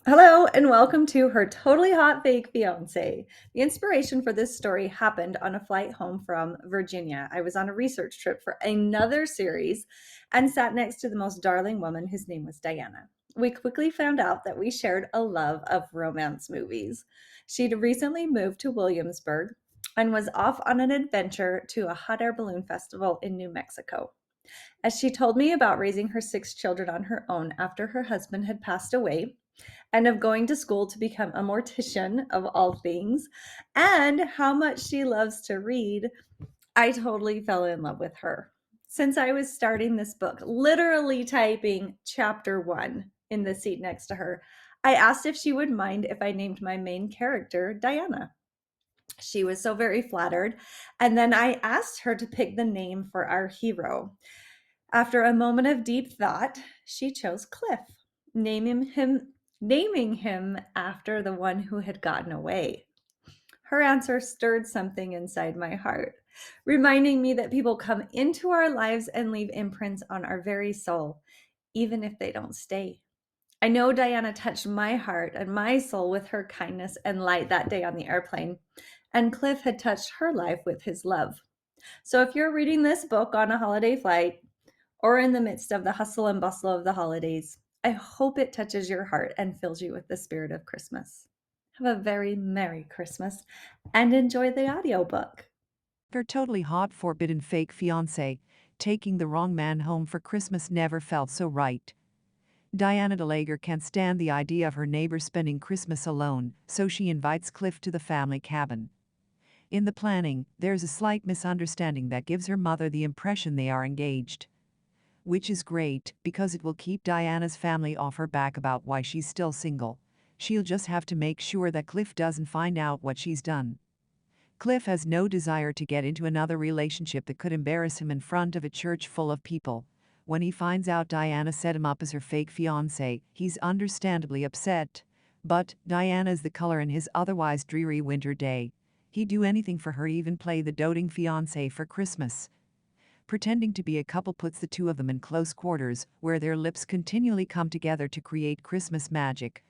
Hello and welcome to Her Totally Hot Fake Fiance. The inspiration for this story happened on a flight home from Virginia. I was on a research trip for another series and sat next to the most darling woman whose name was Diana. We quickly found out that we shared a love of romance movies. She'd recently moved to Williamsburg and was off on an adventure to a hot air balloon festival in New Mexico. As she told me about raising her 6 children on her own after her husband had passed away, and of going to school to become a mortician of all things, and how much she loves to read, I totally fell in love with her. Since I was starting this book, literally typing chapter 1 in the seat next to her, I asked if she would mind if I named my main character Diana. She was so very flattered. And then I asked her to pick the name for our hero. After a moment of deep thought, she chose Cliff, naming him naming him after the one who had gotten away. Her answer stirred something inside my heart, reminding me that people come into our lives and leave imprints on our very soul, even if they don't stay. I know Diana touched my heart and my soul with her kindness and light that day on the airplane, and Cliff had touched her life with his love. So if you're reading this book on a holiday flight, or in the midst of the hustle and bustle of the holidays, I hope it touches your heart and fills you with the spirit of Christmas. Have a very Merry Christmas and enjoy the audiobook. Her totally hot forbidden fake fiancé, taking the wrong man home for Christmas never felt so right. Diana Dalagar can't stand the idea of her neighbor spending Christmas alone, so she invites Cliff to the family cabin. In the planning, there's a slight misunderstanding that gives her mother the impression they are engaged. Which is great, because it will keep Diana's family off her back about why she's still single. She'll just have to make sure that Cliff doesn't find out what she's done. Cliff has no desire to get into another relationship that could embarrass him in front of a church full of people. When he finds out Diana set him up as her fake fiancé, he's understandably upset. But Diana is the color in his otherwise dreary winter day. He'd do anything for her, even play the doting fiancé for Christmas. Pretending to be a couple puts the two of them in close quarters, where their lips continually come together to create Christmas magic.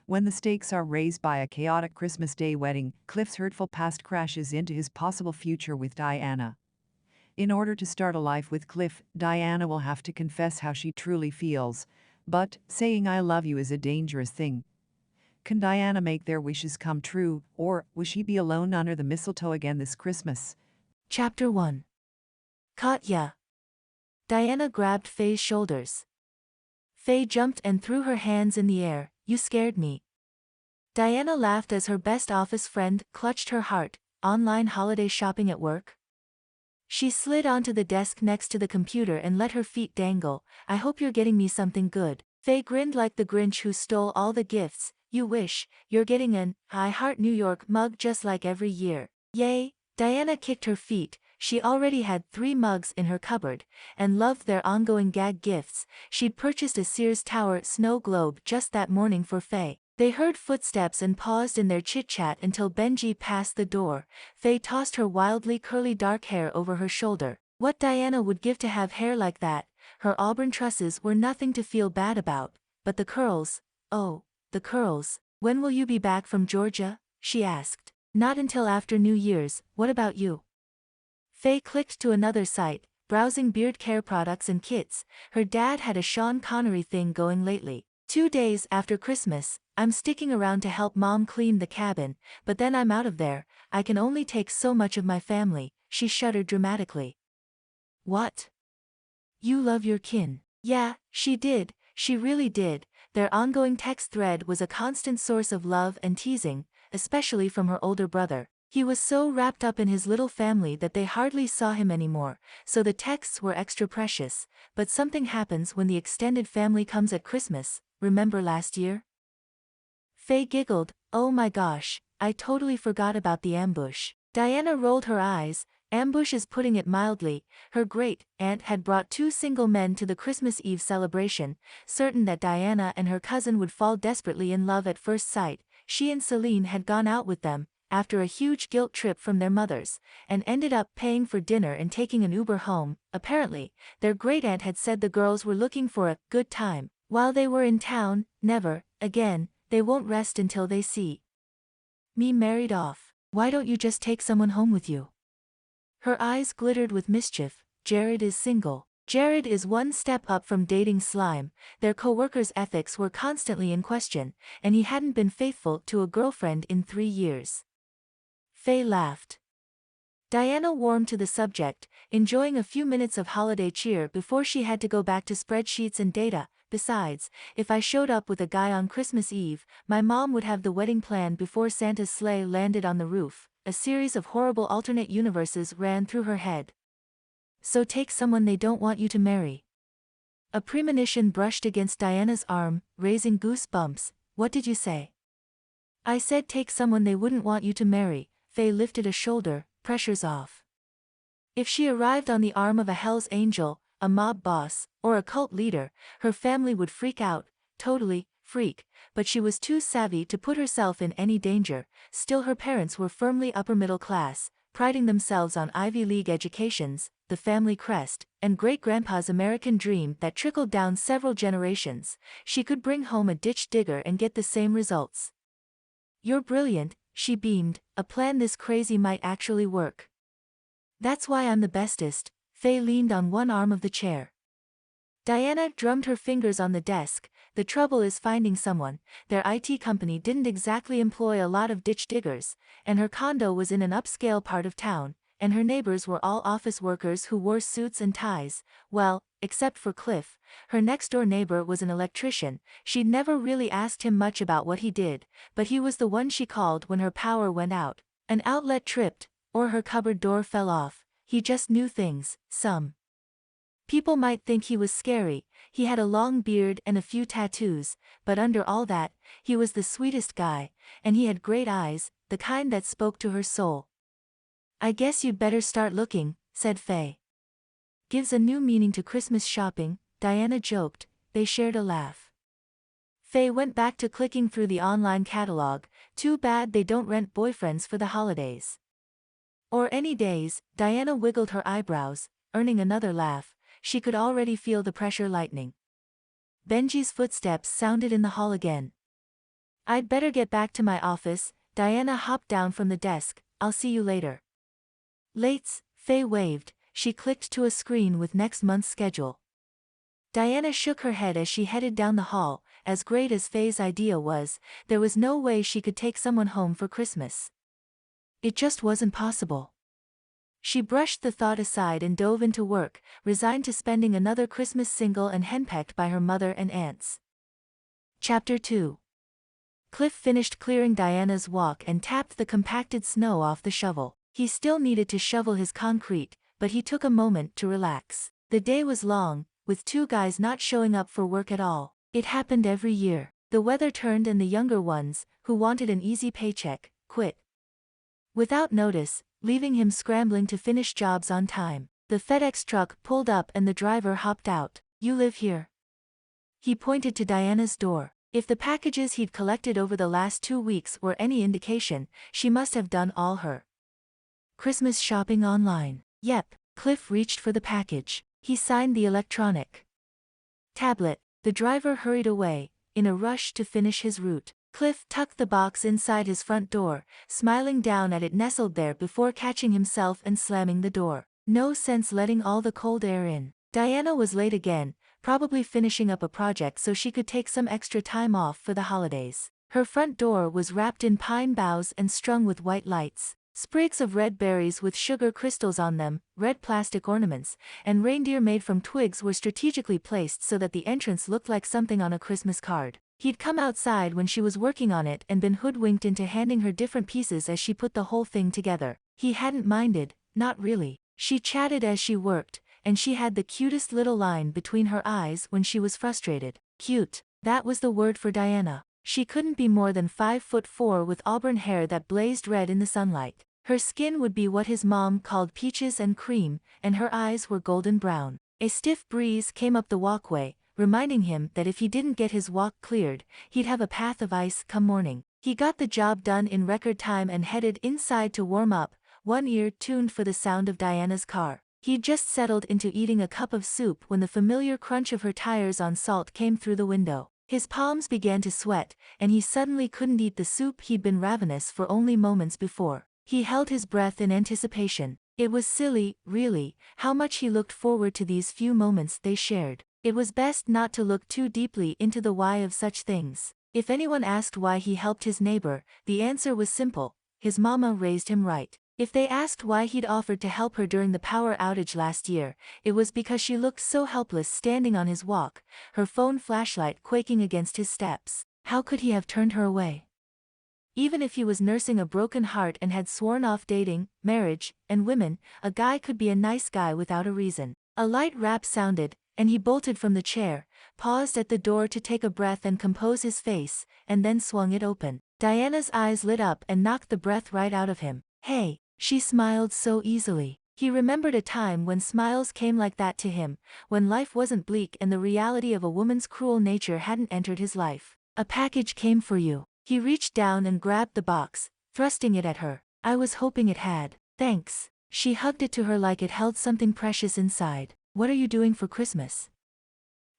When the stakes are raised by a chaotic Christmas Day wedding, Cliff's hurtful past crashes into his possible future with Diana. In order to start a life with Cliff, Diana will have to confess how she truly feels. But saying I love you is a dangerous thing. Can Diana make their wishes come true, or will she be alone under the mistletoe again this Christmas? Chapter 1. Katya. Diana grabbed Faye's shoulders. Faye jumped and threw her hands in the air. You scared me. Diana laughed as her best office friend clutched her heart. Online holiday shopping at work? She slid onto the desk next to the computer and let her feet dangle. I hope you're getting me something good. Faye grinned like the Grinch who stole all the gifts. You wish. You're getting an I Heart New York mug just like every year. Yay. Diana kicked her feet. She already had 3 mugs in her cupboard, and loved their ongoing gag gifts. She'd purchased a Sears Tower snow globe just that morning for Faye. They heard footsteps and paused in their chit-chat until Benji passed the door. Faye tossed her wildly curly dark hair over her shoulder. What Diana would give to have hair like that. Her auburn tresses were nothing to feel bad about, but the curls, oh, the curls. When will you be back from Georgia? She asked. Not until after New Year's. What about you? Faye clicked to another site, browsing beard care products and kits. Her dad had a Sean Connery thing going lately. 2 days after Christmas, I'm sticking around to help Mom clean the cabin, but then I'm out of there. I can only take so much of my family. She shuddered dramatically. What? You love your kin. Yeah, she did. She really did. Their ongoing text thread was a constant source of love and teasing, especially from her older brother. He was so wrapped up in his little family that they hardly saw him anymore, so the texts were extra precious. But something happens when the extended family comes at Christmas. Remember last year? Faye giggled. Oh my gosh, I totally forgot about the ambush. Diana rolled her eyes. Ambush is putting it mildly. Her great-aunt had brought 2 single men to the Christmas Eve celebration, certain that Diana and her cousin would fall desperately in love at first sight. She and Celine had gone out with them, after a huge guilt trip from their mothers, and ended up paying for dinner and taking an Uber home. Apparently, their great-aunt had said the girls were looking for a good time while they were in town. Never, again, they won't rest until they see me married off. Why don't you just take someone home with you? Her eyes glittered with mischief. Jared is single. Jared is one step up from dating slime. Their co-workers' ethics were constantly in question, and he hadn't been faithful to a girlfriend in 3 years. Faye laughed. Diana warmed to the subject, enjoying a few minutes of holiday cheer before she had to go back to spreadsheets and data. Besides, if I showed up with a guy on Christmas Eve, my mom would have the wedding planned before Santa's sleigh landed on the roof. A series of horrible alternate universes ran through her head. So take someone they don't want you to marry. A premonition brushed against Diana's arm, raising goosebumps. What did you say? I said take someone they wouldn't want you to marry. Faye lifted a shoulder. Pressure's off. If she arrived on the arm of a Hell's Angel, a mob boss, or a cult leader, her family would freak out. Totally, freak, but she was too savvy to put herself in any danger. Still, her parents were firmly upper middle class, priding themselves on Ivy League educations, the family crest, and great-grandpa's American dream that trickled down several generations. She could bring home a ditch digger and get the same results. You're brilliant, she beamed. A plan this crazy might actually work. That's why I'm the bestest. Faye leaned on one arm of the chair. Diana drummed her fingers on the desk. The trouble is finding someone. Their IT company didn't exactly employ a lot of ditch diggers, and her condo was in an upscale part of town, and her neighbors were all office workers who wore suits and ties. Well, except for Cliff, her next-door neighbor was an electrician. She'd never really asked him much about what he did, but he was the one she called when her power went out. An outlet tripped, or her cupboard door fell off. He just knew things. Some people might think he was scary. He had a long beard and a few tattoos, but under all that, he was the sweetest guy, and he had great eyes, the kind that spoke to her soul. I guess you'd better start looking, said Faye. Gives a new meaning to Christmas shopping, Diana joked. They shared a laugh. Faye went back to clicking through the online catalog. Too bad they don't rent boyfriends for the holidays. Or any days. Diana wiggled her eyebrows, earning another laugh. She could already feel the pressure lightening. Benji's footsteps sounded in the hall again. I'd better get back to my office. Diana hopped down from the desk. I'll see you later. Lates, Faye waved. She clicked to a screen with next month's schedule. Diana shook her head as she headed down the hall. As great as Faye's idea was, there was no way she could take someone home for Christmas. It just wasn't possible. She brushed the thought aside and dove into work, resigned to spending another Christmas single and henpecked by her mother and aunts. Chapter 2. Cliff finished clearing Diana's walk and tapped the compacted snow off the shovel. He still needed to shovel his concrete, but he took a moment to relax. The day was long, with 2 guys not showing up for work at all. It happened every year. The weather turned and the younger ones, who wanted an easy paycheck, quit without notice, leaving him scrambling to finish jobs on time. The FedEx truck pulled up and the driver hopped out. You live here? He pointed to Diana's door. If the packages he'd collected over the last 2 weeks were any indication, she must have done all her Christmas shopping online. Yep. Cliff reached for the package. He signed the electronic tablet. The driver hurried away, in a rush to finish his route. Cliff tucked the box inside his front door, smiling down at it nestled there before catching himself and slamming the door. No sense letting all the cold air in. Diana was late again, probably finishing up a project so she could take some extra time off for the holidays. Her front door was wrapped in pine boughs and strung with white lights. Sprigs of red berries with sugar crystals on them, red plastic ornaments, and reindeer made from twigs were strategically placed so that the entrance looked like something on a Christmas card. He'd come outside when she was working on it and been hoodwinked into handing her different pieces as she put the whole thing together. He hadn't minded, not really. She chatted as she worked, and she had the cutest little line between her eyes when she was frustrated. Cute. That was the word for Diana. She couldn't be more than 5'4" with auburn hair that blazed red in the sunlight. Her skin would be what his mom called peaches and cream, and her eyes were golden brown. A stiff breeze came up the walkway, reminding him that if he didn't get his walk cleared, he'd have a path of ice come morning. He got the job done in record time and headed inside to warm up, one ear tuned for the sound of Diana's car. He'd just settled into eating a cup of soup when the familiar crunch of her tires on salt came through the window. His palms began to sweat, and he suddenly couldn't eat the soup he'd been ravenous for only moments before. He held his breath in anticipation. It was silly, really, how much he looked forward to these few moments they shared. It was best not to look too deeply into the why of such things. If anyone asked why he helped his neighbor, the answer was simple: his mama raised him right. If they asked why he'd offered to help her during the power outage last year, it was because she looked so helpless standing on his walk, her phone flashlight quaking against his steps. How could he have turned her away? Even if he was nursing a broken heart and had sworn off dating, marriage, and women, a guy could be a nice guy without a reason. A light rap sounded, and he bolted from the chair, paused at the door to take a breath and compose his face, and then swung it open. Diana's eyes lit up and knocked the breath right out of him. Hey, she smiled so easily. He remembered a time when smiles came like that to him, when life wasn't bleak and the reality of a woman's cruel nature hadn't entered his life. A package came for you. He reached down and grabbed the box, thrusting it at her. I was hoping it had. Thanks. She hugged it to her like it held something precious inside. What are you doing for Christmas?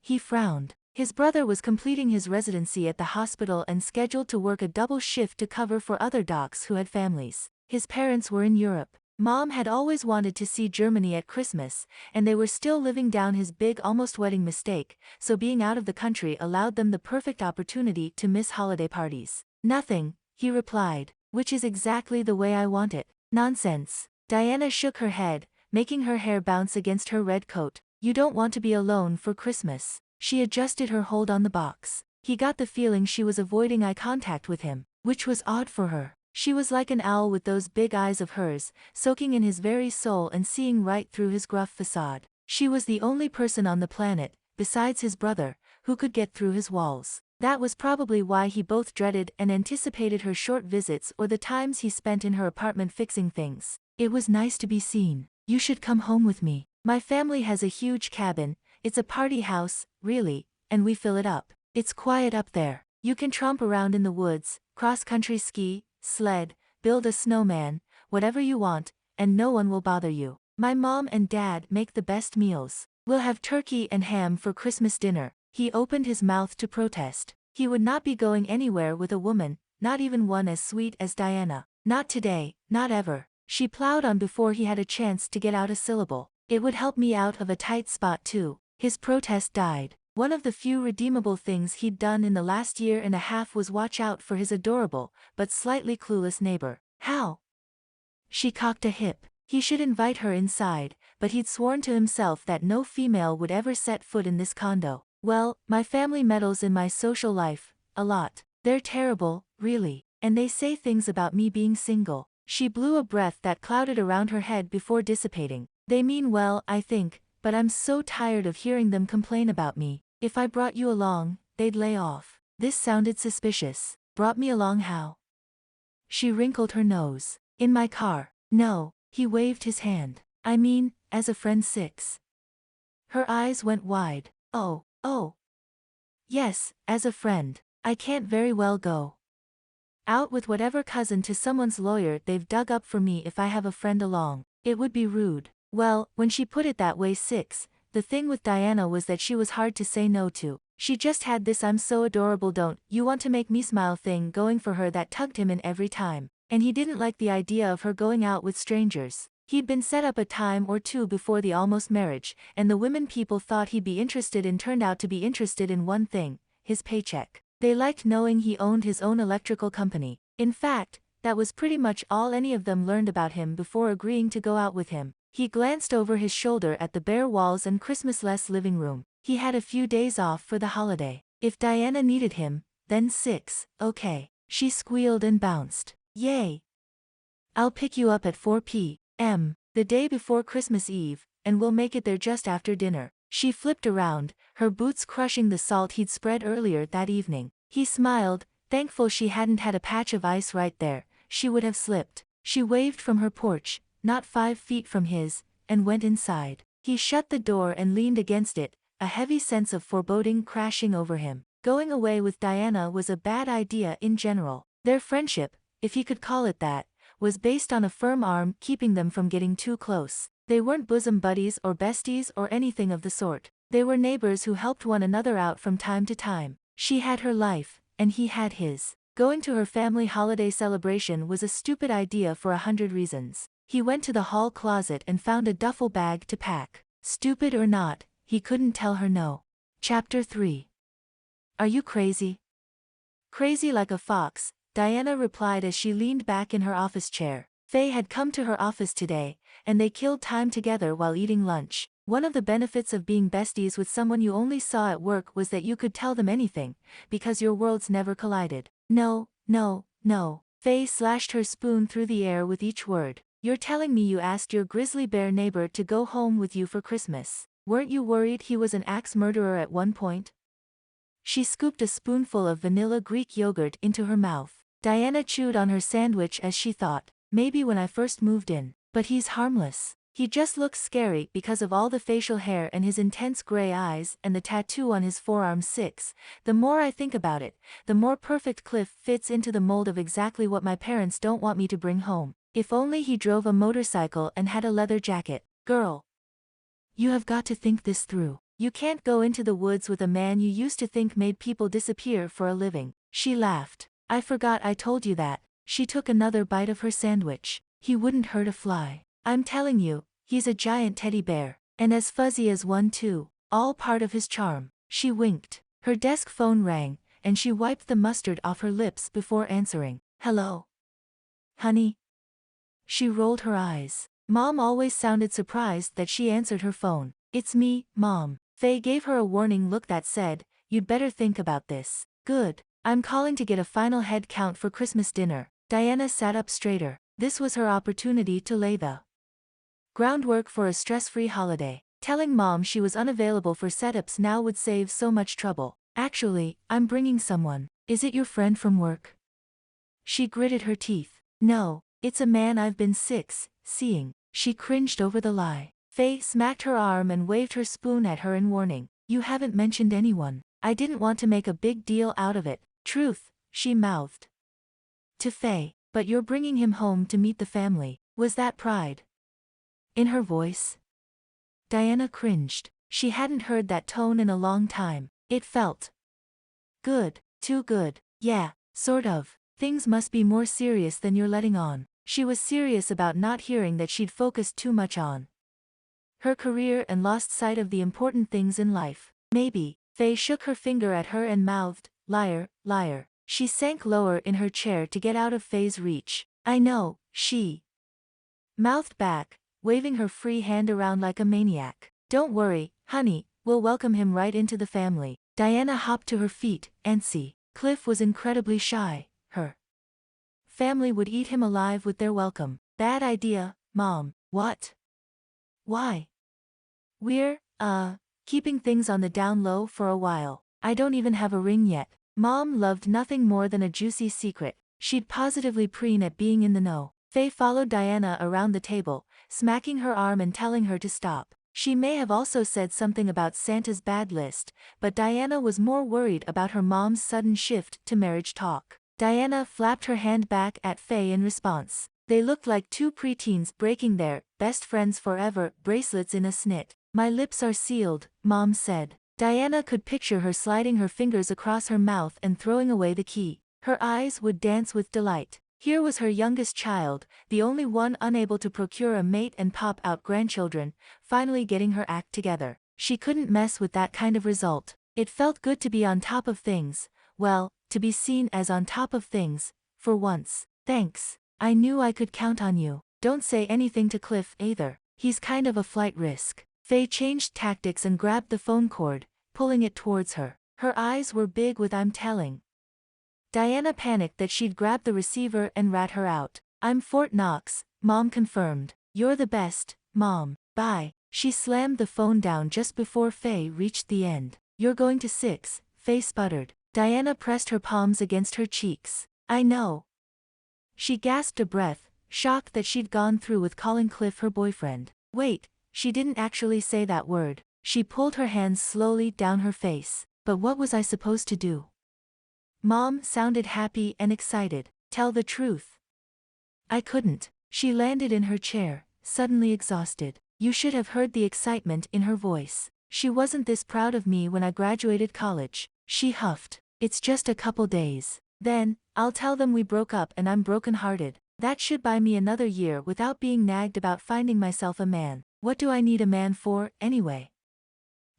He frowned. His brother was completing his residency at the hospital and scheduled to work a double shift to cover for other docs who had families. His parents were in Europe. Mom had always wanted to see Germany at Christmas, and they were still living down his big almost wedding mistake, so being out of the country allowed them the perfect opportunity to miss holiday parties. Nothing, he replied, which is exactly the way I want it. Nonsense. Diana shook her head, making her hair bounce against her red coat. You don't want to be alone for Christmas. She adjusted her hold on the box. He got the feeling she was avoiding eye contact with him, which was odd for her. She was like an owl with those big eyes of hers, soaking in his very soul and seeing right through his gruff facade. She was the only person on the planet, besides his brother, who could get through his walls. That was probably why he both dreaded and anticipated her short visits or the times he spent in her apartment fixing things. It was nice to be seen. You should come home with me. My family has a huge cabin. It's a party house, really, and we fill it up. It's quiet up there. You can tromp around in the woods, cross-country ski, sled, build a snowman, whatever you want, and no one will bother you. My mom and dad make the best meals. We'll have turkey and ham for Christmas dinner. He opened his mouth to protest. He would not be going anywhere with a woman, not even one as sweet as Diana. Not today, not ever. She plowed on before he had a chance to get out a syllable. It would help me out of a tight spot too. His protest died. One of the few redeemable things he'd done in the last year and a half was watch out for his adorable, but slightly clueless neighbor. How? She cocked a hip. He should invite her inside, but he'd sworn to himself that no female would ever set foot in this condo. Well, my family meddles in my social life, a lot. They're terrible, really, and they say things about me being single. She blew a breath that clouded around her head before dissipating. They mean well, I think, but I'm so tired of hearing them complain about me. If I brought you along, they'd lay off. This sounded suspicious. Brought me along how? She wrinkled her nose. In my car. No, he waved his hand. I mean, as a friend. 6. Her eyes went wide. Oh. Yes, as a friend. I can't very well go out with whatever cousin to someone's lawyer they've dug up for me if I have a friend along. It would be rude. Well, when she put it that way. 6. The thing with Diana was that she was hard to say no to. She just had this I'm so adorable don't you want to make me smile thing going for her that tugged him in every time. And he didn't like the idea of her going out with strangers. He'd been set up a time or two before the almost marriage, and the women people thought he'd be interested in turned out to be interested in one thing, his paycheck. They liked knowing he owned his own electrical company. In fact, that was pretty much all any of them learned about him before agreeing to go out with him. He glanced over his shoulder at the bare walls and Christmas-less living room. He had a few days off for the holiday. If Diana needed him, then 6, okay. She squealed and bounced. Yay! I'll pick you up at 4 p.m. the day before Christmas Eve, and we'll make it there just after dinner. She flipped around, her boots crushing the salt he'd spread earlier that evening. He smiled, thankful she hadn't had a patch of ice right there. She would have slipped. She waved from her porch, not 5 feet from his, and went inside. He shut the door and leaned against it, a heavy sense of foreboding crashing over him. Going away with Diana was a bad idea in general. Their friendship, if he could call it that, was based on a firm arm keeping them from getting too close. They weren't bosom buddies or besties or anything of the sort. They were neighbors who helped one another out from time to time. She had her life, and he had his. Going to her family holiday celebration was a stupid idea for 100 reasons. He went to the hall closet and found a duffel bag to pack. Stupid or not, he couldn't tell her no. Chapter 3. Are you crazy? Crazy like a fox, Diana replied as she leaned back in her office chair. Faye had come to her office today, and they killed time together while eating lunch. One of the benefits of being besties with someone you only saw at work was that you could tell them anything, because your worlds never collided. No, no, no. Faye slashed her spoon through the air with each word. You're telling me you asked your grizzly bear neighbor to go home with you for Christmas. Weren't you worried he was an axe murderer at one point? She scooped a spoonful of vanilla Greek yogurt into her mouth. Diana chewed on her sandwich as she thought, maybe when I first moved in, but he's harmless. He just looks scary because of all the facial hair and his intense gray eyes and the tattoo on his forearm. 6. The more I think about it, the more perfect Cliff fits into the mold of exactly what my parents don't want me to bring home. If only he drove a motorcycle and had a leather jacket. Girl, you have got to think this through. You can't go into the woods with a man you used to think made people disappear for a living. She laughed. I forgot I told you that. She took another bite of her sandwich. He wouldn't hurt a fly. I'm telling you, he's a giant teddy bear, and as fuzzy as one too, all part of his charm. She winked. Her desk phone rang, and she wiped the mustard off her lips before answering. Hello? Honey? She rolled her eyes. Mom always sounded surprised that she answered her phone. It's me, Mom. Faye gave her a warning look that said, you'd better think about this. Good. I'm calling to get a final head count for Christmas dinner. Diana sat up straighter. This was her opportunity to lay the groundwork for a stress-free holiday. Telling Mom she was unavailable for setups now would save so much trouble. Actually, I'm bringing someone. Is it your friend from work? She gritted her teeth. No, it's a man I've been seeing. She cringed over the lie. Faye smacked her arm and waved her spoon at her in warning. You haven't mentioned anyone. I didn't want to make a big deal out of it. Truth, she mouthed to Faye, but you're bringing him home to meet the family. Was that pride in her voice? Diana cringed. She hadn't heard that tone in a long time. It felt good, too good. Yeah, sort of. Things must be more serious than you're letting on. She was serious about not hearing that she'd focused too much on her career and lost sight of the important things in life. Maybe. Faye shook her finger at her and mouthed, liar, liar. She sank lower in her chair to get out of Faye's reach. I know, she mouthed back, waving her free hand around like a maniac. Don't worry, honey, we'll welcome him right into the family. Diana hopped to her feet, antsy. Cliff was incredibly shy. Her family would eat him alive with their welcome. Bad idea, Mom. What? Why? We're, keeping things on the down low for a while. I don't even have a ring yet. Mom loved nothing more than a juicy secret. She'd positively preen at being in the know. Faye followed Diana around the table, smacking her arm and telling her to stop. She may have also said something about Santa's bad list, but Diana was more worried about her mom's sudden shift to marriage talk. Diana flapped her hand back at Faye in response. They looked like two preteens breaking their best friends forever bracelets in a snit. My lips are sealed, Mom said. Diana could picture her sliding her fingers across her mouth and throwing away the key. Her eyes would dance with delight. Here was her youngest child, the only one unable to procure a mate and pop out grandchildren, finally getting her act together. She couldn't mess with that kind of result. It felt good to be on top of things, well, to be seen as on top of things, for once. Thanks. I knew I could count on you. Don't say anything to Cliff either. He's kind of a flight risk. Faye changed tactics and grabbed the phone cord, pulling it towards her. Her eyes were big with I'm telling. Diana panicked that she'd grab the receiver and rat her out. I'm Fort Knox, Mom confirmed. You're the best, Mom. Bye. She slammed the phone down just before Faye reached the end. You're going to 6, Faye sputtered. Diana pressed her palms against her cheeks. I know. She gasped a breath, shocked that she'd gone through with calling Cliff her boyfriend. Wait, she didn't actually say that word. She pulled her hands slowly down her face. But what was I supposed to do? Mom sounded happy and excited. Tell the truth. I couldn't. She landed in her chair, suddenly exhausted. You should have heard the excitement in her voice. She wasn't this proud of me when I graduated college. She huffed. It's just a couple days. Then, I'll tell them we broke up and I'm broken-hearted. That should buy me another year without being nagged about finding myself a man. What do I need a man for, anyway?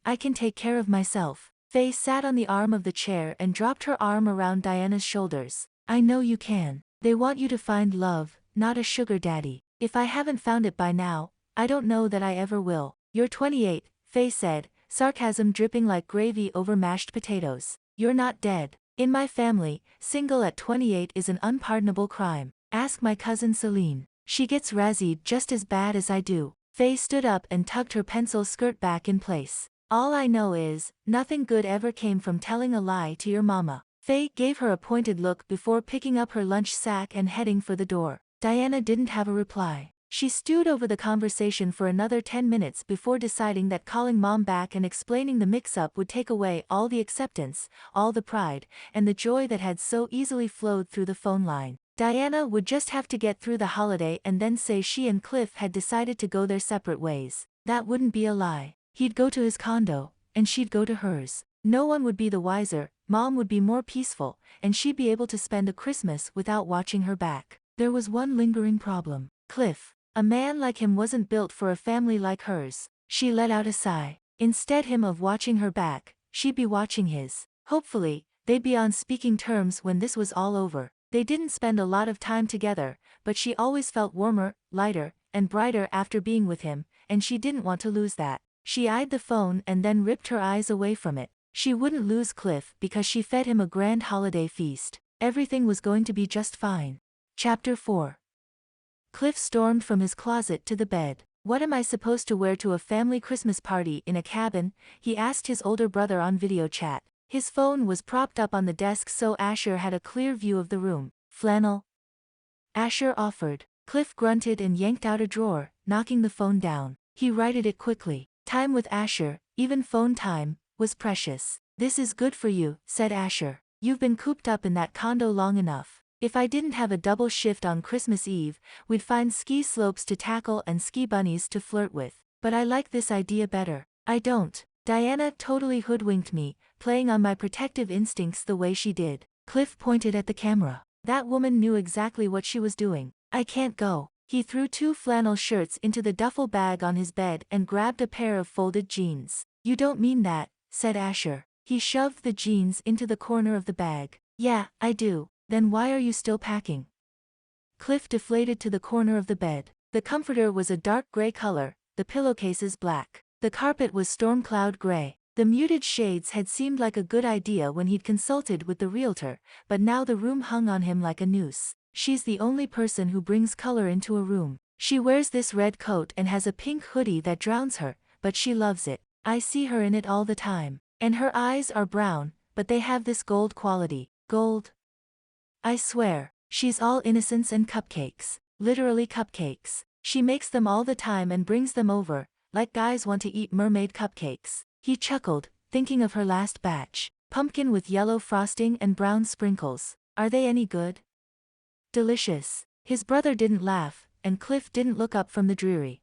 I can take care of myself. Faye sat on the arm of the chair and dropped her arm around Diana's shoulders. I know you can. They want you to find love, not a sugar daddy. If I haven't found it by now, I don't know that I ever will. You're 28, Faye said, sarcasm dripping like gravy over mashed potatoes. You're not dead. In my family, single at 28 is an unpardonable crime. Ask my cousin Celine. She gets razzied just as bad as I do. Faye stood up and tugged her pencil skirt back in place. All I know is, nothing good ever came from telling a lie to your mama. Faye gave her a pointed look before picking up her lunch sack and heading for the door. Diana didn't have a reply. She stewed over the conversation for another 10 minutes before deciding that calling mom back and explaining the mix-up would take away all the acceptance, all the pride, and the joy that had so easily flowed through the phone line. Diana would just have to get through the holiday and then say she and Cliff had decided to go their separate ways. That wouldn't be a lie. He'd go to his condo, and she'd go to hers. No one would be the wiser, mom would be more peaceful, and she'd be able to spend a Christmas without watching her back. There was one lingering problem. Cliff. A man like him wasn't built for a family like hers. She let out a sigh. Instead of watching her back, she'd be watching his. Hopefully, they'd be on speaking terms when this was all over. They didn't spend a lot of time together, but she always felt warmer, lighter, and brighter after being with him, and she didn't want to lose that. She eyed the phone and then ripped her eyes away from it. She wouldn't lose Cliff because she fed him a grand holiday feast. Everything was going to be just fine. Chapter 4. Cliff stormed from his closet to the bed. What am I supposed to wear to a family Christmas party in a cabin? He asked his older brother on video chat. His phone was propped up on the desk so Asher had a clear view of the room. Flannel? Asher offered. Cliff grunted and yanked out a drawer, knocking the phone down. He righted it quickly. Time with Asher, even phone time, was precious. This is good for you, said Asher. You've been cooped up in that condo long enough. If I didn't have a double shift on Christmas Eve, we'd find ski slopes to tackle and ski bunnies to flirt with. But I like this idea better. I don't. Diana totally hoodwinked me, playing on my protective instincts the way she did. Cliff pointed at the camera. That woman knew exactly what she was doing. I can't go. He threw 2 flannel shirts into the duffel bag on his bed and grabbed a pair of folded jeans. You don't mean that, said Asher. He shoved the jeans into the corner of the bag. Yeah, I do. Then why are you still packing? Cliff deflated to the corner of the bed. The comforter was a dark gray color, the pillowcases black. The carpet was storm cloud gray. The muted shades had seemed like a good idea when he'd consulted with the realtor, but now the room hung on him like a noose. She's the only person who brings color into a room. She wears this red coat and has a pink hoodie that drowns her, but she loves it. I see her in it all the time. And her eyes are brown, but they have this gold quality. Gold? I swear, she's all innocence and cupcakes. Literally cupcakes. She makes them all the time and brings them over, like guys want to eat mermaid cupcakes. He chuckled, thinking of her last batch. Pumpkin with yellow frosting and brown sprinkles. Are they any good? Delicious. His brother didn't laugh, and Cliff didn't look up from the dreary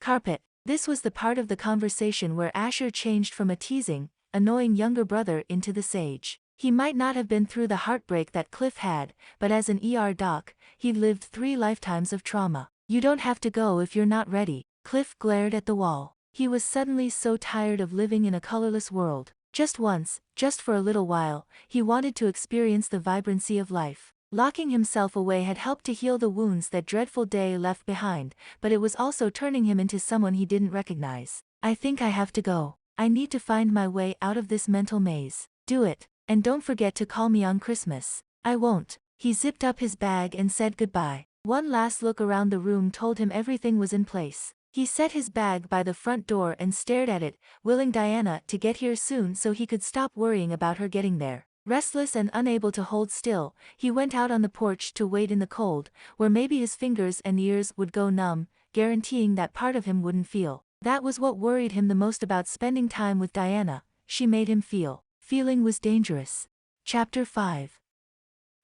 carpet. This was the part of the conversation where Asher changed from a teasing, annoying younger brother into the sage. He might not have been through the heartbreak that Cliff had, but as an ER doc, he'd lived 3 lifetimes of trauma. You don't have to go if you're not ready. Cliff glared at the wall. He was suddenly so tired of living in a colorless world. Just once, just for a little while, he wanted to experience the vibrancy of life. Locking himself away had helped to heal the wounds that dreadful day left behind, but it was also turning him into someone he didn't recognize. I think I have to go. I need to find my way out of this mental maze. Do it. And don't forget to call me on Christmas. I won't. He zipped up his bag and said goodbye. One last look around the room told him everything was in place. He set his bag by the front door and stared at it, willing Diana to get here soon so he could stop worrying about her getting there. Restless and unable to hold still, he went out on the porch to wait in the cold, where maybe his fingers and ears would go numb, guaranteeing that part of him wouldn't feel. That was what worried him the most about spending time with Diana. She made him feel. Feeling was dangerous. Chapter 5.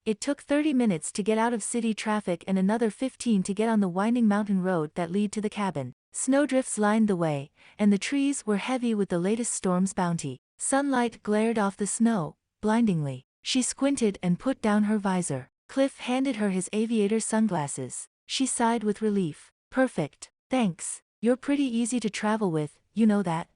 It took 30 minutes to get out of city traffic and another 15 to get on the winding mountain road that lead to the cabin. Snowdrifts lined the way, and the trees were heavy with the latest storm's bounty. Sunlight glared off the snow, blindingly. She squinted and put down her visor. Cliff handed her his aviator sunglasses. She sighed with relief. Perfect. Thanks. You're pretty easy to travel with, you know that.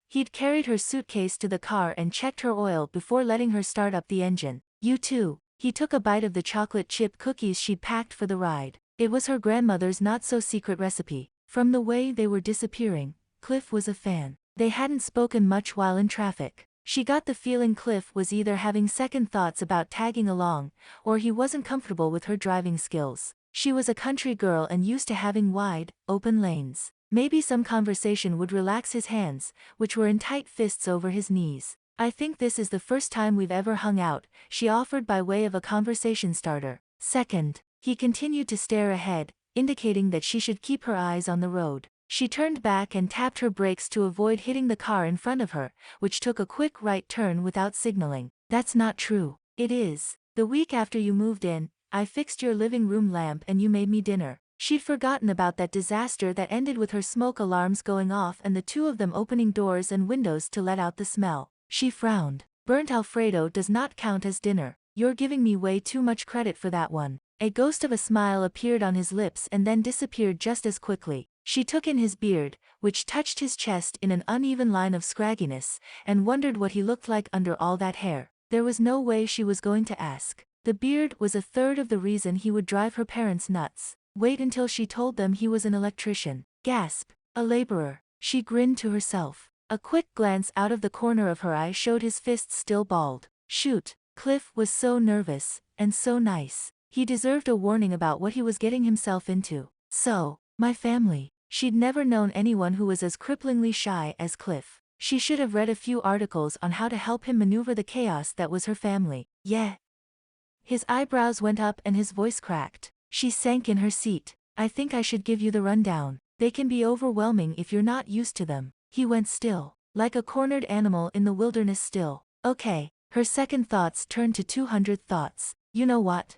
He'd carried her suitcase to the car and checked her oil before letting her start up the engine. You too. He took a bite of the chocolate chip cookies she'd packed for the ride. It was her grandmother's not-so-secret recipe. From the way they were disappearing, Cliff was a fan. They hadn't spoken much while in traffic. She got the feeling Cliff was either having second thoughts about tagging along, or he wasn't comfortable with her driving skills. She was a country girl and used to having wide, open lanes. Maybe some conversation would relax his hands, which were in tight fists over his knees. I think this is the first time we've ever hung out, she offered by way of a conversation starter. Second. He continued to stare ahead, indicating that she should keep her eyes on the road. She turned back and tapped her brakes to avoid hitting the car in front of her, which took a quick right turn without signaling. That's not true. It is. The week after you moved in, I fixed your living room lamp and you made me dinner. She'd forgotten about that disaster that ended with her smoke alarms going off and the two of them opening doors and windows to let out the smell. She frowned. Burnt Alfredo does not count as dinner. You're giving me way too much credit for that one. A ghost of a smile appeared on his lips and then disappeared just as quickly. She took in his beard, which touched his chest in an uneven line of scragginess, and wondered what he looked like under all that hair. There was no way she was going to ask. The beard was a third of the reason he would drive her parents nuts. Wait until she told them he was an electrician. Gasp. A laborer. She grinned to herself. A quick glance out of the corner of her eye showed his fists still balled. Shoot. Cliff was so nervous, and so nice. He deserved a warning about what he was getting himself into. So, my family. She'd never known anyone who was as cripplingly shy as Cliff. She should have read a few articles on how to help him maneuver the chaos that was her family. Yeah. His eyebrows went up and his voice cracked. She sank in her seat. I think I should give you the rundown. They can be overwhelming if you're not used to them. He went still, like a cornered animal in the wilderness still. Okay. Her second thoughts turned to 200 thoughts. You know what?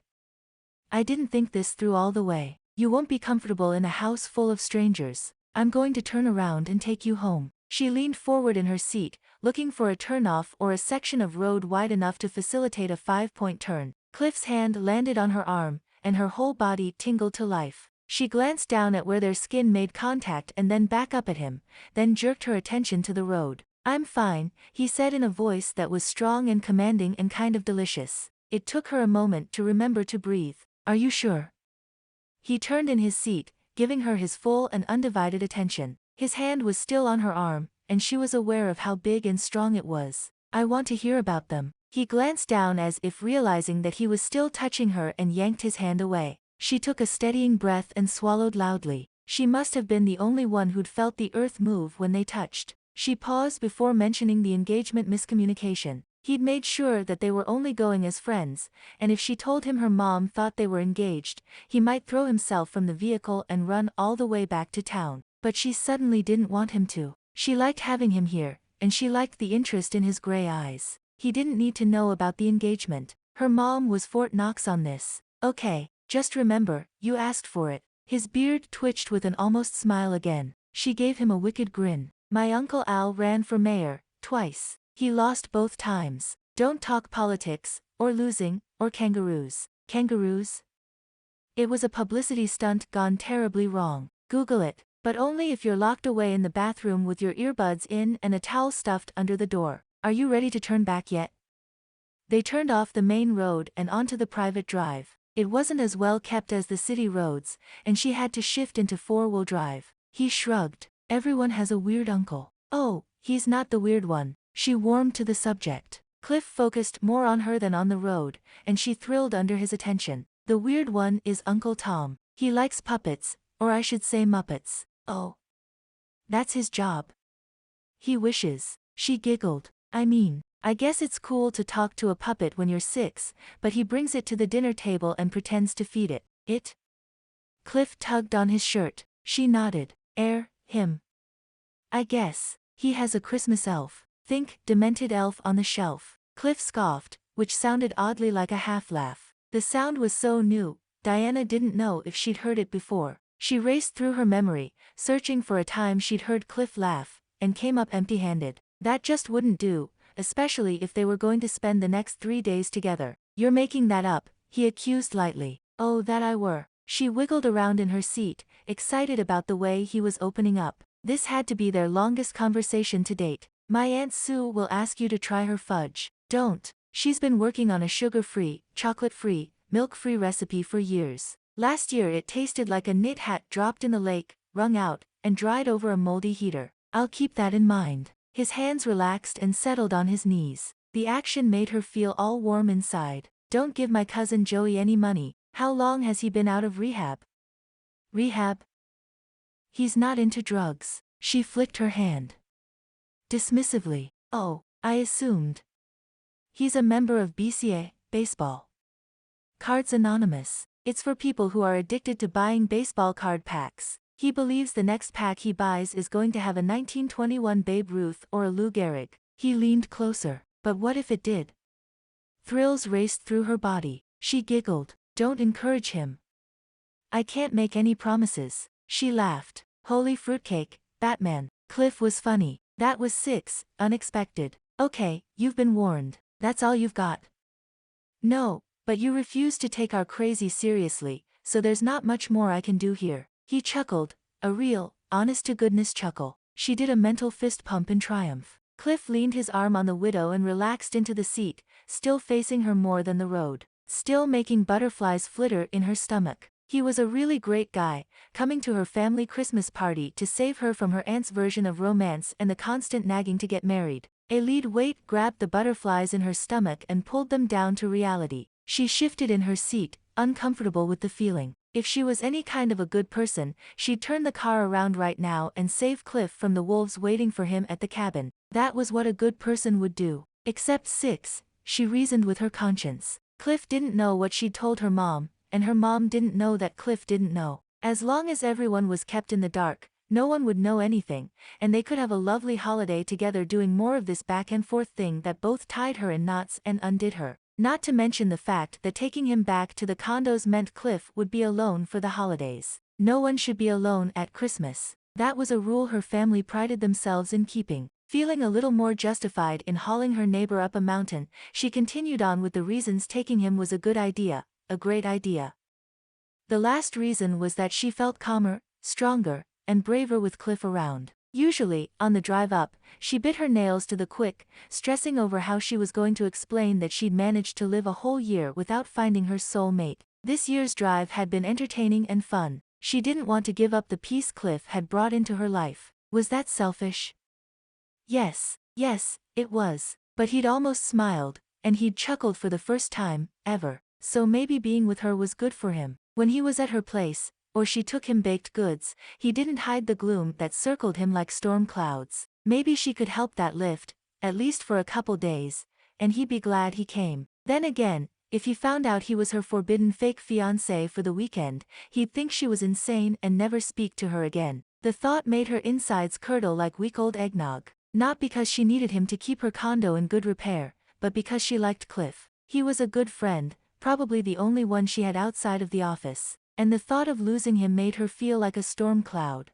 I didn't think this through all the way. You won't be comfortable in a house full of strangers. I'm going to turn around and take you home. She leaned forward in her seat, looking for a turnoff or a section of road wide enough to facilitate a 5-point turn. Cliff's hand landed on her arm, and her whole body tingled to life. She glanced down at where their skin made contact and then back up at him, then jerked her attention to the road. I'm fine, he said in a voice that was strong and commanding and kind of delicious. It took her a moment to remember to breathe. Are you sure? He turned in his seat, giving her his full and undivided attention. His hand was still on her arm, and she was aware of how big and strong it was. I want to hear about them. He glanced down as if realizing that he was still touching her and yanked his hand away. She took a steadying breath and swallowed loudly. She must have been the only one who'd felt the earth move when they touched. She paused before mentioning the engagement miscommunication. He'd made sure that they were only going as friends, and if she told him her mom thought they were engaged, he might throw himself from the vehicle and run all the way back to town. But she suddenly didn't want him to. She liked having him here, and she liked the interest in his gray eyes. He didn't need to know about the engagement. Her mom was Fort Knox on this. Okay, just remember, you asked for it. His beard twitched with an almost smile again. She gave him a wicked grin. My Uncle Al ran for mayor, twice. He lost both times. Don't talk politics, or losing, or kangaroos. Kangaroos? It was a publicity stunt gone terribly wrong. Google it, but only if you're locked away in the bathroom with your earbuds in and a towel stuffed under the door. Are you ready to turn back yet? They turned off the main road and onto the private drive. It wasn't as well kept as the city roads, and she had to shift into 4-wheel drive. He shrugged. Everyone has a weird uncle. Oh, he's not the weird one. She warmed to the subject. Cliff focused more on her than on the road, and she thrilled under his attention. The weird one is Uncle Tom. He likes puppets, or I should say Muppets. Oh. That's his job. He wishes. She giggled. I guess it's cool to talk to a puppet when you're 6, but he brings it to the dinner table and pretends to feed it. It? Cliff tugged on his shirt. She nodded. Him. I guess. He has a Christmas elf. Think, demented elf on the shelf. Cliff scoffed, which sounded oddly like a half-laugh. The sound was so new, Diana didn't know if she'd heard it before. She raced through her memory, searching for a time she'd heard Cliff laugh, and came up empty-handed. That just wouldn't do, especially if they were going to spend the next 3 days together. You're making that up, he accused lightly. Oh, that I were. She wiggled around in her seat, excited about the way he was opening up. This had to be their longest conversation to date. My Aunt Sue will ask you to try her fudge. Don't. She's been working on a sugar-free, chocolate-free, milk-free recipe for years. Last year it tasted like a knit hat dropped in the lake, wrung out, and dried over a moldy heater. I'll keep that in mind. His hands relaxed and settled on his knees. The action made her feel all warm inside. Don't give my cousin Joey any money. How long has he been out of rehab? Rehab? He's not into drugs. She flicked her hand dismissively. Oh, I assumed. He's a member of BCA, Baseball Cards Anonymous. It's for people who are addicted to buying baseball card packs. He believes the next pack he buys is going to have a 1921 Babe Ruth or a Lou Gehrig. He leaned closer. But what if it did? Thrills raced through her body. She giggled. Don't encourage him. I can't make any promises. She laughed. Holy fruitcake, Batman. Cliff was funny. That was 6, unexpected. Okay, you've been warned. That's all you've got. No, but you refuse to take our crazy seriously, so there's not much more I can do here. He chuckled, a real, honest-to-goodness chuckle. She did a mental fist pump in triumph. Cliff leaned his arm on the widow and relaxed into the seat, still facing her more than the road, still making butterflies flitter in her stomach. He was a really great guy, coming to her family Christmas party to save her from her aunt's version of romance and the constant nagging to get married. A lead weight grabbed the butterflies in her stomach and pulled them down to reality. She shifted in her seat, uncomfortable with the feeling. If she was any kind of a good person, she'd turn the car around right now and save Cliff from the wolves waiting for him at the cabin. That was what a good person would do. Except 6, she reasoned with her conscience. Cliff didn't know what she'd told her mom, and her mom didn't know that Cliff didn't know. As long as everyone was kept in the dark, no one would know anything, and they could have a lovely holiday together doing more of this back and forth thing that both tied her in knots and undid her. Not to mention the fact that taking him back to the condos meant Cliff would be alone for the holidays. No one should be alone at Christmas. That was a rule her family prided themselves in keeping. Feeling a little more justified in hauling her neighbor up a mountain, she continued on with the reasons taking him was a good idea, a great idea. The last reason was that she felt calmer, stronger, and braver with Cliff around. Usually, on the drive up, she bit her nails to the quick, stressing over how she was going to explain that she'd managed to live a whole year without finding her soul mate. This year's drive had been entertaining and fun. She didn't want to give up the peace Cliff had brought into her life. Was that selfish? Yes, it was. But he'd almost smiled, and he'd chuckled for the first time, ever. So maybe being with her was good for him. When he was at her place, or she took him baked goods, he didn't hide the gloom that circled him like storm clouds. Maybe she could help that lift, at least for a couple days, and he'd be glad he came. Then again, if he found out he was her forbidden fake fiancé for the weekend, he'd think she was insane and never speak to her again. The thought made her insides curdle like week-old eggnog. Not because she needed him to keep her condo in good repair, but because she liked Cliff. He was a good friend, probably the only one she had outside of the office. And the thought of losing him made her feel like a storm cloud.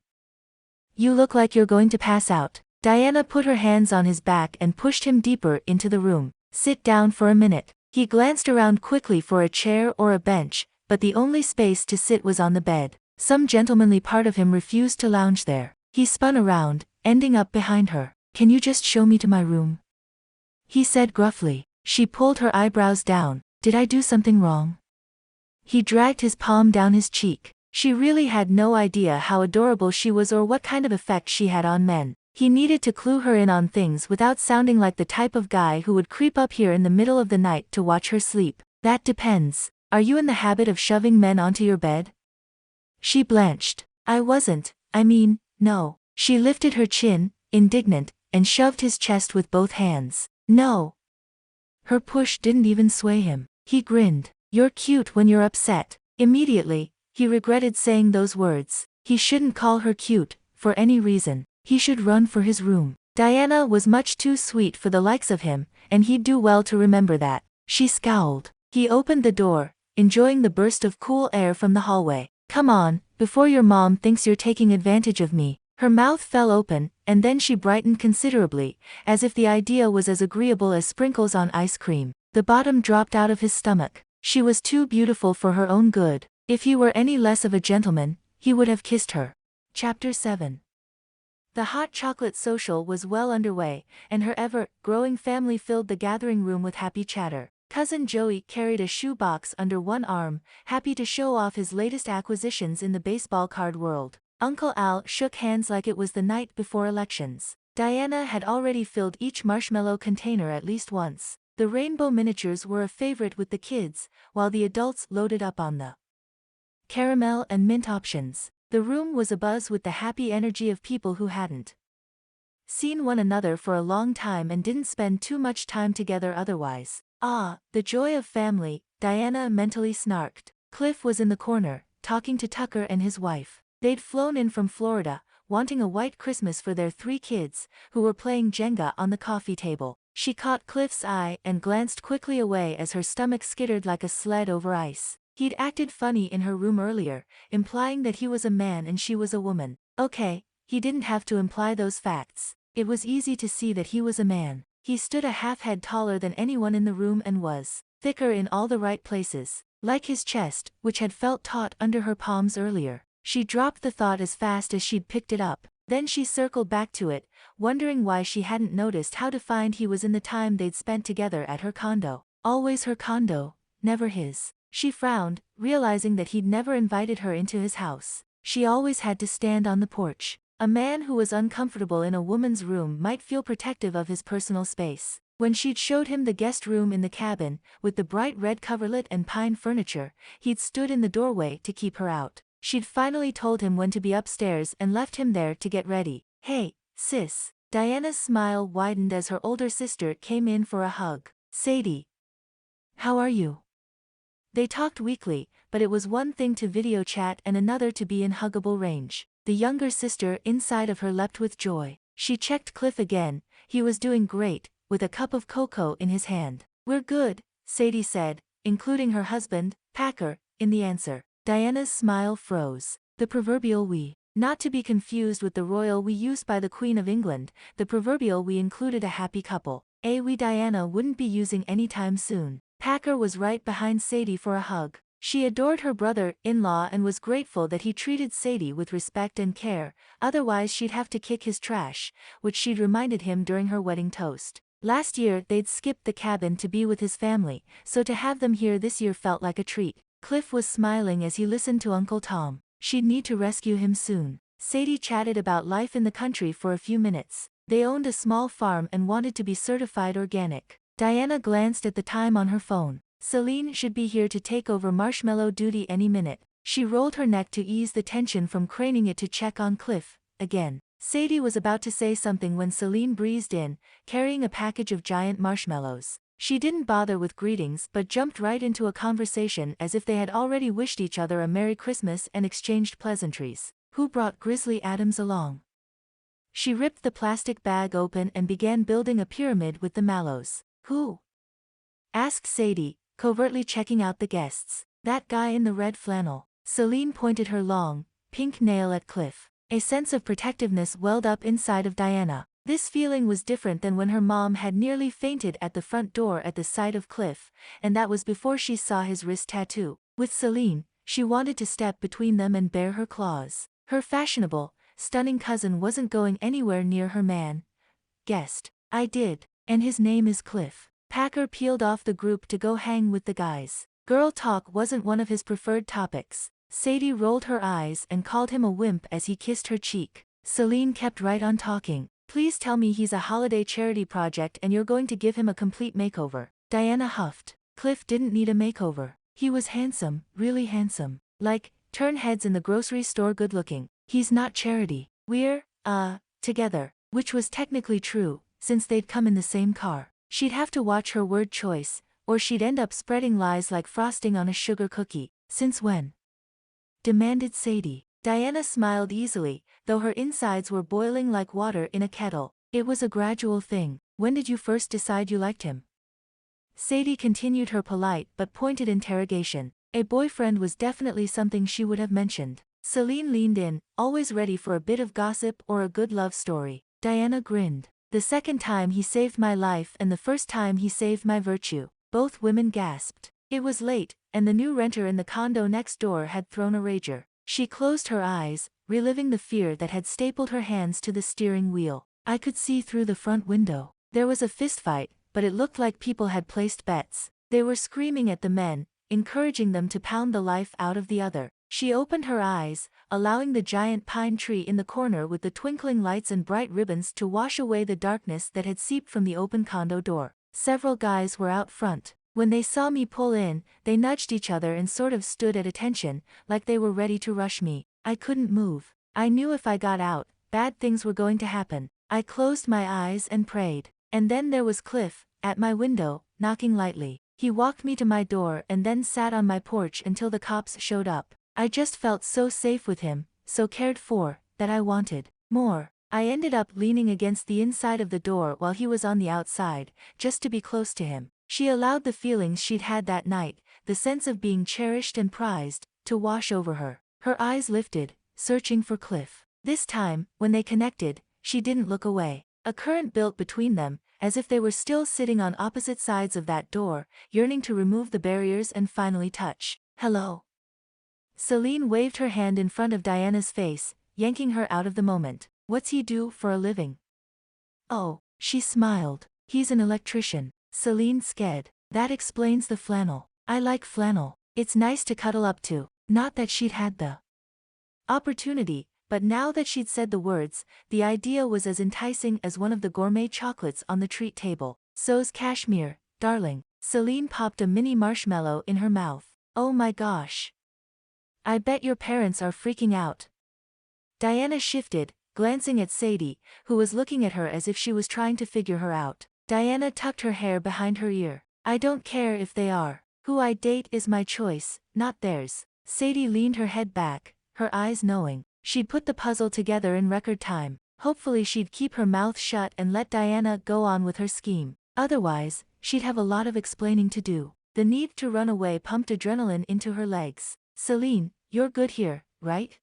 You look like you're going to pass out. Diana put her hands on his back and pushed him deeper into the room. Sit down for a minute. He glanced around quickly for a chair or a bench, but the only space to sit was on the bed. Some gentlemanly part of him refused to lounge there. He spun around, ending up behind her. Can you just show me to my room? He said gruffly. She pulled her eyebrows down. Did I do something wrong? He dragged his palm down his cheek. She really had no idea how adorable she was or what kind of effect she had on men. He needed to clue her in on things without sounding like the type of guy who would creep up here in the middle of the night to watch her sleep. That depends. Are you in the habit of shoving men onto your bed? She blanched. I wasn't, no. She lifted her chin, indignant, and shoved his chest with both hands. No. Her push didn't even sway him. He grinned. You're cute when you're upset. Immediately, he regretted saying those words. He shouldn't call her cute, for any reason. He should run for his room. Diana was much too sweet for the likes of him, and he'd do well to remember that. She scowled. He opened the door, enjoying the burst of cool air from the hallway. Come on, before your mom thinks you're taking advantage of me. Her mouth fell open, and then she brightened considerably, as if the idea was as agreeable as sprinkles on ice cream. The bottom dropped out of his stomach. She was too beautiful for her own good. If he were any less of a gentleman, he would have kissed her. Chapter 7. The hot chocolate social was well underway, and her ever-growing family filled the gathering room with happy chatter. Cousin Joey carried a shoe box under one arm, happy to show off his latest acquisitions in the baseball card world. Uncle Al shook hands like it was the night before elections. Diana had already filled each marshmallow container at least once. The rainbow miniatures were a favorite with the kids, while the adults loaded up on the caramel and mint options. The room was abuzz with the happy energy of people who hadn't seen one another for a long time and didn't spend too much time together otherwise. Ah, the joy of family, Diana mentally snarked. Cliff was in the corner, talking to Tucker and his wife. They'd flown in from Florida, wanting a white Christmas for their 3 kids, who were playing Jenga on the coffee table. She caught Cliff's eye and glanced quickly away as her stomach skittered like a sled over ice. He'd acted funny in her room earlier, implying that he was a man and she was a woman. Okay, he didn't have to imply those facts. It was easy to see that he was a man. He stood a half head taller than anyone in the room and was thicker in all the right places, like his chest, which had felt taut under her palms earlier. She dropped the thought as fast as she'd picked it up. Then she circled back to it, wondering why she hadn't noticed how defined he was in the time they'd spent together at her condo. Always her condo, never his. She frowned, realizing that he'd never invited her into his house. She always had to stand on the porch. A man who was uncomfortable in a woman's room might feel protective of his personal space. When she'd showed him the guest room in the cabin, with the bright red coverlet and pine furniture, he'd stood in the doorway to keep her out. She'd finally told him when to be upstairs and left him there to get ready. Hey, sis. Diana's smile widened as her older sister came in for a hug. Sadie. How are you? They talked weekly, but it was one thing to video chat and another to be in huggable range. The younger sister inside of her leapt with joy. She checked Cliff again. He was doing great, with a cup of cocoa in his hand. We're good, Sadie said, including her husband, Packer, in the answer. Diana's smile froze. The proverbial we. Not to be confused with the royal we used by the Queen of England, the proverbial we included a happy couple. A we Diana wouldn't be using anytime soon. Packer was right behind Sadie for a hug. She adored her brother-in-law and was grateful that he treated Sadie with respect and care, otherwise she'd have to kick his trash, which she'd reminded him during her wedding toast. Last year they'd skipped the cabin to be with his family, so to have them here this year felt like a treat. Cliff was smiling as he listened to Uncle Tom. She'd need to rescue him soon. Sadie chatted about life in the country for a few minutes. They owned a small farm and wanted to be certified organic. Diana glanced at the time on her phone. Celine should be here to take over marshmallow duty any minute. She rolled her neck to ease the tension from craning it to check on Cliff, again. Sadie was about to say something when Celine breezed in, carrying a package of giant marshmallows. She didn't bother with greetings but jumped right into a conversation as if they had already wished each other a Merry Christmas and exchanged pleasantries. Who brought Grizzly Adams along? She ripped the plastic bag open and began building a pyramid with the mallows. Who? Asked Sadie, covertly checking out the guests. That guy in the red flannel. Celine pointed her long, pink nail at Cliff. A sense of protectiveness welled up inside of Diana. This feeling was different than when her mom had nearly fainted at the front door at the sight of Cliff, and that was before she saw his wrist tattoo. With Celine, she wanted to step between them and bare her claws. Her fashionable, stunning cousin wasn't going anywhere near her man. Guessed. I did, and his name is Cliff. Packer peeled off the group to go hang with the guys. Girl talk wasn't one of his preferred topics. Sadie rolled her eyes and called him a wimp as he kissed her cheek. Celine kept right on talking. Please tell me he's a holiday charity project and you're going to give him a complete makeover. Diana huffed. Cliff didn't need a makeover. He was handsome, really handsome. Like, turn heads in the grocery store good looking. He's not charity. We're, together. Which was technically true, since they'd come in the same car. She'd have to watch her word choice, or she'd end up spreading lies like frosting on a sugar cookie. Since when? Demanded Sadie. Diana smiled easily, though her insides were boiling like water in a kettle. It was a gradual thing. When did you first decide you liked him? Sadie continued her polite but pointed interrogation. A boyfriend was definitely something she would have mentioned. Celine leaned in, always ready for a bit of gossip or a good love story. Diana grinned. The second time he saved my life and the first time he saved my virtue. Both women gasped. It was late, and the new renter in the condo next door had thrown a rager. She closed her eyes, reliving the fear that had stapled her hands to the steering wheel. I could see through the front window. There was a fistfight, but it looked like people had placed bets. They were screaming at the men, encouraging them to pound the life out of the other. She opened her eyes, allowing the giant pine tree in the corner with the twinkling lights and bright ribbons to wash away the darkness that had seeped from the open condo door. Several guys were out front. When they saw me pull in, they nudged each other and sort of stood at attention, like they were ready to rush me. I couldn't move. I knew if I got out, bad things were going to happen. I closed my eyes and prayed. And then there was Cliff, at my window, knocking lightly. He walked me to my door and then sat on my porch until the cops showed up. I just felt so safe with him, so cared for, that I wanted more. I ended up leaning against the inside of the door while he was on the outside, just to be close to him. She allowed the feelings she'd had that night, the sense of being cherished and prized, to wash over her. Her eyes lifted, searching for Cliff. This time, when they connected, she didn't look away. A current built between them, as if they were still sitting on opposite sides of that door, yearning to remove the barriers and finally touch. Hello. Celine waved her hand in front of Diana's face, yanking her out of the moment. What's he do for a living? Oh, she smiled. He's an electrician. Celine sked. That explains the flannel. I like flannel. It's nice to cuddle up to. Not that she'd had the opportunity, but now that she'd said the words, the idea was as enticing as one of the gourmet chocolates on the treat table. So's cashmere, darling. Celine popped a mini marshmallow in her mouth. Oh my gosh. I bet your parents are freaking out. Diana shifted, glancing at Sadie, who was looking at her as if she was trying to figure her out. Diana tucked her hair behind her ear. I don't care if they are. Who I date is my choice, not theirs. Sadie leaned her head back, her eyes knowing. She'd put the puzzle together in record time. Hopefully she'd keep her mouth shut and let Diana go on with her scheme. Otherwise, she'd have a lot of explaining to do. The need to run away pumped adrenaline into her legs. Celine, you're good here, right?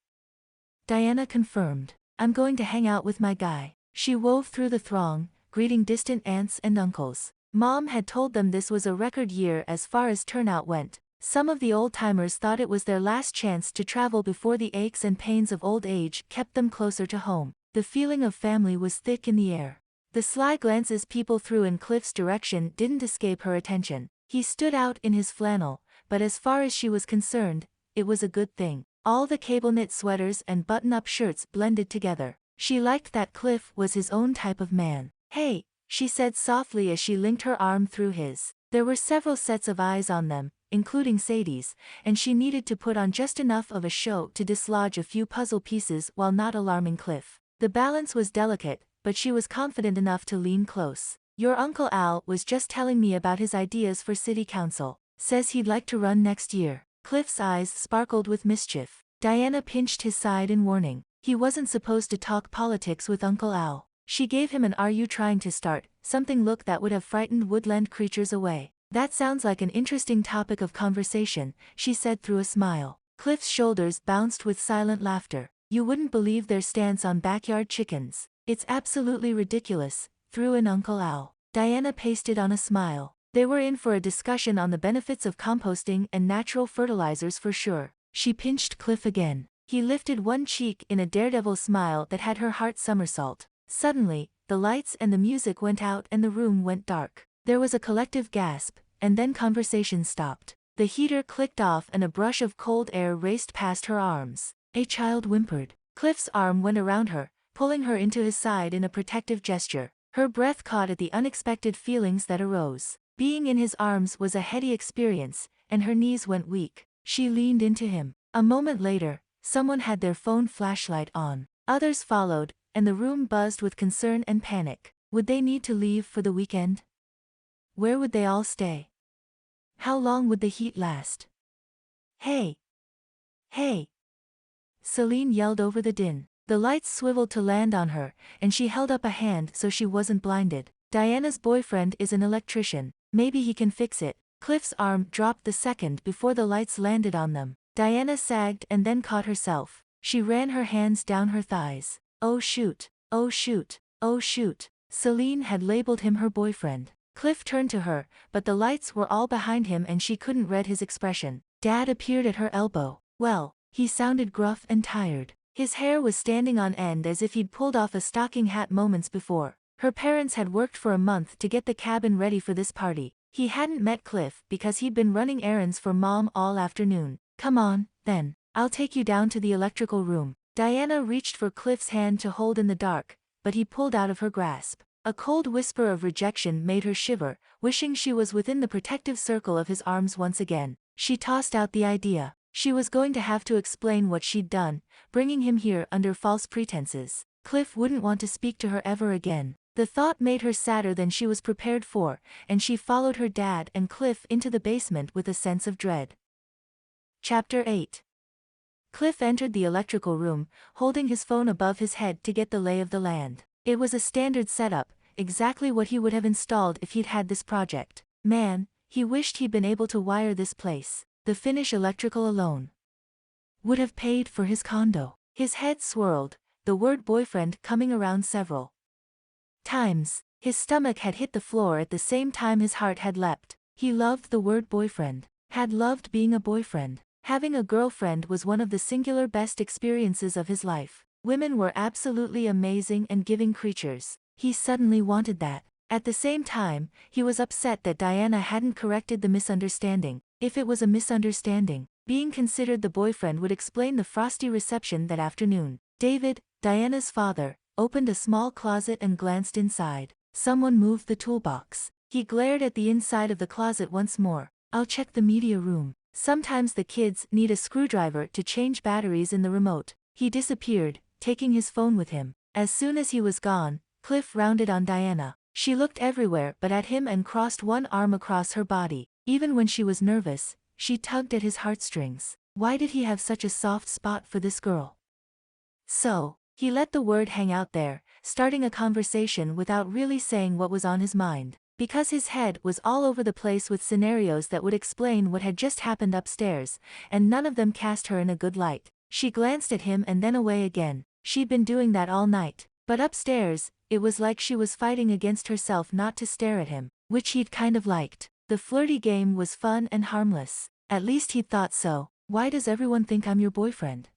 Diana confirmed. I'm going to hang out with my guy. She wove through the throng, greeting distant aunts and uncles. Mom had told them this was a record year as far as turnout went. Some of the old-timers thought it was their last chance to travel before the aches and pains of old age kept them closer to home. The feeling of family was thick in the air. The sly glances people threw in Cliff's direction didn't escape her attention. He stood out in his flannel, but as far as she was concerned, it was a good thing. All the cable-knit sweaters and button-up shirts blended together. She liked that Cliff was his own type of man. Hey, she said softly as she linked her arm through his. There were several sets of eyes on them, including Sadie's, and she needed to put on just enough of a show to dislodge a few puzzle pieces while not alarming Cliff. The balance was delicate, but she was confident enough to lean close. Your Uncle Al was just telling me about his ideas for city council. Says he'd like to run next year. Cliff's eyes sparkled with mischief. Diana pinched his side in warning. He wasn't supposed to talk politics with Uncle Al. She gave him an "Are you trying to start something" look that would have frightened woodland creatures away. That sounds like an interesting topic of conversation, she said through a smile. Cliff's shoulders bounced with silent laughter. You wouldn't believe their stance on backyard chickens. It's absolutely ridiculous, threw in Uncle Al. Diana pasted on a smile. They were in for a discussion on the benefits of composting and natural fertilizers for sure. She pinched Cliff again. He lifted one cheek in a daredevil smile that had her heart somersault. Suddenly, the lights and the music went out and the room went dark. There was a collective gasp, and then conversation stopped. The heater clicked off and a brush of cold air raced past her arms. A child whimpered. Cliff's arm went around her, pulling her into his side in a protective gesture. Her breath caught at the unexpected feelings that arose. Being in his arms was a heady experience, and her knees went weak. She leaned into him. A moment later, someone had their phone flashlight on. Others followed, and the room buzzed with concern and panic. Would they need to leave for the weekend? Where would they all stay? How long would the heat last? Hey! Hey! Celine yelled over the din. The lights swiveled to land on her, and she held up a hand so she wasn't blinded. Diana's boyfriend is an electrician. Maybe he can fix it. Cliff's arm dropped the second before the lights landed on them. Diana sagged and then caught herself. She ran her hands down her thighs. Oh shoot, oh shoot, oh shoot. Celine had labeled him her boyfriend. Cliff turned to her, but the lights were all behind him and she couldn't read his expression. Dad appeared at her elbow. Well, he sounded gruff and tired. His hair was standing on end as if he'd pulled off a stocking hat moments before. Her parents had worked for a month to get the cabin ready for this party. He hadn't met Cliff because he'd been running errands for Mom all afternoon. Come on, then. I'll take you down to the electrical room. Diana reached for Cliff's hand to hold in the dark, but he pulled out of her grasp. A cold whisper of rejection made her shiver, wishing she was within the protective circle of his arms once again. She tossed out the idea. She was going to have to explain what she'd done, bringing him here under false pretenses. Cliff wouldn't want to speak to her ever again. The thought made her sadder than she was prepared for, and she followed her dad and Cliff into the basement with a sense of dread. Chapter 8. Cliff entered the electrical room, holding his phone above his head to get the lay of the land. It was a standard setup, exactly what he would have installed if he'd had this project. Man, he wished he'd been able to wire this place. The Finnish electrical alone would have paid for his condo. His head swirled, the word boyfriend coming around several times. His stomach had hit the floor at the same time his heart had leapt. He loved the word boyfriend, had loved being a boyfriend. Having a girlfriend was one of the singular best experiences of his life. Women were absolutely amazing and giving creatures. He suddenly wanted that. At the same time, he was upset that Diana hadn't corrected the misunderstanding. If it was a misunderstanding, being considered the boyfriend would explain the frosty reception that afternoon. David, Diana's father, opened a small closet and glanced inside. Someone moved the toolbox. He glared at the inside of the closet once more. I'll check the media room. Sometimes the kids need a screwdriver to change batteries in the remote. He disappeared, taking his phone with him. As soon as he was gone, Cliff rounded on Diana. She looked everywhere but at him and crossed one arm across her body. Even when she was nervous, she tugged at his heartstrings. Why did he have such a soft spot for this girl? So, he let the word hang out there, starting a conversation without really saying what was on his mind. Because his head was all over the place with scenarios that would explain what had just happened upstairs, and none of them cast her in a good light. She glanced at him and then away again. She'd been doing that all night. But upstairs, it was like she was fighting against herself not to stare at him, which he'd kind of liked. The flirty game was fun and harmless. At least he'd thought so. Why does everyone think I'm your boyfriend?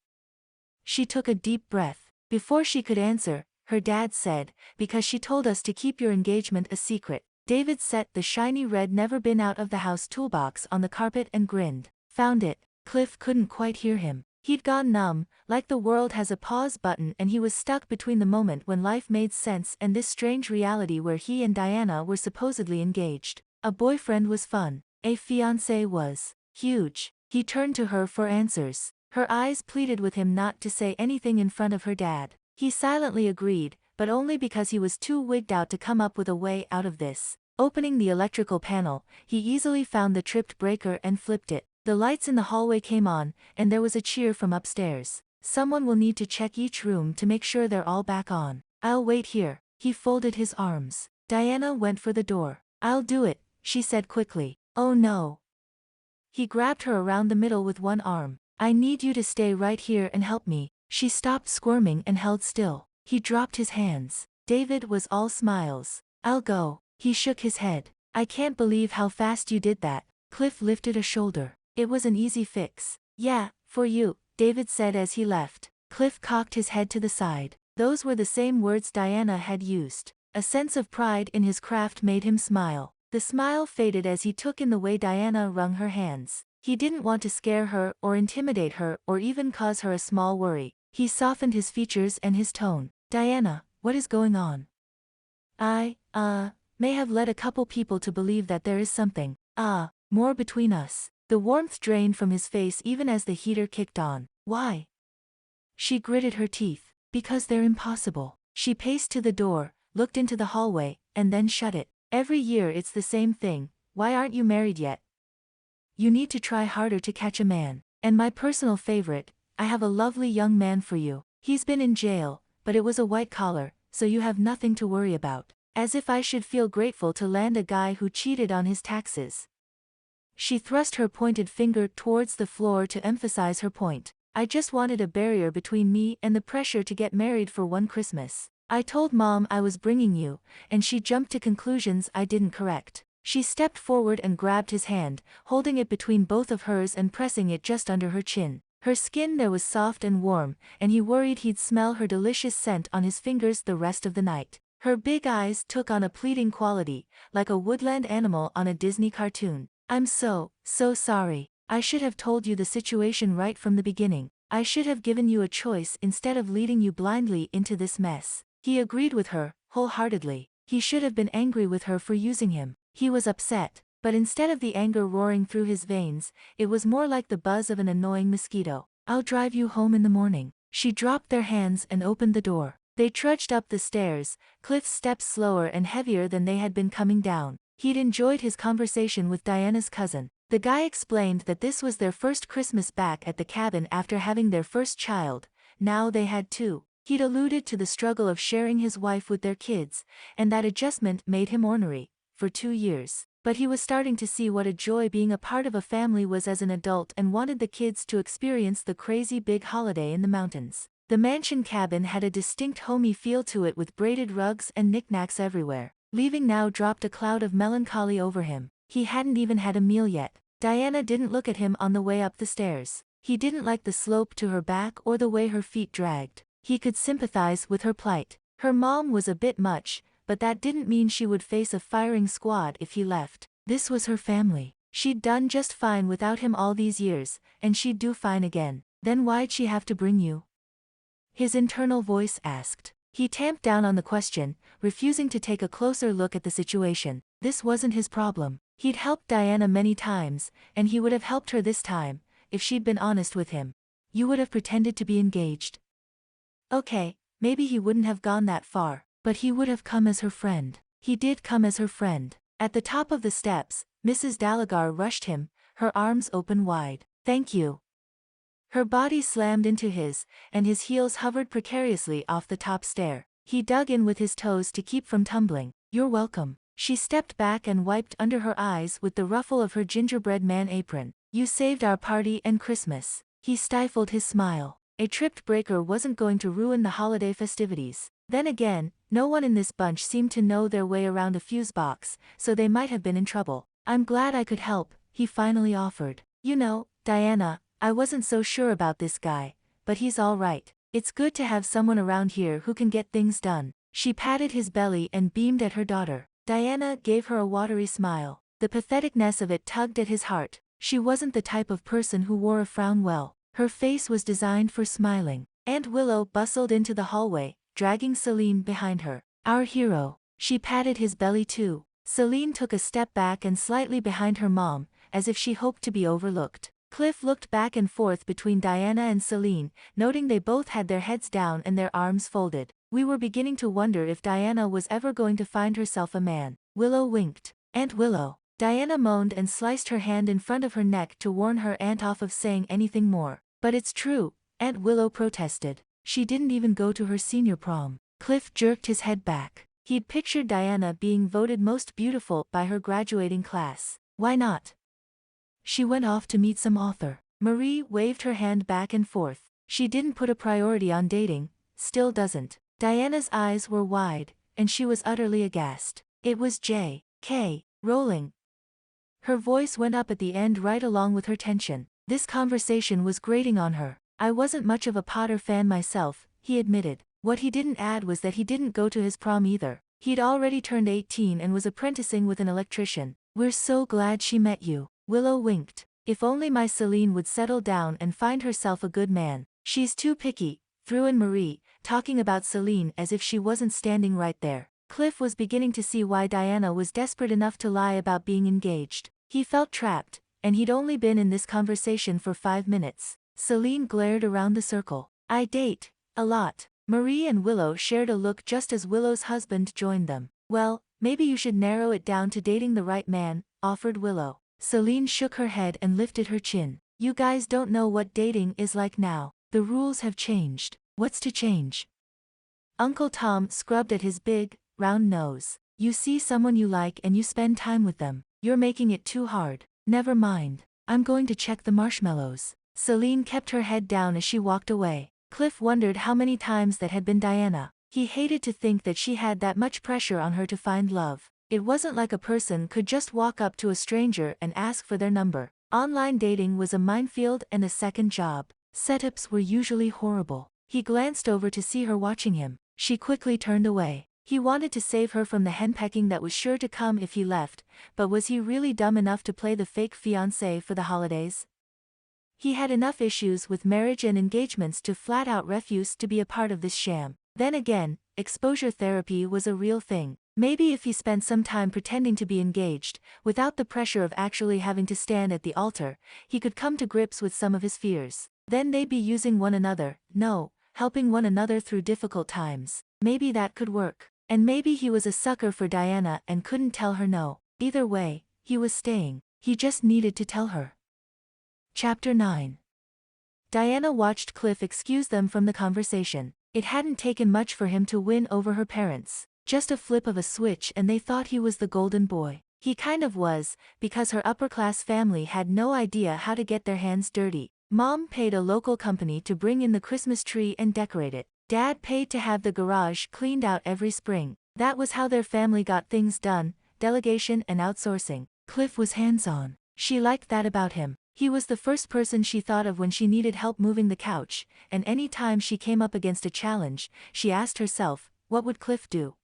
She took a deep breath. Before she could answer, her dad said, because she told us to keep your engagement a secret. David set the shiny red never-been-out-of-the-house toolbox on the carpet and grinned. Found it. Cliff couldn't quite hear him. He'd gone numb, like the world has a pause button, and he was stuck between the moment when life made sense and this strange reality where he and Diana were supposedly engaged. A boyfriend was fun. A fiancé was huge. He turned to her for answers. Her eyes pleaded with him not to say anything in front of her dad. He silently agreed, but only because he was too wigged out to come up with a way out of this. Opening the electrical panel, he easily found the tripped breaker and flipped it. The lights in the hallway came on, and there was a cheer from upstairs. Someone will need to check each room to make sure they're all back on. I'll wait here. He folded his arms. Diana went for the door. I'll do it, she said quickly. Oh no. He grabbed her around the middle with one arm. I need you to stay right here and help me. She stopped squirming and held still. He dropped his hands. David was all smiles. I'll go. He shook his head. I can't believe how fast you did that. Cliff lifted a shoulder. It was an easy fix. Yeah, for you, David said as he left. Cliff cocked his head to the side. Those were the same words Diana had used. A sense of pride in his craft made him smile. The smile faded as he took in the way Diana wrung her hands. He didn't want to scare her or intimidate her or even cause her a small worry. He softened his features and his tone. Diana, what is going on? I may have led a couple people to believe that there is something, more between us. The warmth drained from his face even as the heater kicked on. Why? She gritted her teeth. Because they're impossible. She paced to the door, looked into the hallway, and then shut it. Every year it's the same thing. Why aren't you married yet? You need to try harder to catch a man. And my personal favorite, I have a lovely young man for you. He's been in jail, but it was a white collar, so you have nothing to worry about. As if I should feel grateful to land a guy who cheated on his taxes. She thrust her pointed finger towards the floor to emphasize her point. I just wanted a barrier between me and the pressure to get married for one Christmas. I told Mom I was bringing you, and she jumped to conclusions I didn't correct. She stepped forward and grabbed his hand, holding it between both of hers and pressing it just under her chin. Her skin there was soft and warm, and he worried he'd smell her delicious scent on his fingers the rest of the night. Her big eyes took on a pleading quality, like a woodland animal on a Disney cartoon. I'm so sorry. I should have told you the situation right from the beginning. I should have given you a choice instead of leading you blindly into this mess. He agreed with her, wholeheartedly. He should have been angry with her for using him. He was upset, but instead of the anger roaring through his veins, it was more like the buzz of an annoying mosquito. I'll drive you home in the morning. She dropped their hands and opened the door. They trudged up the stairs, Cliff's steps slower and heavier than they had been coming down. He'd enjoyed his conversation with Diana's cousin. The guy explained that this was their first Christmas back at the cabin after having their first child. Now they had two. He'd alluded to the struggle of sharing his wife with their kids, and that adjustment made him ornery. For 2 years. But he was starting to see what a joy being a part of a family was as an adult and wanted the kids to experience the crazy big holiday in the mountains. The mansion cabin had a distinct homey feel to it with braided rugs and knickknacks everywhere. Leaving now dropped a cloud of melancholy over him. He hadn't even had a meal yet. Diana didn't look at him on the way up the stairs. He didn't like the slope to her back or the way her feet dragged. He could sympathize with her plight. Her mom was a bit much, but that didn't mean she would face a firing squad if he left. This was her family. She'd done just fine without him all these years, and she'd do fine again. Then why'd she have to bring you? His internal voice asked. He tamped down on the question, refusing to take a closer look at the situation. This wasn't his problem. He'd helped Diana many times, and he would have helped her this time, if she'd been honest with him. You would have pretended to be engaged. Okay, maybe he wouldn't have gone that far, but he would have come as her friend. He did come as her friend. At the top of the steps, Mrs. Dalagar rushed him, her arms open wide. Thank you. Her body slammed into his, and his heels hovered precariously off the top stair. He dug in with his toes to keep from tumbling. You're welcome. She stepped back and wiped under her eyes with the ruffle of her gingerbread man apron. You saved our party and Christmas. He stifled his smile. A tripped breaker wasn't going to ruin the holiday festivities. Then again, no one in this bunch seemed to know their way around a fuse box, so they might have been in trouble. I'm glad I could help, he finally offered. You know, Diana, I wasn't so sure about this guy, but he's all right. It's good to have someone around here who can get things done. She patted his belly and beamed at her daughter. Diana gave her a watery smile. The patheticness of it tugged at his heart. She wasn't the type of person who wore a frown well. Her face was designed for smiling. Aunt Willow bustled into the hallway, dragging Celine behind her. Our hero. She patted his belly too. Celine took a step back and slightly behind her mom, as if she hoped to be overlooked. Cliff looked back and forth between Diana and Celine, noting they both had their heads down and their arms folded. We were beginning to wonder if Diana was ever going to find herself a man. Willow winked. Aunt Willow. Diana moaned and sliced her hand in front of her neck to warn her aunt off of saying anything more. But it's true, Aunt Willow protested. She didn't even go to her senior prom. Cliff jerked his head back. He'd pictured Diana being voted most beautiful by her graduating class. Why not? She went off to meet some author. Marie waved her hand back and forth. She didn't put a priority on dating, still doesn't. Diana's eyes were wide, and she was utterly aghast. It was J.K. Rowling. Her voice went up at the end right along with her tension. This conversation was grating on her. I wasn't much of a Potter fan myself, he admitted. What he didn't add was that he didn't go to his prom either. He'd already turned 18 and was apprenticing with an electrician. We're so glad she met you. Willow winked. If only my Celine would settle down and find herself a good man. She's too picky, threw in Marie, talking about Celine as if she wasn't standing right there. Cliff was beginning to see why Diana was desperate enough to lie about being engaged. He felt trapped, and he'd only been in this conversation for 5 minutes. Celine glared around the circle. I date a lot. Marie and Willow shared a look just as Willow's husband joined them. Well, maybe you should narrow it down to dating the right man, offered Willow. Celine shook her head and lifted her chin. You guys don't know what dating is like now. The rules have changed. What's to change? Uncle Tom scrubbed at his big, round nose. You see someone you like and you spend time with them. You're making it too hard. Never mind. I'm going to check the marshmallows. Celine kept her head down as she walked away. Cliff wondered how many times that had been Diana. He hated to think that she had that much pressure on her to find love. It wasn't like a person could just walk up to a stranger and ask for their number. Online dating was a minefield and a second job. Setups were usually horrible. He glanced over to see her watching him. She quickly turned away. He wanted to save her from the henpecking that was sure to come if he left, but was he really dumb enough to play the fake fiancé for the holidays? He had enough issues with marriage and engagements to flat out refuse to be a part of this sham. Then again, exposure therapy was a real thing. Maybe if he spent some time pretending to be engaged, without the pressure of actually having to stand at the altar, he could come to grips with some of his fears. Then they'd be using one another, helping one another through difficult times. Maybe that could work. And maybe he was a sucker for Diana and couldn't tell her no. Either way, he was staying. He just needed to tell her. Chapter 9. Diana watched Cliff excuse them from the conversation. It hadn't taken much for him to win over her parents. Just a flip of a switch and they thought he was the golden boy. He kind of was, because her upper-class family had no idea how to get their hands dirty. Mom paid a local company to bring in the Christmas tree and decorate it. Dad paid to have the garage cleaned out every spring. That was how their family got things done, delegation and outsourcing. Cliff was hands-on. She liked that about him. He was the first person she thought of when she needed help moving the couch, and any time she came up against a challenge, she asked herself, what would Cliff do?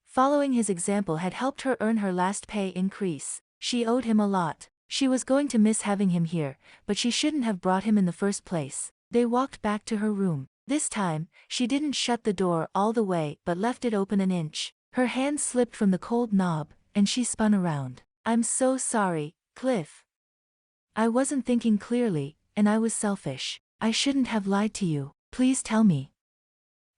Following his example had helped her earn her last pay increase. She owed him a lot. She was going to miss having him here, but she shouldn't have brought him in the first place. They walked back to her room. This time, she didn't shut the door all the way but left it open an inch. Her hand slipped from the cold knob, and she spun around. I'm so sorry, Cliff. I wasn't thinking clearly, and I was selfish. I shouldn't have lied to you. Please tell me.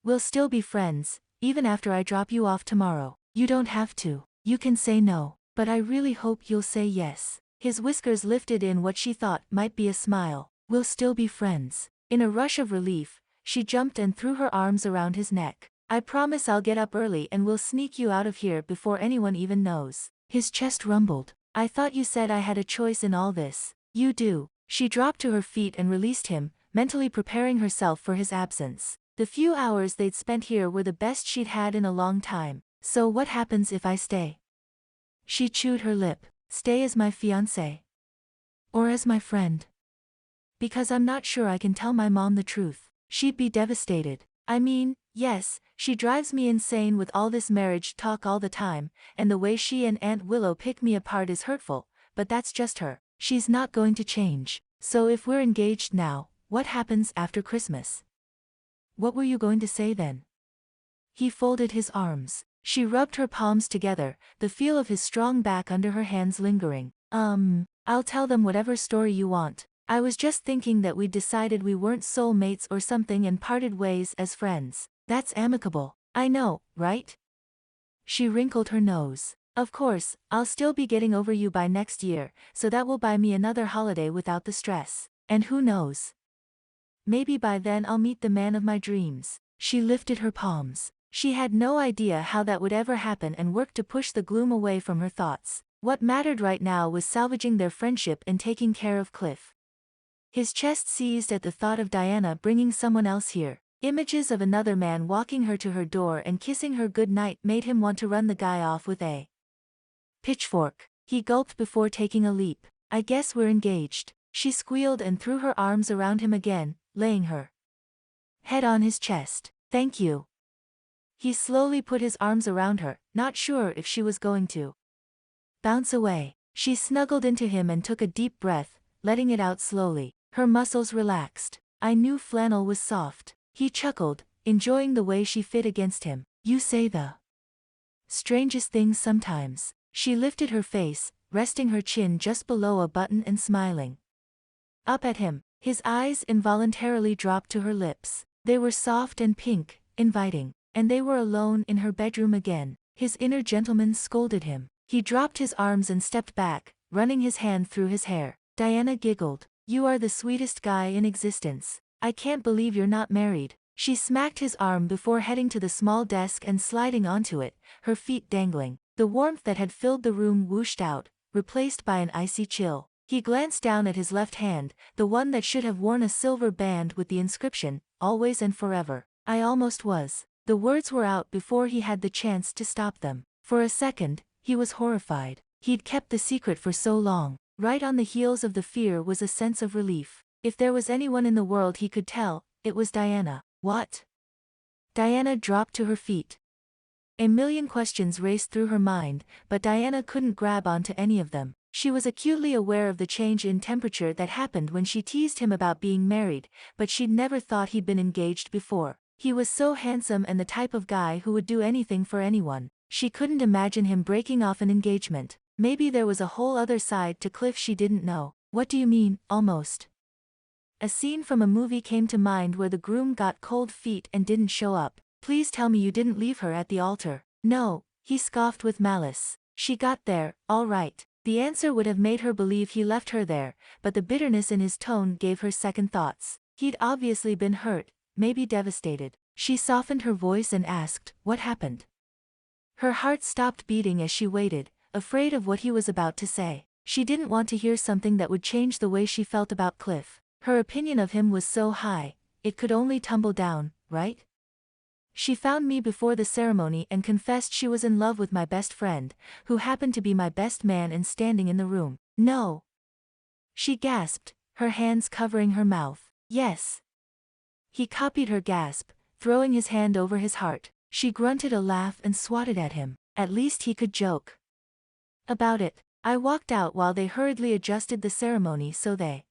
We'll still be friends, even after I drop you off tomorrow. You don't have to. You can say no, but I really hope you'll say yes. His whiskers lifted in what she thought might be a smile. We'll still be friends. In a rush of relief, she jumped and threw her arms around his neck. I promise I'll get up early and we'll sneak you out of here before anyone even knows. His chest rumbled. I thought you said I had a choice in all this. You do. She dropped to her feet and released him, mentally preparing herself for his absence. The few hours they'd spent here were the best she'd had in a long time. So what happens if I stay? She chewed her lip. Stay as my fiancé. Or as my friend. Because I'm not sure I can tell my mom the truth. She'd be devastated. I mean, yes, she drives me insane with all this marriage talk all the time, and the way she and Aunt Willow pick me apart is hurtful, but that's just her. She's not going to change. So if we're engaged now, what happens after Christmas? What were you going to say then? He folded his arms. She rubbed her palms together, the feel of his strong back under her hands lingering. I'll tell them whatever story you want. I was just thinking that we'd decided we weren't soulmates or something and parted ways as friends. That's amicable. I know, right? She wrinkled her nose. Of course, I'll still be getting over you by next year, so that will buy me another holiday without the stress. And who knows? Maybe by then I'll meet the man of my dreams. She lifted her palms. She had no idea how that would ever happen and worked to push the gloom away from her thoughts. What mattered right now was salvaging their friendship and taking care of Cliff. His chest seized at the thought of Diana bringing someone else here. Images of another man walking her to her door and kissing her goodnight made him want to run the guy off with a pitchfork. He gulped before taking a leap. I guess we're engaged. She squealed and threw her arms around him again, laying her head on his chest. Thank you. He slowly put his arms around her, not sure if she was going to bounce away. She snuggled into him and took a deep breath, letting it out slowly. Her muscles relaxed. I knew flannel was soft. He chuckled, enjoying the way she fit against him. You say the strangest things sometimes. She lifted her face, resting her chin just below a button and smiling up at him. His eyes involuntarily dropped to her lips. They were soft and pink, inviting, and they were alone in her bedroom again. His inner gentleman scolded him. He dropped his arms and stepped back, running his hand through his hair. Diana giggled. You are the sweetest guy in existence. I can't believe you're not married. She smacked his arm before heading to the small desk and sliding onto it, her feet dangling. The warmth that had filled the room whooshed out, replaced by an icy chill. He glanced down at his left hand, the one that should have worn a silver band with the inscription, "Always and Forever." I almost was. The words were out before he had the chance to stop them. For a second, he was horrified. He'd kept the secret for so long. Right on the heels of the fear was a sense of relief. If there was anyone in the world he could tell, it was Diana. What? Diana dropped to her feet. A million questions raced through her mind, but Diana couldn't grab onto any of them. She was acutely aware of the change in temperature that happened when she teased him about being married, but she'd never thought he'd been engaged before. He was so handsome and the type of guy who would do anything for anyone. She couldn't imagine him breaking off an engagement. Maybe there was a whole other side to Cliff she didn't know. What do you mean, almost? A scene from a movie came to mind where the groom got cold feet and didn't show up. Please tell me you didn't leave her at the altar. No, he scoffed with malice. She got there, all right. The answer would have made her believe he left her there, but the bitterness in his tone gave her second thoughts. He'd obviously been hurt, maybe devastated. She softened her voice and asked, "What happened?" Her heart stopped beating as she waited, afraid of what he was about to say. She didn't want to hear something that would change the way she felt about Cliff. Her opinion of him was so high, it could only tumble down, right? She found me before the ceremony and confessed she was in love with my best friend, who happened to be my best man and standing in the room. No. She gasped, her hands covering her mouth. Yes. He copied her gasp, throwing his hand over his heart. She grunted a laugh and swatted at him. At least he could joke about it. I walked out while they hurriedly adjusted the ceremony so they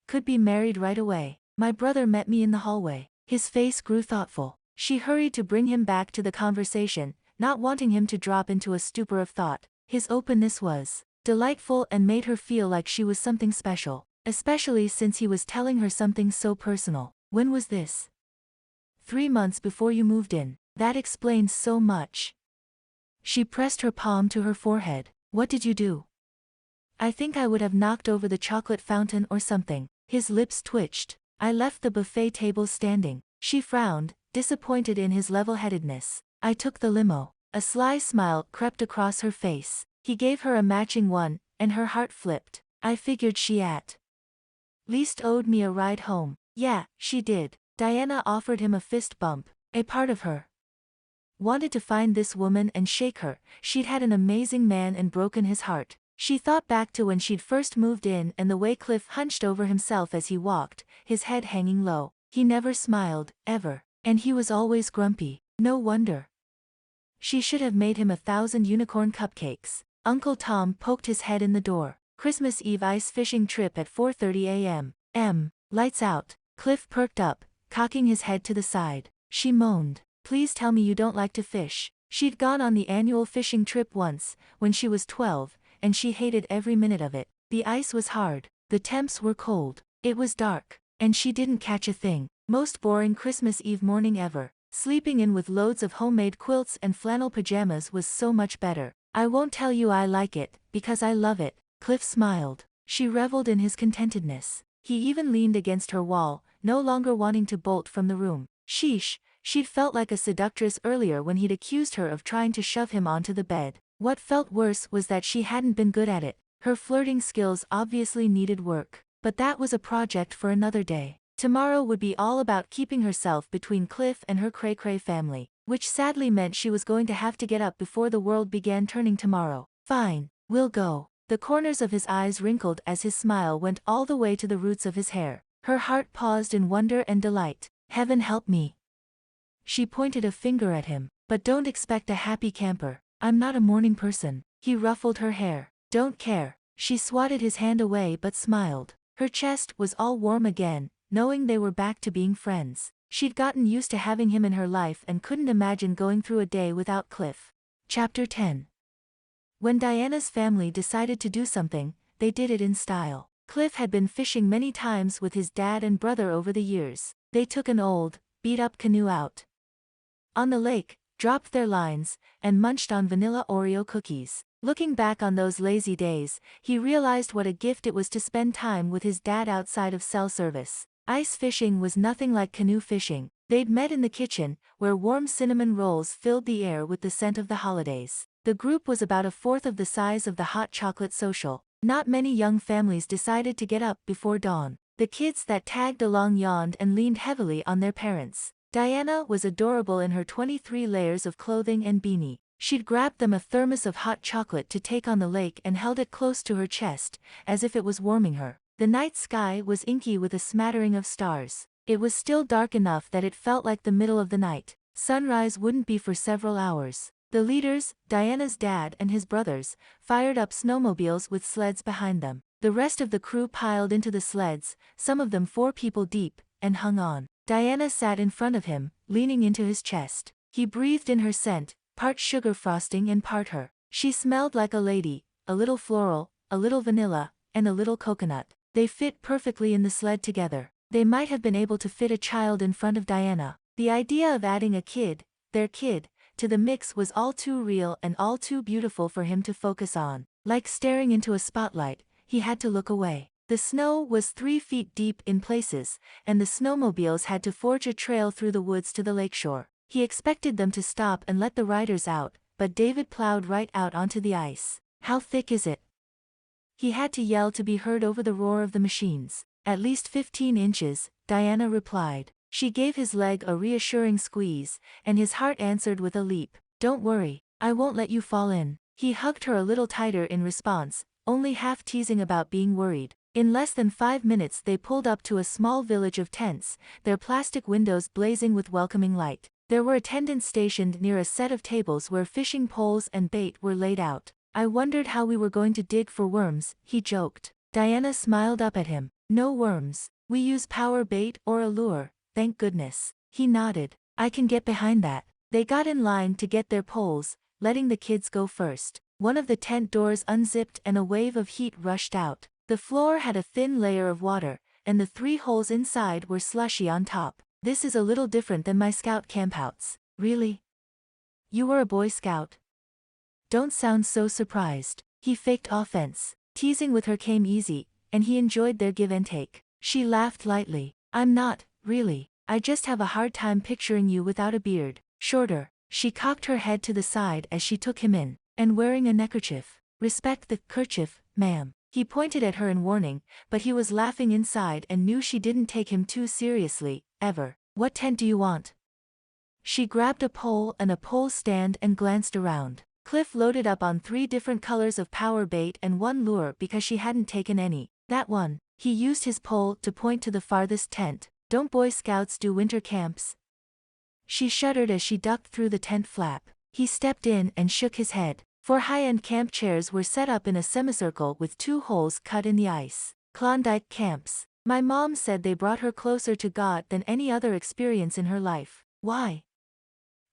could be married right away. My brother met me in the hallway. His face grew thoughtful. She hurried to bring him back to the conversation, not wanting him to drop into a stupor of thought. His openness was delightful and made her feel like she was something special, especially since he was telling her something so personal. When was this? 3 months before you moved in. That explains so much. She pressed her palm to her forehead. What did you do? I think I would have knocked over the chocolate fountain or something. His lips twitched. I left the buffet table standing. She frowned, disappointed in his level-headedness. I took the limo. A sly smile crept across her face. He gave her a matching one, and her heart flipped. I figured she at least owed me a ride home. Yeah, she did. Diana offered him a fist bump. A part of her wanted to find this woman and shake her. She'd had an amazing man and broken his heart. She thought back to when she'd first moved in and the way Cliff hunched over himself as he walked, his head hanging low. He never smiled, ever. And he was always grumpy. No wonder. She should have made him 1,000 unicorn cupcakes. Uncle Tom poked his head in the door. Christmas Eve ice fishing trip at 4:30 a.m. Lights out. Cliff perked up, cocking his head to the side. She moaned. Please tell me you don't like to fish. She'd gone on the annual fishing trip once, when she was 12, and she hated every minute of it. The ice was hard. The temps were cold. It was dark. And she didn't catch a thing. Most boring Christmas Eve morning ever. Sleeping in with loads of homemade quilts and flannel pajamas was so much better. I won't tell you I like it, because I love it. Cliff smiled. She reveled in his contentedness. He even leaned against her wall, no longer wanting to bolt from the room. Sheesh, she'd felt like a seductress earlier when he'd accused her of trying to shove him onto the bed. What felt worse was that she hadn't been good at it. Her flirting skills obviously needed work. But that was a project for another day. Tomorrow would be all about keeping herself between Cliff and her cray-cray family, which sadly meant she was going to have to get up before the world began turning tomorrow. Fine, we'll go. The corners of his eyes wrinkled as his smile went all the way to the roots of his hair. Her heart paused in wonder and delight. Heaven help me. She pointed a finger at him. But don't expect a happy camper. I'm not a morning person. He ruffled her hair. Don't care. She swatted his hand away but smiled. Her chest was all warm again, knowing they were back to being friends. She'd gotten used to having him in her life and couldn't imagine going through a day without Cliff. Chapter 10. When Diana's family decided to do something, they did it in style. Cliff had been fishing many times with his dad and brother over the years. They took an old, beat-up canoe out on the lake, dropped their lines, and munched on vanilla Oreo cookies. Looking back on those lazy days, he realized what a gift it was to spend time with his dad outside of cell service. Ice fishing was nothing like canoe fishing. They'd met in the kitchen, where warm cinnamon rolls filled the air with the scent of the holidays. The group was about a fourth of the size of the hot chocolate social. Not many young families decided to get up before dawn. The kids that tagged along yawned and leaned heavily on their parents. Diana was adorable in her 23 layers of clothing and beanie. She'd grabbed them a thermos of hot chocolate to take on the lake and held it close to her chest, as if it was warming her. The night sky was inky with a smattering of stars. It was still dark enough that it felt like the middle of the night. Sunrise wouldn't be for several hours. The leaders, Diana's dad and his brothers, fired up snowmobiles with sleds behind them. The rest of the crew piled into the sleds, some of them 4 people deep, and hung on. Diana sat in front of him, leaning into his chest. He breathed in her scent, part sugar frosting and part her. She smelled like a lady, a little floral, a little vanilla, and a little coconut. They fit perfectly in the sled together. They might have been able to fit a child in front of Diana. The idea of adding a kid, their kid, to the mix was all too real and all too beautiful for him to focus on. Like staring into a spotlight, he had to look away. The snow was 3 feet deep in places, and the snowmobiles had to forge a trail through the woods to the lakeshore. He expected them to stop and let the riders out, but David plowed right out onto the ice. "How thick is it?" He had to yell to be heard over the roar of the machines. "At least 15 inches, Diana replied. She gave his leg a reassuring squeeze, and his heart answered with a leap. "Don't worry, I won't let you fall in." He hugged her a little tighter in response, only half teasing about being worried. In less than 5 minutes they pulled up to a small village of tents, their plastic windows blazing with welcoming light. There were attendants stationed near a set of tables where fishing poles and bait were laid out. "I wondered how we were going to dig for worms," he joked. Diana smiled up at him. "No worms. We use power bait or a lure, thank goodness." He nodded. "I can get behind that." They got in line to get their poles, letting the kids go first. One of the tent doors unzipped and a wave of heat rushed out. The floor had a thin layer of water, and the 3 holes inside were slushy on top. "This is a little different than my scout campouts." "Really? You were a Boy Scout?" "Don't sound so surprised." He faked offense. Teasing with her came easy, and he enjoyed their give and take. She laughed lightly. "I'm not, really. I just have a hard time picturing you without a beard. Shorter." She cocked her head to the side as she took him in. "And wearing a neckerchief. Respect the kerchief, ma'am." He pointed at her in warning, but he was laughing inside and knew she didn't take him too seriously, ever. "What tent do you want?" She grabbed a pole and a pole stand and glanced around. Cliff loaded up on 3 different colors of power bait and 1 lure because she hadn't taken any. "That one." He used his pole to point to the farthest tent. "Don't Boy Scouts do winter camps?" She shuddered as she ducked through the tent flap. He stepped in and shook his head. 4 high-end camp chairs were set up in a semicircle with 2 holes cut in the ice. "Klondike camps. My mom said they brought her closer to God than any other experience in her life." "Why?"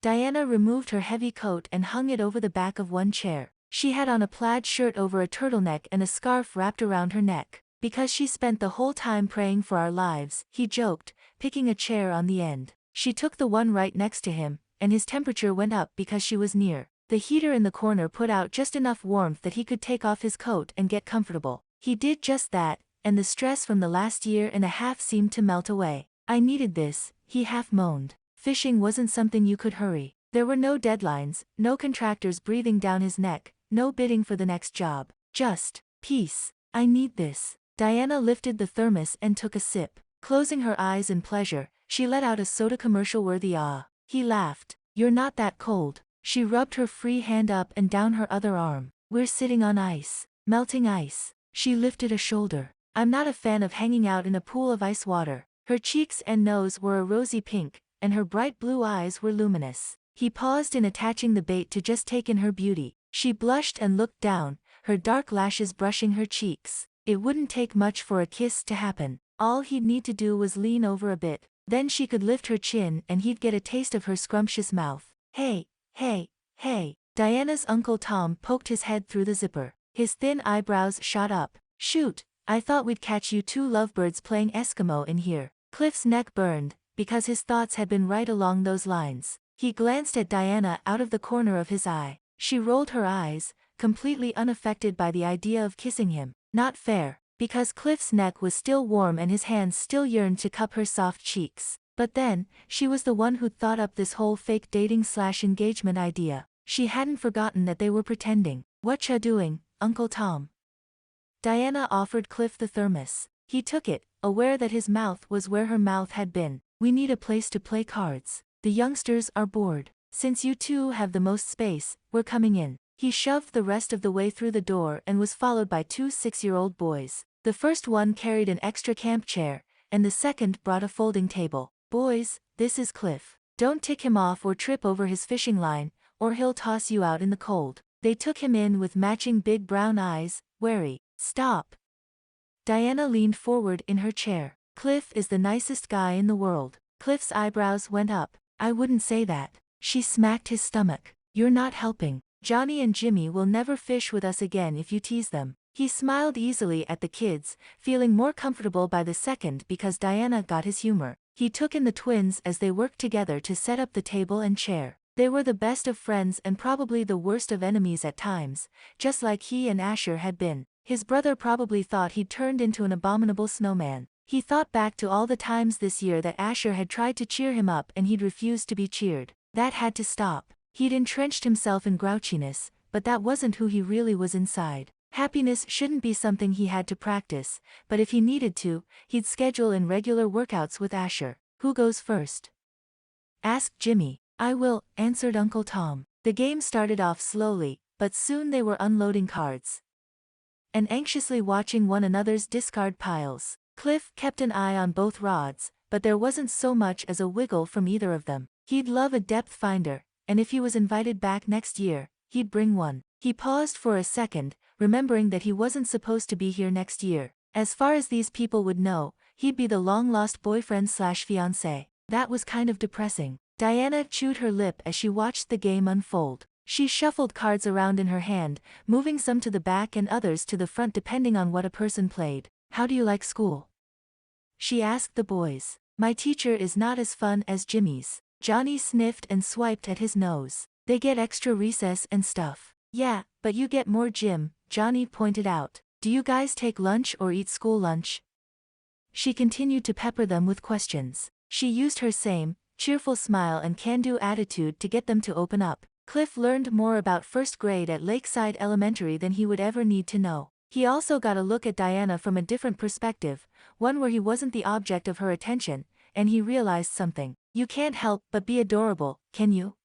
Diana removed her heavy coat and hung it over the back of one chair. She had on a plaid shirt over a turtleneck and a scarf wrapped around her neck. "Because she spent the whole time praying for our lives," he joked, picking a chair on the end. She took the one right next to him, and his temperature went up because she was near. The heater in the corner put out just enough warmth that he could take off his coat and get comfortable. He did just that, and the stress from the last year and a half seemed to melt away. "I needed this," he half moaned. Fishing wasn't something you could hurry. There were no deadlines, no contractors breathing down his neck, no bidding for the next job. Just peace. "I need this." Diana lifted the thermos and took a sip. Closing her eyes in pleasure, she let out a soda commercial-worthy ah. He laughed. "You're not that cold." She rubbed her free hand up and down her other arm. "We're sitting on ice. Melting ice." She lifted a shoulder. "I'm not a fan of hanging out in a pool of ice water." Her cheeks and nose were a rosy pink, and her bright blue eyes were luminous. He paused in attaching the bait to just take in her beauty. She blushed and looked down, her dark lashes brushing her cheeks. It wouldn't take much for a kiss to happen. All he'd need to do was lean over a bit. Then she could lift her chin and he'd get a taste of her scrumptious mouth. "Hey, hey, hey." Diana's Uncle Tom poked his head through the zipper. His thin eyebrows shot up. "Shoot, I thought we'd catch you 2 lovebirds playing Eskimo in here." Cliff's neck burned, because his thoughts had been right along those lines. He glanced at Diana out of the corner of his eye. She rolled her eyes, completely unaffected by the idea of kissing him. Not fair, because Cliff's neck was still warm and his hands still yearned to cup her soft cheeks. But then, she was the one who'd thought up this whole fake dating/engagement idea. She hadn't forgotten that they were pretending. "Whatcha doing, Uncle Tom?" Diana offered Cliff the thermos. He took it, aware that his mouth was where her mouth had been. We need a place to play cards. The youngsters are bored. Since you two have the most space, we're coming in. He shoved the rest of the way through the door and was followed by two 6-year-old boys. The first one carried an extra camp chair, and the second brought a folding table. Boys, this is Cliff. Don't tick him off or trip over his fishing line, or he'll toss you out in the cold. They took him in with matching big brown eyes, wary. Stop. Diana leaned forward in her chair. Cliff is the nicest guy in the world. Cliff's eyebrows went up. I wouldn't say that. She smacked his stomach. You're not helping. Johnny and Jimmy will never fish with us again if you tease them. He smiled easily at the kids, feeling more comfortable by the second because Diana got his humor. He took in the twins as they worked together to set up the table and chair. They were the best of friends and probably the worst of enemies at times, just like he and Asher had been. His brother probably thought he'd turned into an abominable snowman. He thought back to all the times this year that Asher had tried to cheer him up and he'd refused to be cheered. That had to stop. He'd entrenched himself in grouchiness, but that wasn't who he really was inside. Happiness shouldn't be something he had to practice, but if he needed to, he'd schedule in regular workouts with Asher. Who goes first? Asked Jimmy. I will, answered Uncle Tom. The game started off slowly, but soon they were unloading cards and anxiously watching one another's discard piles. Cliff kept an eye on both rods, but there wasn't so much as a wiggle from either of them. He'd love a depth finder, and if he was invited back next year, he'd bring one. He paused for a second, remembering that he wasn't supposed to be here next year. As far as these people would know, he'd be the long-lost boyfriend/fiancé. That was kind of depressing. Diana chewed her lip as she watched the game unfold. She shuffled cards around in her hand, moving some to the back and others to the front depending on what a person played. How do you like school? She asked the boys. My teacher is not as fun as Jimmy's. Johnny sniffed and swiped at his nose. They get extra recess and stuff. Yeah, but you get more Jim, Johnny pointed out. Do you guys take lunch or eat school lunch? She continued to pepper them with questions. She used her same, cheerful smile and can-do attitude to get them to open up. Cliff learned more about first grade at Lakeside Elementary than he would ever need to know. He also got a look at Diana from a different perspective, one where he wasn't the object of her attention, and he realized something. You can't help but be adorable, can you?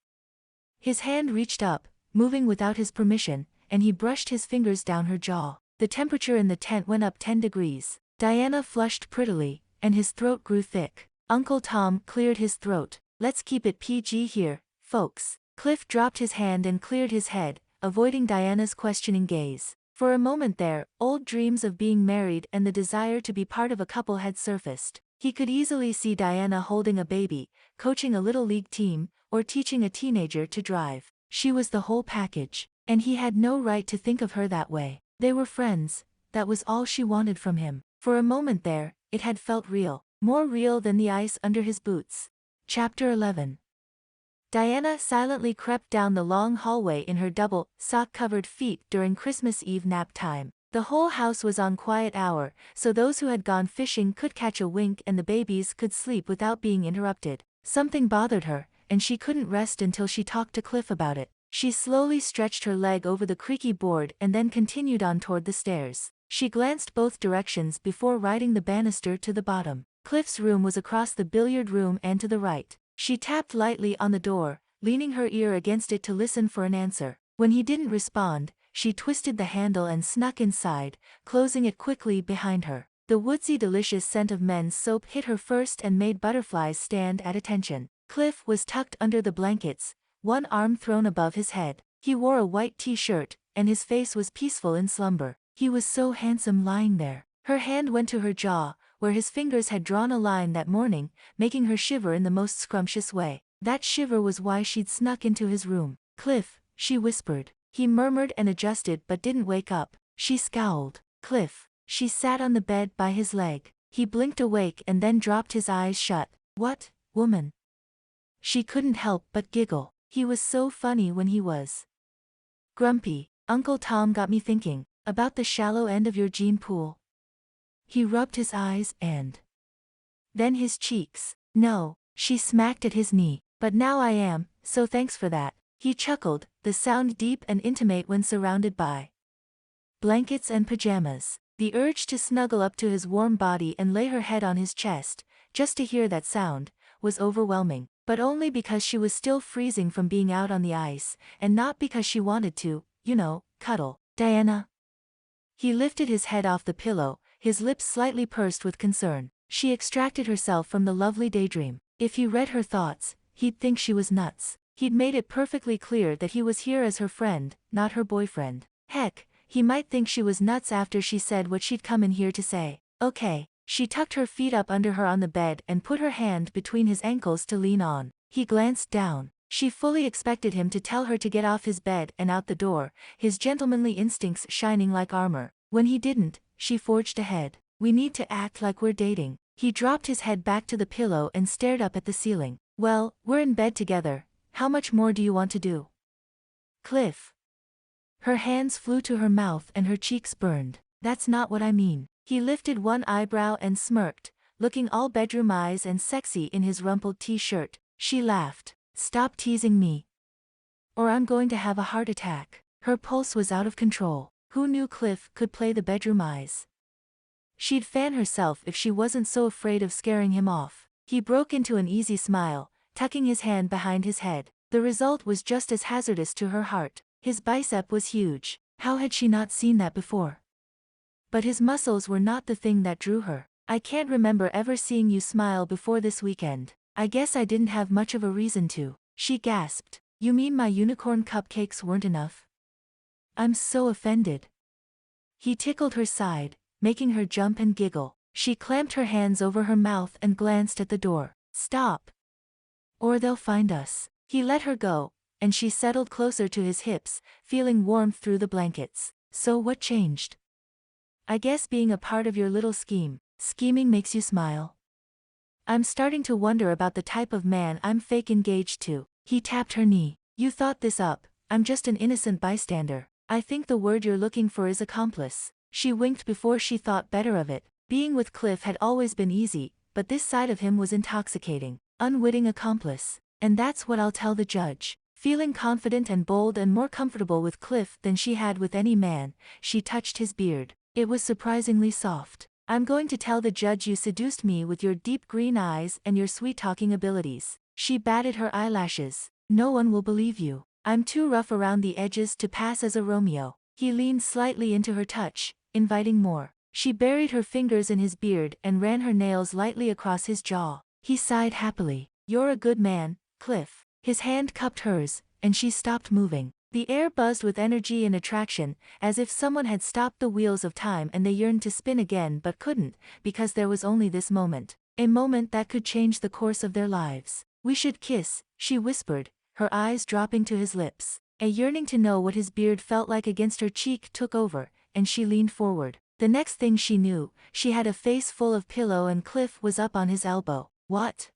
His hand reached up, moving without his permission, and he brushed his fingers down her jaw. The temperature in the tent went up 10 degrees. Diana flushed prettily, and his throat grew thick. Uncle Tom cleared his throat. Let's keep it PG here, folks. Cliff dropped his hand and cleared his head, avoiding Diana's questioning gaze. For a moment there, old dreams of being married and the desire to be part of a couple had surfaced. He could easily see Diana holding a baby, coaching a little league team, or teaching a teenager to drive. She was the whole package, and he had no right to think of her that way. They were friends, that was all she wanted from him. For a moment there, it had felt real, more real than the ice under his boots. Chapter 11. Diana silently crept down the long hallway in her double, sock-covered feet during Christmas Eve nap time. The whole house was on quiet hour, so those who had gone fishing could catch a wink and the babies could sleep without being interrupted. Something bothered her, and she couldn't rest until she talked to Cliff about it. She slowly stretched her leg over the creaky board and then continued on toward the stairs. She glanced both directions before riding the banister to the bottom. Cliff's room was across the billiard room and to the right. She tapped lightly on the door, leaning her ear against it to listen for an answer. When he didn't respond, she twisted the handle and snuck inside, closing it quickly behind her. The woodsy delicious scent of men's soap hit her first and made butterflies stand at attention. Cliff was tucked under the blankets, one arm thrown above his head. He wore a white t-shirt, and his face was peaceful in slumber. He was so handsome lying there. Her hand went to her jaw, where his fingers had drawn a line that morning, making her shiver in the most scrumptious way. That shiver was why she'd snuck into his room. Cliff, she whispered. He murmured and adjusted but didn't wake up. She scowled. Cliff. She sat on the bed by his leg. He blinked awake and then dropped his eyes shut. What, woman? She couldn't help but giggle. He was so funny when he was grumpy. Uncle Tom got me thinking about the shallow end of your gene pool. He rubbed his eyes and then his cheeks. No, she smacked at his knee. But now I am, so thanks for that. He chuckled, the sound deep and intimate when surrounded by blankets and pajamas. The urge to snuggle up to his warm body and lay her head on his chest, just to hear that sound, was overwhelming, but only because she was still freezing from being out on the ice, and not because she wanted to, cuddle. Diana. He lifted his head off the pillow, his lips slightly pursed with concern. She extracted herself from the lovely daydream. If he read her thoughts, he'd think she was nuts. He'd made it perfectly clear that he was here as her friend, not her boyfriend. Heck, he might think she was nuts after she said what she'd come in here to say. Okay. She tucked her feet up under her on the bed and put her hand between his ankles to lean on. He glanced down. She fully expected him to tell her to get off his bed and out the door, his gentlemanly instincts shining like armor. When he didn't, she forged ahead. We need to act like we're dating. He dropped his head back to the pillow and stared up at the ceiling. Well, we're in bed together. How much more do you want to do? Cliff. Her hands flew to her mouth and her cheeks burned. That's not what I mean. He lifted one eyebrow and smirked, looking all bedroom eyes and sexy in his rumpled t-shirt. She laughed. Stop teasing me, or I'm going to have a heart attack. Her pulse was out of control. Who knew Cliff could play the bedroom eyes? She'd fan herself if she wasn't so afraid of scaring him off. He broke into an easy smile, tucking his hand behind his head. The result was just as hazardous to her heart. His bicep was huge. How had she not seen that before? But his muscles were not the thing that drew her. I can't remember ever seeing you smile before this weekend. I guess I didn't have much of a reason to. She gasped. You mean my unicorn cupcakes weren't enough? I'm so offended. He tickled her side, making her jump and giggle. She clamped her hands over her mouth and glanced at the door. Stop. Or they'll find us. He let her go, and she settled closer to his hips, feeling warmth through the blankets. So what changed? I guess being a part of your little scheme. Scheming makes you smile. I'm starting to wonder about the type of man I'm fake engaged to. He tapped her knee. You thought this up. I'm just an innocent bystander. I think the word you're looking for is accomplice. She winked before she thought better of it. Being with Cliff had always been easy, but this side of him was intoxicating. Unwitting accomplice. And that's what I'll tell the judge. Feeling confident and bold and more comfortable with Cliff than she had with any man, she touched his beard. It was surprisingly soft. I'm going to tell the judge you seduced me with your deep green eyes and your sweet-talking abilities. She batted her eyelashes. No one will believe you. I'm too rough around the edges to pass as a Romeo. He leaned slightly into her touch, inviting more. She buried her fingers in his beard and ran her nails lightly across his jaw. He sighed happily. You're a good man, Cliff. His hand cupped hers, and she stopped moving. The air buzzed with energy and attraction, as if someone had stopped the wheels of time and they yearned to spin again but couldn't, because there was only this moment. A moment that could change the course of their lives. We should kiss, she whispered, her eyes dropping to his lips. A yearning to know what his beard felt like against her cheek took over, and she leaned forward. The next thing she knew, she had a face full of pillow and Cliff was up on his elbow. What?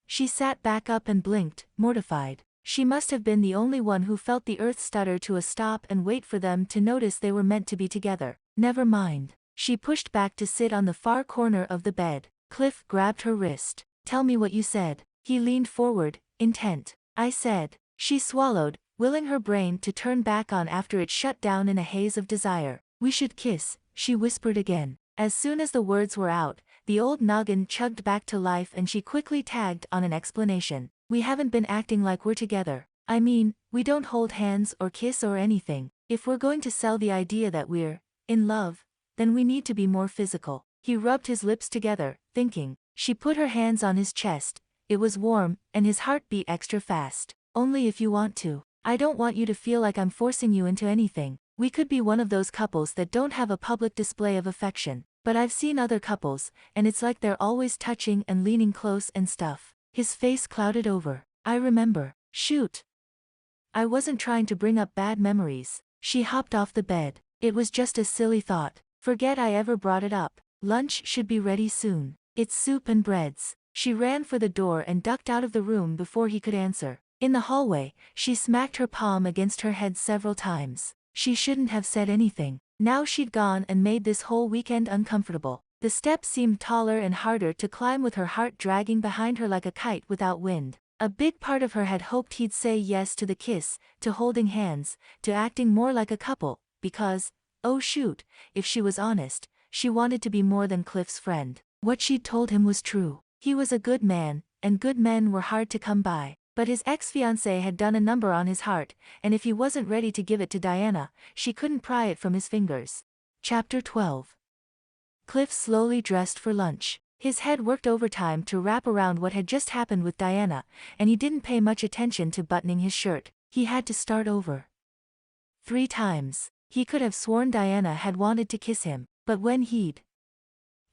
She sat back up and blinked, mortified. She must have been the only one who felt the earth stutter to a stop and wait for them to notice they were meant to be together. Never mind. She pushed back to sit on the far corner of the bed. Cliff grabbed her wrist. Tell me what you said. He leaned forward, intent. I said. She swallowed, willing her brain to turn back on after it shut down in a haze of desire. We should kiss, she whispered again. As soon as the words were out, the old noggin chugged back to life and she quickly tagged on an explanation. We haven't been acting like we're together. I mean, we don't hold hands or kiss or anything. If we're going to sell the idea that we're in love, then we need to be more physical. He rubbed his lips together, thinking. She put her hands on his chest. It was warm, and his heart beat extra fast. Only if you want to. I don't want you to feel like I'm forcing you into anything. We could be one of those couples that don't have a public display of affection. But I've seen other couples, and it's like they're always touching and leaning close and stuff. His face clouded over. I remember. Shoot. I wasn't trying to bring up bad memories. She hopped off the bed. It was just a silly thought. Forget I ever brought it up. Lunch should be ready soon. It's soup and breads. She ran for the door and ducked out of the room before he could answer. In the hallway, she smacked her palm against her head several times. She shouldn't have said anything. Now she'd gone and made this whole weekend uncomfortable. The steps seemed taller and harder to climb with her heart dragging behind her like a kite without wind. A big part of her had hoped he'd say yes to the kiss, to holding hands, to acting more like a couple, because, Oh shoot, if she was honest, she wanted to be more than Cliff's friend. What she'd told him was true. He was a good man, and good men were hard to come by. But his ex-fiancé had done a number on his heart, and if he wasn't ready to give it to Diana, she couldn't pry it from his fingers. Chapter 12. Cliff slowly dressed for lunch. His head worked overtime to wrap around what had just happened with Diana, and he didn't pay much attention to buttoning his shirt. He had to start over. 3 times. He could have sworn Diana had wanted to kiss him, but when he'd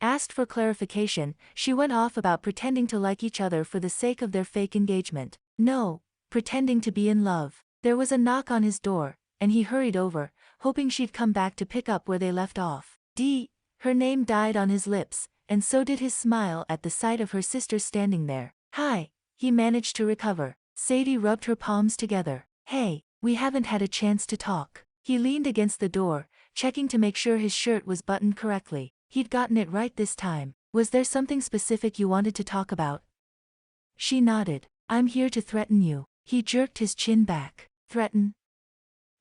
asked for clarification, she went off about pretending to like each other for the sake of their fake engagement. No, pretending to be in love. There was a knock on his door, and he hurried over, hoping she'd come back to pick up where they left off. Her name died on his lips, and so did his smile at the sight of her sister standing there. Hi, he managed to recover. Sadie rubbed her palms together. Hey, we haven't had a chance to talk. He leaned against the door, checking to make sure his shirt was buttoned correctly. He'd gotten it right this time. Was there something specific you wanted to talk about? She nodded. I'm here to threaten you. He jerked his chin back. Threaten?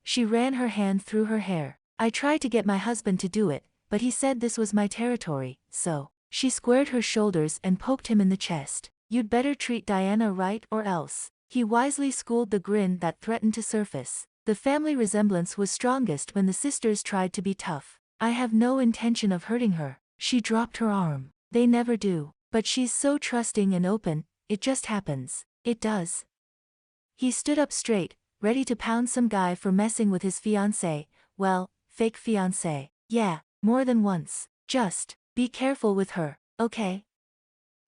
She ran her hand through her hair. I tried to get my husband to do it, but he said this was my territory, so. She squared her shoulders and poked him in the chest. You'd better treat Diana right or else. He wisely schooled the grin that threatened to surface. The family resemblance was strongest when the sisters tried to be tough. I have no intention of hurting her. She dropped her arm. They never do. But she's so trusting and open, it just happens. It does. He stood up straight, ready to pound some guy for messing with his fiancé. Well, fake fiancé. Yeah, more than once. Just be careful with her, okay?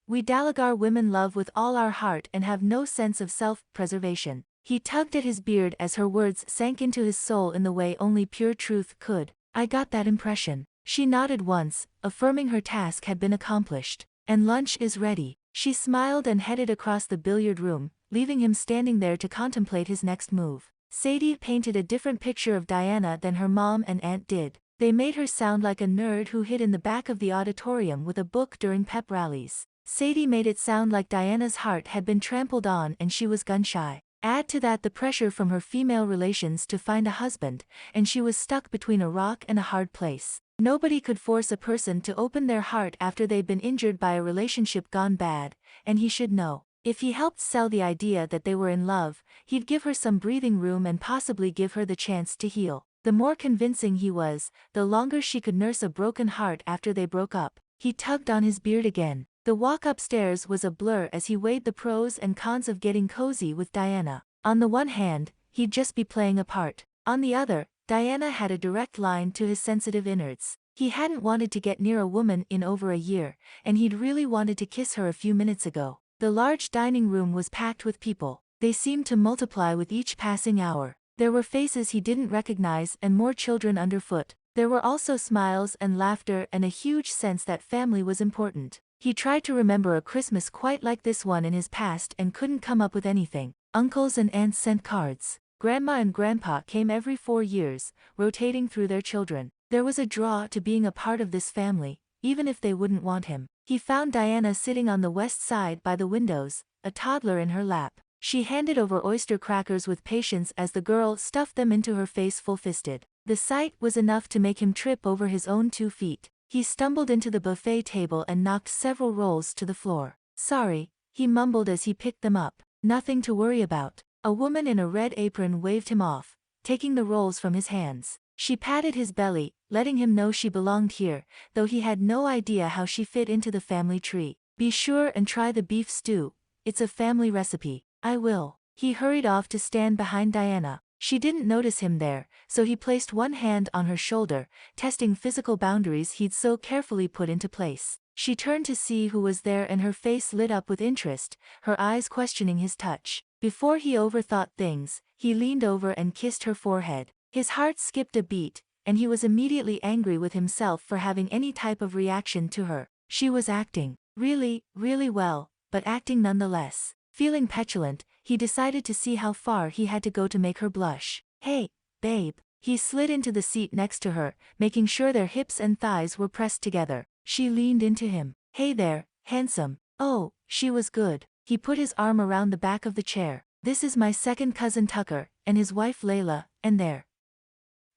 We Dalagar women love with all our heart and have no sense of self-preservation. He tugged at his beard as her words sank into his soul in the way only pure truth could. I got that impression. She nodded once, affirming her task had been accomplished. And lunch is ready. She smiled and headed across the billiard room, leaving him standing there to contemplate his next move. Sadie painted a different picture of Diana than her mom and aunt did. They made her sound like a nerd who hid in the back of the auditorium with a book during pep rallies. Sadie made it sound like Diana's heart had been trampled on and she was gun-shy. Add to that the pressure from her female relations to find a husband, and she was stuck between a rock and a hard place. Nobody could force a person to open their heart after they'd been injured by a relationship gone bad, and he should know. If he helped sell the idea that they were in love, he'd give her some breathing room and possibly give her the chance to heal. The more convincing he was, the longer she could nurse a broken heart after they broke up. He tugged on his beard again. The walk upstairs was a blur as he weighed the pros and cons of getting cozy with Diana. On the one hand, he'd just be playing a part. On the other, Diana had a direct line to his sensitive innards. He hadn't wanted to get near a woman in over a year, and he'd really wanted to kiss her a few minutes ago. The large dining room was packed with people. They seemed to multiply with each passing hour. There were faces he didn't recognize and more children underfoot. There were also smiles and laughter and a huge sense that family was important. He tried to remember a Christmas quite like this one in his past and couldn't come up with anything. Uncles and aunts sent cards. Grandma and Grandpa came every 4 years, rotating through their children. There was a draw to being a part of this family, even if they wouldn't want him. He found Diana sitting on the west side by the windows, a toddler in her lap. She handed over oyster crackers with patience as the girl stuffed them into her face full-fisted. The sight was enough to make him trip over his own 2 feet. He stumbled into the buffet table and knocked several rolls to the floor. Sorry, he mumbled as he picked them up. Nothing to worry about. A woman in a red apron waved him off, taking the rolls from his hands. She patted his belly, letting him know she belonged here, though he had no idea how she fit into the family tree. Be sure and try the beef stew. It's a family recipe. I will. He hurried off to stand behind Diana. She didn't notice him there, so he placed one hand on her shoulder, testing physical boundaries he'd so carefully put into place. She turned to see who was there and her face lit up with interest, her eyes questioning his touch. Before he overthought things, he leaned over and kissed her forehead. His heart skipped a beat, and he was immediately angry with himself for having any type of reaction to her. She was acting really, really well, but acting nonetheless. Feeling petulant, he decided to see how far he had to go to make her blush. Hey, babe. He slid into the seat next to her, making sure their hips and thighs were pressed together. She leaned into him. Hey there, handsome. Oh, she was good. He put his arm around the back of the chair. This is my second cousin Tucker, and his wife Layla, and their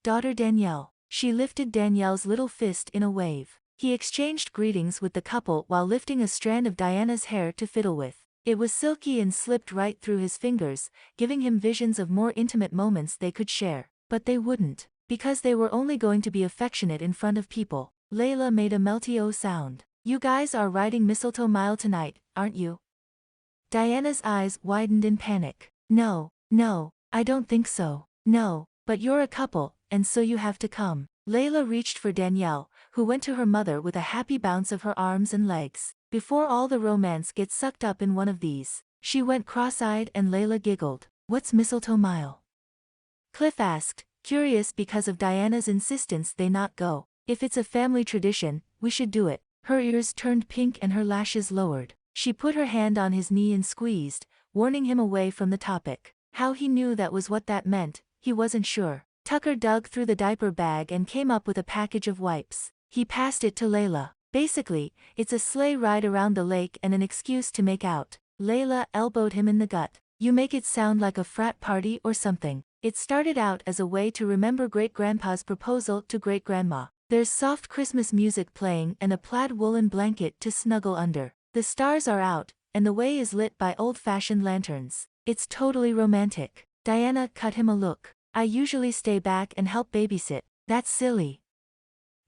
daughter Danielle. She lifted Danielle's little fist in a wave. He exchanged greetings with the couple while lifting a strand of Diana's hair to fiddle with. It was silky and slipped right through his fingers, giving him visions of more intimate moments they could share. But they wouldn't, because they were only going to be affectionate in front of people. Layla made a melty "oh" sound. You guys are riding Mistletoe Mile tonight, aren't you? Diana's eyes widened in panic. No, I don't think so. No, but you're a couple, and so you have to come. Layla reached for Danielle, who went to her mother with a happy bounce of her arms and legs. Before all the romance gets sucked up in one of these. She went cross-eyed and Layla giggled. What's Mistletoe Mile? Cliff asked, curious because of Diana's insistence they not go. If it's a family tradition, we should do it. Her ears turned pink and her lashes lowered. She put her hand on his knee and squeezed, warning him away from the topic. How he knew that was what that meant, he wasn't sure. Tucker dug through the diaper bag and came up with a package of wipes. He passed it to Layla. Basically, it's a sleigh ride around the lake and an excuse to make out. Layla elbowed him in the gut. You make it sound like a frat party or something. It started out as a way to remember great-grandpa's proposal to great-grandma. There's soft Christmas music playing and a plaid woolen blanket to snuggle under. The stars are out, and the way is lit by old-fashioned lanterns. It's totally romantic. Diana cut him a look. I usually stay back and help babysit. That's silly.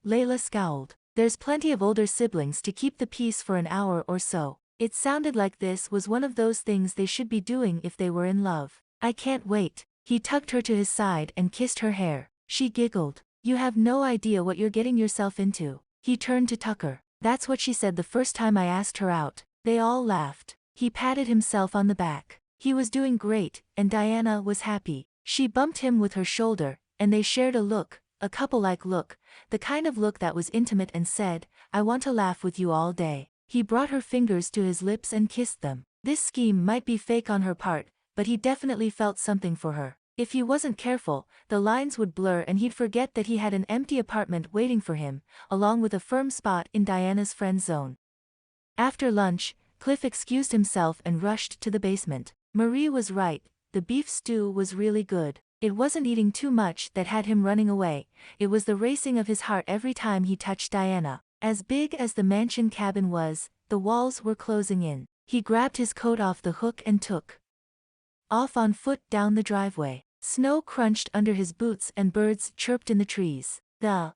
Layla scowled. There's plenty of older siblings to keep the peace for an hour or so. It sounded like this was one of those things they should be doing if they were in love. I can't wait. He tucked her to his side and kissed her hair. She giggled. You have no idea what you're getting yourself into. He turned to Tucker. That's what she said the first time I asked her out. They all laughed. He patted himself on the back. He was doing great, and Diana was happy. She bumped him with her shoulder, and they shared a look, a couple-like look, the kind of look that was intimate, and said, I want to laugh with you all day. He brought her fingers to his lips and kissed them. This scheme might be fake on her part, but he definitely felt something for her. If he wasn't careful, the lines would blur and he'd forget that he had an empty apartment waiting for him, along with a firm spot in Diana's friend zone. After lunch, Cliff excused himself and rushed to the basement. Marie was right, the beef stew was really good. It wasn't eating too much that had him running away, it was the racing of his heart every time he touched Diana. As big as the mansion cabin was, the walls were closing in. He grabbed his coat off the hook and took off on foot down the driveway. Snow crunched under his boots and birds chirped in the trees. The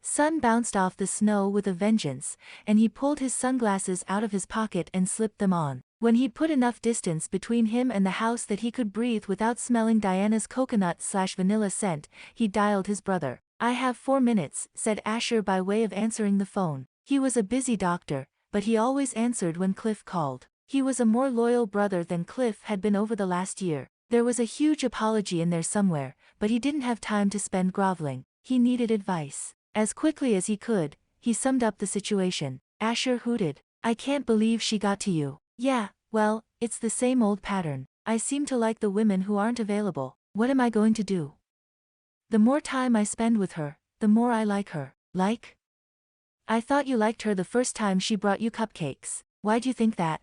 sun bounced off the snow with a vengeance, and he pulled his sunglasses out of his pocket and slipped them on. When he'd put enough distance between him and the house that he could breathe without smelling Diana's coconut/vanilla scent, he dialed his brother. I have 4 minutes, said Asher by way of answering the phone. He was a busy doctor, but he always answered when Cliff called. He was a more loyal brother than Cliff had been over the last year. There was a huge apology in there somewhere, but he didn't have time to spend groveling. He needed advice. As quickly as he could, he summed up the situation. Asher hooted. I can't believe she got to you. Yeah, well, it's the same old pattern. I seem to like the women who aren't available. What am I going to do? The more time I spend with her, the more I like her. Like? I thought you liked her the first time she brought you cupcakes. Why'd you think that?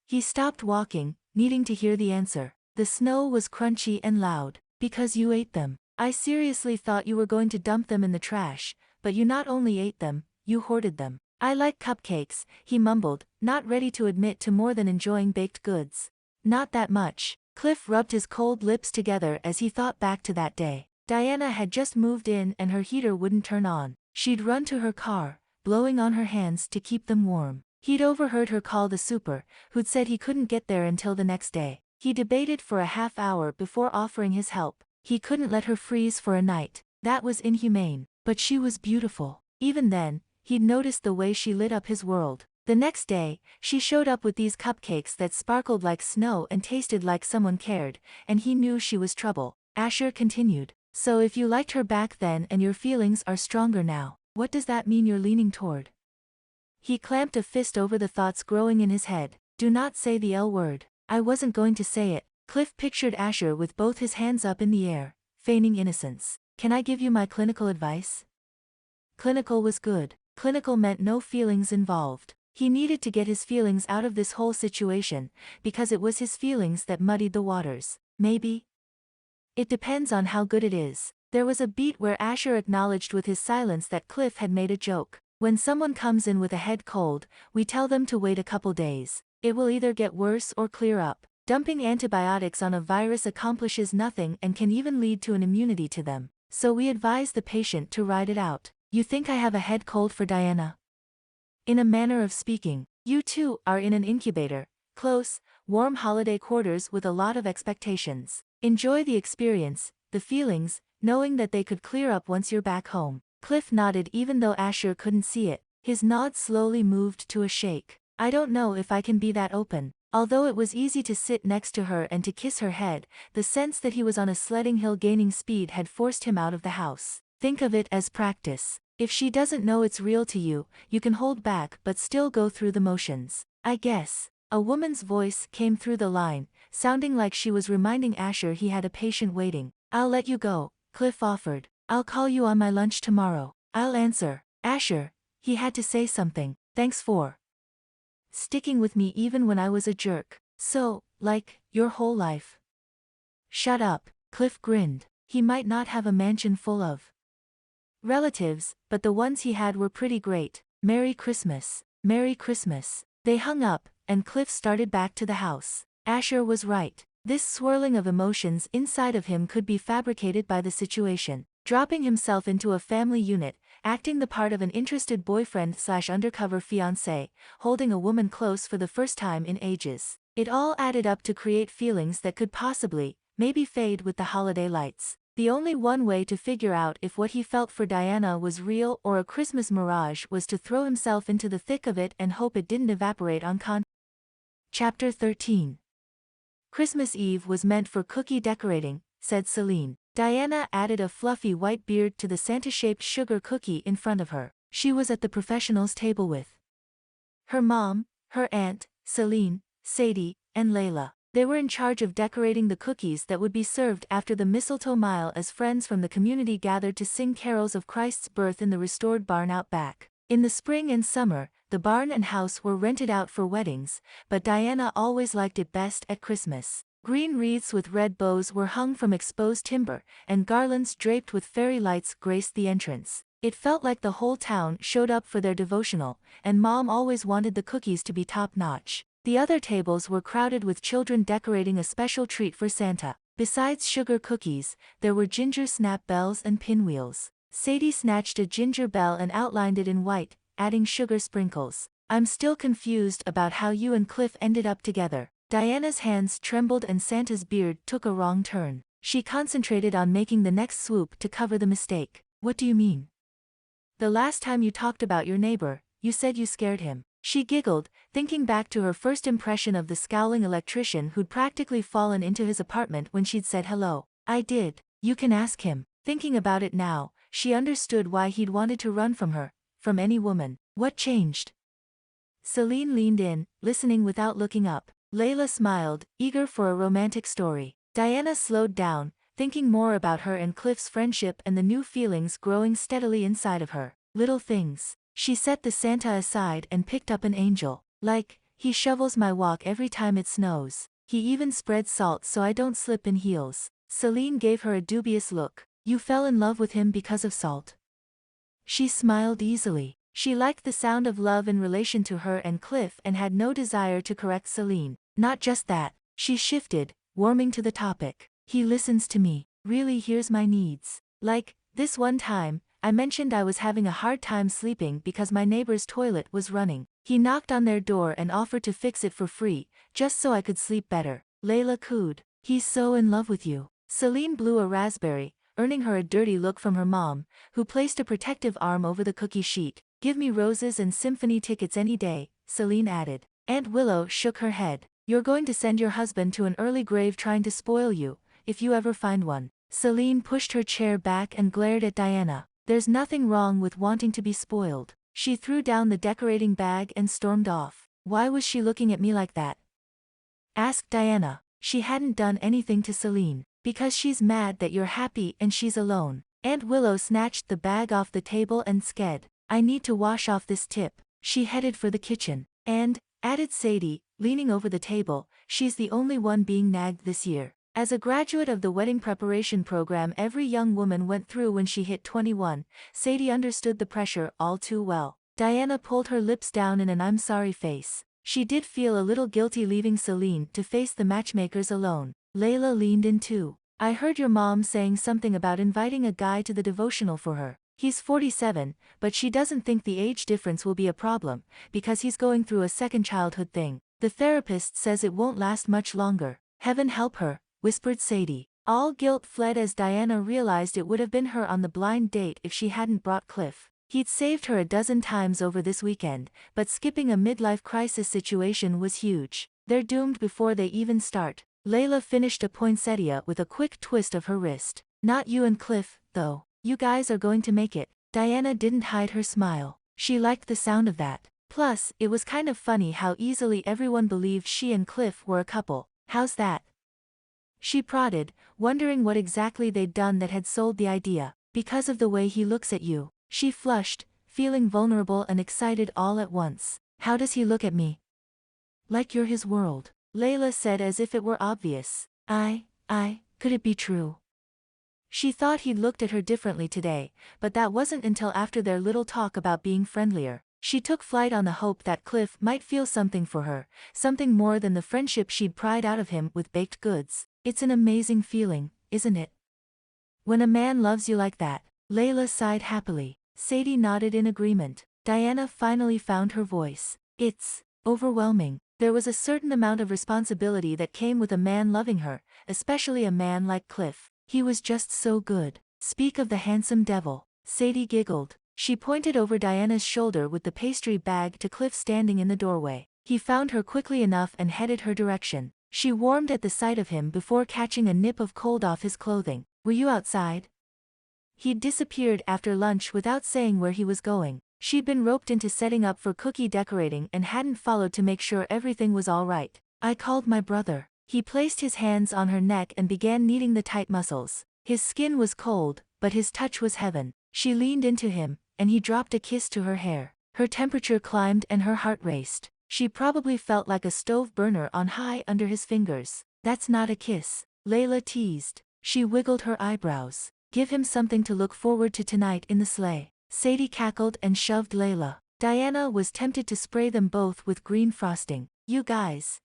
He stopped walking, needing to hear the answer. The snow was crunchy and loud. Because you ate them. I seriously thought you were going to dump them in the trash, but you not only ate them, you hoarded them. I like cupcakes, he mumbled, not ready to admit to more than enjoying baked goods. Not that much. Cliff rubbed his cold lips together as he thought back to that day. Diana had just moved in and her heater wouldn't turn on. She'd run to her car, blowing on her hands to keep them warm. He'd overheard her call the super, who'd said he couldn't get there until the next day. He debated for a half hour before offering his help. He couldn't let her freeze for a night. That was inhumane. But she was beautiful. Even then, he'd noticed the way she lit up his world. The next day, she showed up with these cupcakes that sparkled like snow and tasted like someone cared, and he knew she was trouble. Asher continued. So if you liked her back then and your feelings are stronger now, what does that mean you're leaning toward? He clamped a fist over the thoughts growing in his head. Do not say the L word. I wasn't going to say it. Cliff pictured Asher with both his hands up in the air, feigning innocence. Can I give you my clinical advice? Clinical was good. Clinical meant no feelings involved. He needed to get his feelings out of this whole situation, because it was his feelings that muddied the waters. Maybe? It depends on how good it is. There was a beat where Asher acknowledged with his silence that Cliff had made a joke. When someone comes in with a head cold, we tell them to wait a couple days. It will either get worse or clear up. Dumping antibiotics on a virus accomplishes nothing and can even lead to an immunity to them. So we advise the patient to ride it out. You think I have a head cold for Diana? In a manner of speaking, you two are in an incubator, close, warm holiday quarters with a lot of expectations. Enjoy the experience, the feelings, knowing that they could clear up once you're back home. Cliff nodded even though Asher couldn't see it. His nod slowly moved to a shake. I don't know if I can be that open. Although it was easy to sit next to her and to kiss her head, the sense that he was on a sledding hill gaining speed had forced him out of the house. Think of it as practice. If she doesn't know it's real to you, you can hold back but still go through the motions. I guess. A woman's voice came through the line, sounding like she was reminding Asher he had a patient waiting. I'll let you go, Cliff offered. I'll call you on my lunch tomorrow. I'll answer. Asher, he had to say something. Thanks for sticking with me even when I was a jerk. So, like, your whole life. Shut up, Cliff grinned. He might not have a mansion full of relatives, but the ones he had were pretty great. Merry Christmas. Merry Christmas. They hung up, and Cliff started back to the house. Asher was right. This swirling of emotions inside of him could be fabricated by the situation. Dropping himself into a family unit, acting the part of an interested boyfriend/undercover fiancé, holding a woman close for the first time in ages. It all added up to create feelings that could possibly, maybe fade with the holiday lights. The only one way to figure out if what he felt for Diana was real or a Christmas mirage was to throw himself into the thick of it and hope it didn't evaporate on Chapter 13. Christmas Eve was meant for cookie decorating, said Celine. Diana added a fluffy white beard to the Santa-shaped sugar cookie in front of her. She was at the professionals' table with her mom, her aunt, Celine, Sadie, and Layla. They were in charge of decorating the cookies that would be served after the mistletoe mile as friends from the community gathered to sing carols of Christ's birth in the restored barn out back. In the spring and summer, the barn and house were rented out for weddings, but Diana always liked it best at Christmas. Green wreaths with red bows were hung from exposed timber, and garlands draped with fairy lights graced the entrance. It felt like the whole town showed up for their devotional, and Mom always wanted the cookies to be top-notch. The other tables were crowded with children decorating a special treat for Santa. Besides sugar cookies, there were ginger snap bells and pinwheels. Sadie snatched a ginger bell and outlined it in white, adding sugar sprinkles. I'm still confused about how you and Cliff ended up together. Diana's hands trembled and Santa's beard took a wrong turn. She concentrated on making the next swoop to cover the mistake. What do you mean? The last time you talked about your neighbor, you said you scared him. She giggled, thinking back to her first impression of the scowling electrician who'd practically fallen into his apartment when she'd said hello. I did. You can ask him. Thinking about it now, she understood why he'd wanted to run from her, from any woman. What changed? Celine leaned in, listening without looking up. Layla smiled, eager for a romantic story. Diana slowed down, thinking more about her and Cliff's friendship and the new feelings growing steadily inside of her. Little things. She set the Santa aside and picked up an angel. Like, he shovels my walk every time it snows. He even spreads salt so I don't slip in heels. Celine gave her a dubious look. You fell in love with him because of salt? She smiled easily. She liked the sound of love in relation to her and Cliff and had no desire to correct Celine. Not just that. She shifted, warming to the topic. He listens to me, really hears my needs. Like, this one time, I mentioned I was having a hard time sleeping because my neighbor's toilet was running. He knocked on their door and offered to fix it for free, just so I could sleep better. Layla cooed. He's so in love with you. Celine blew a raspberry, earning her a dirty look from her mom, who placed a protective arm over the cookie sheet. Give me roses and symphony tickets any day, Celine added. Aunt Willow shook her head. You're going to send your husband to an early grave trying to spoil you, if you ever find one. Celine pushed her chair back and glared at Diana. There's nothing wrong with wanting to be spoiled. She threw down the decorating bag and stormed off. Why was she looking at me like that? Asked Diana. She hadn't done anything to Celine. Because she's mad that you're happy and she's alone. Aunt Willow snatched the bag off the table and sked. I need to wash off this tip. She headed for the kitchen. And, added Sadie, leaning over the table, she's the only one being nagged this year. As a graduate of the wedding preparation program every young woman went through when she hit 21, Sadie understood the pressure all too well. Diana pulled her lips down in an "I'm sorry" face. She did feel a little guilty leaving Celine to face the matchmakers alone. Layla leaned in too. "I heard your mom saying something about inviting a guy to the devotional for her. He's 47, but she doesn't think the age difference will be a problem, because he's going through a second childhood thing. The therapist says it won't last much longer." "Heaven help her," whispered Sadie. All guilt fled as Diana realized it would have been her on the blind date if she hadn't brought Cliff. He'd saved her a dozen times over this weekend, but skipping a midlife crisis situation was huge. They're doomed before they even start. Layla finished a poinsettia with a quick twist of her wrist. "Not you and Cliff, though. You guys are going to make it." Diana didn't hide her smile. She liked the sound of that. Plus, it was kind of funny how easily everyone believed she and Cliff were a couple. "How's that?" she prodded, wondering what exactly they'd done that had sold the idea. "Because of the way he looks at you." She flushed, feeling vulnerable and excited all at once. "How does he look at me?" "Like you're his world," Layla said as if it were obvious. Could it be true?" She thought he'd looked at her differently today, but that wasn't until after their little talk about being friendlier. She took flight on the hope that Cliff might feel something for her, something more than the friendship she'd pried out of him with baked goods. "It's an amazing feeling, isn't it? When a man loves you like that." Layla sighed happily. Sadie nodded in agreement. Diana finally found her voice. "It's overwhelming." There was a certain amount of responsibility that came with a man loving her, especially a man like Cliff. He was just so good. "Speak of the handsome devil." Sadie giggled. She pointed over Diana's shoulder with the pastry bag to Cliff standing in the doorway. He found her quickly enough and headed her direction. She warmed at the sight of him before catching a nip of cold off his clothing. "Were you outside?" He'd disappeared after lunch without saying where he was going. She'd been roped into setting up for cookie decorating and hadn't followed to make sure everything was all right. "I called my brother." He placed his hands on her neck and began kneading the tight muscles. His skin was cold, but his touch was heaven. She leaned into him, and he dropped a kiss to her hair. Her temperature climbed and her heart raced. She probably felt like a stove burner on high under his fingers. "That's not a kiss," Layla teased. She wiggled her eyebrows. "Give him something to look forward to tonight in the sleigh." Sadie cackled and shoved Layla. Diana was tempted to spray them both with green frosting. "You guys."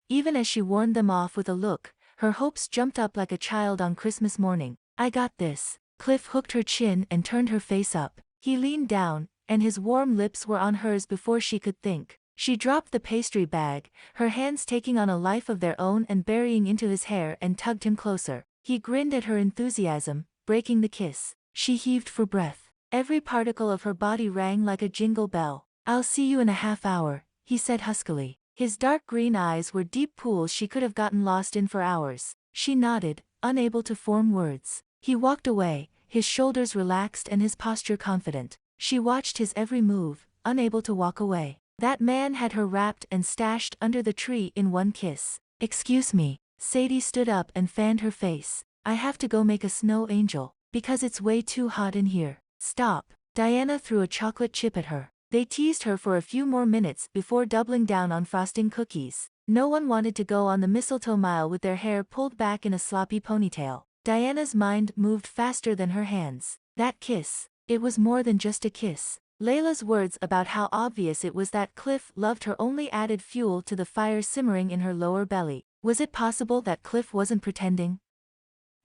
Even as she warned them off with a look, her hopes jumped up like a child on Christmas morning. "I got this." Cliff hooked her chin and turned her face up. He leaned down, and his warm lips were on hers before she could think. She dropped the pastry bag, her hands taking on a life of their own and burying into his hair, and tugged him closer. He grinned at her enthusiasm, breaking the kiss. She heaved for breath. Every particle of her body rang like a jingle bell. "I'll see you in a half hour," he said huskily. His dark green eyes were deep pools she could have gotten lost in for hours. She nodded, unable to form words. He walked away, his shoulders relaxed and his posture confident. She watched his every move, unable to walk away. That man had her wrapped and stashed under the tree in one kiss. "Excuse me." Sadie stood up and fanned her face. "I have to go make a snow angel, because it's way too hot in here." "Stop." Diana threw a chocolate chip at her. They teased her for a few more minutes before doubling down on frosting cookies. No one wanted to go on the mistletoe mile with their hair pulled back in a sloppy ponytail. Diana's mind moved faster than her hands. That kiss. It was more than just a kiss. Layla's words about how obvious it was that Cliff loved her only added fuel to the fire simmering in her lower belly. Was it possible that Cliff wasn't pretending?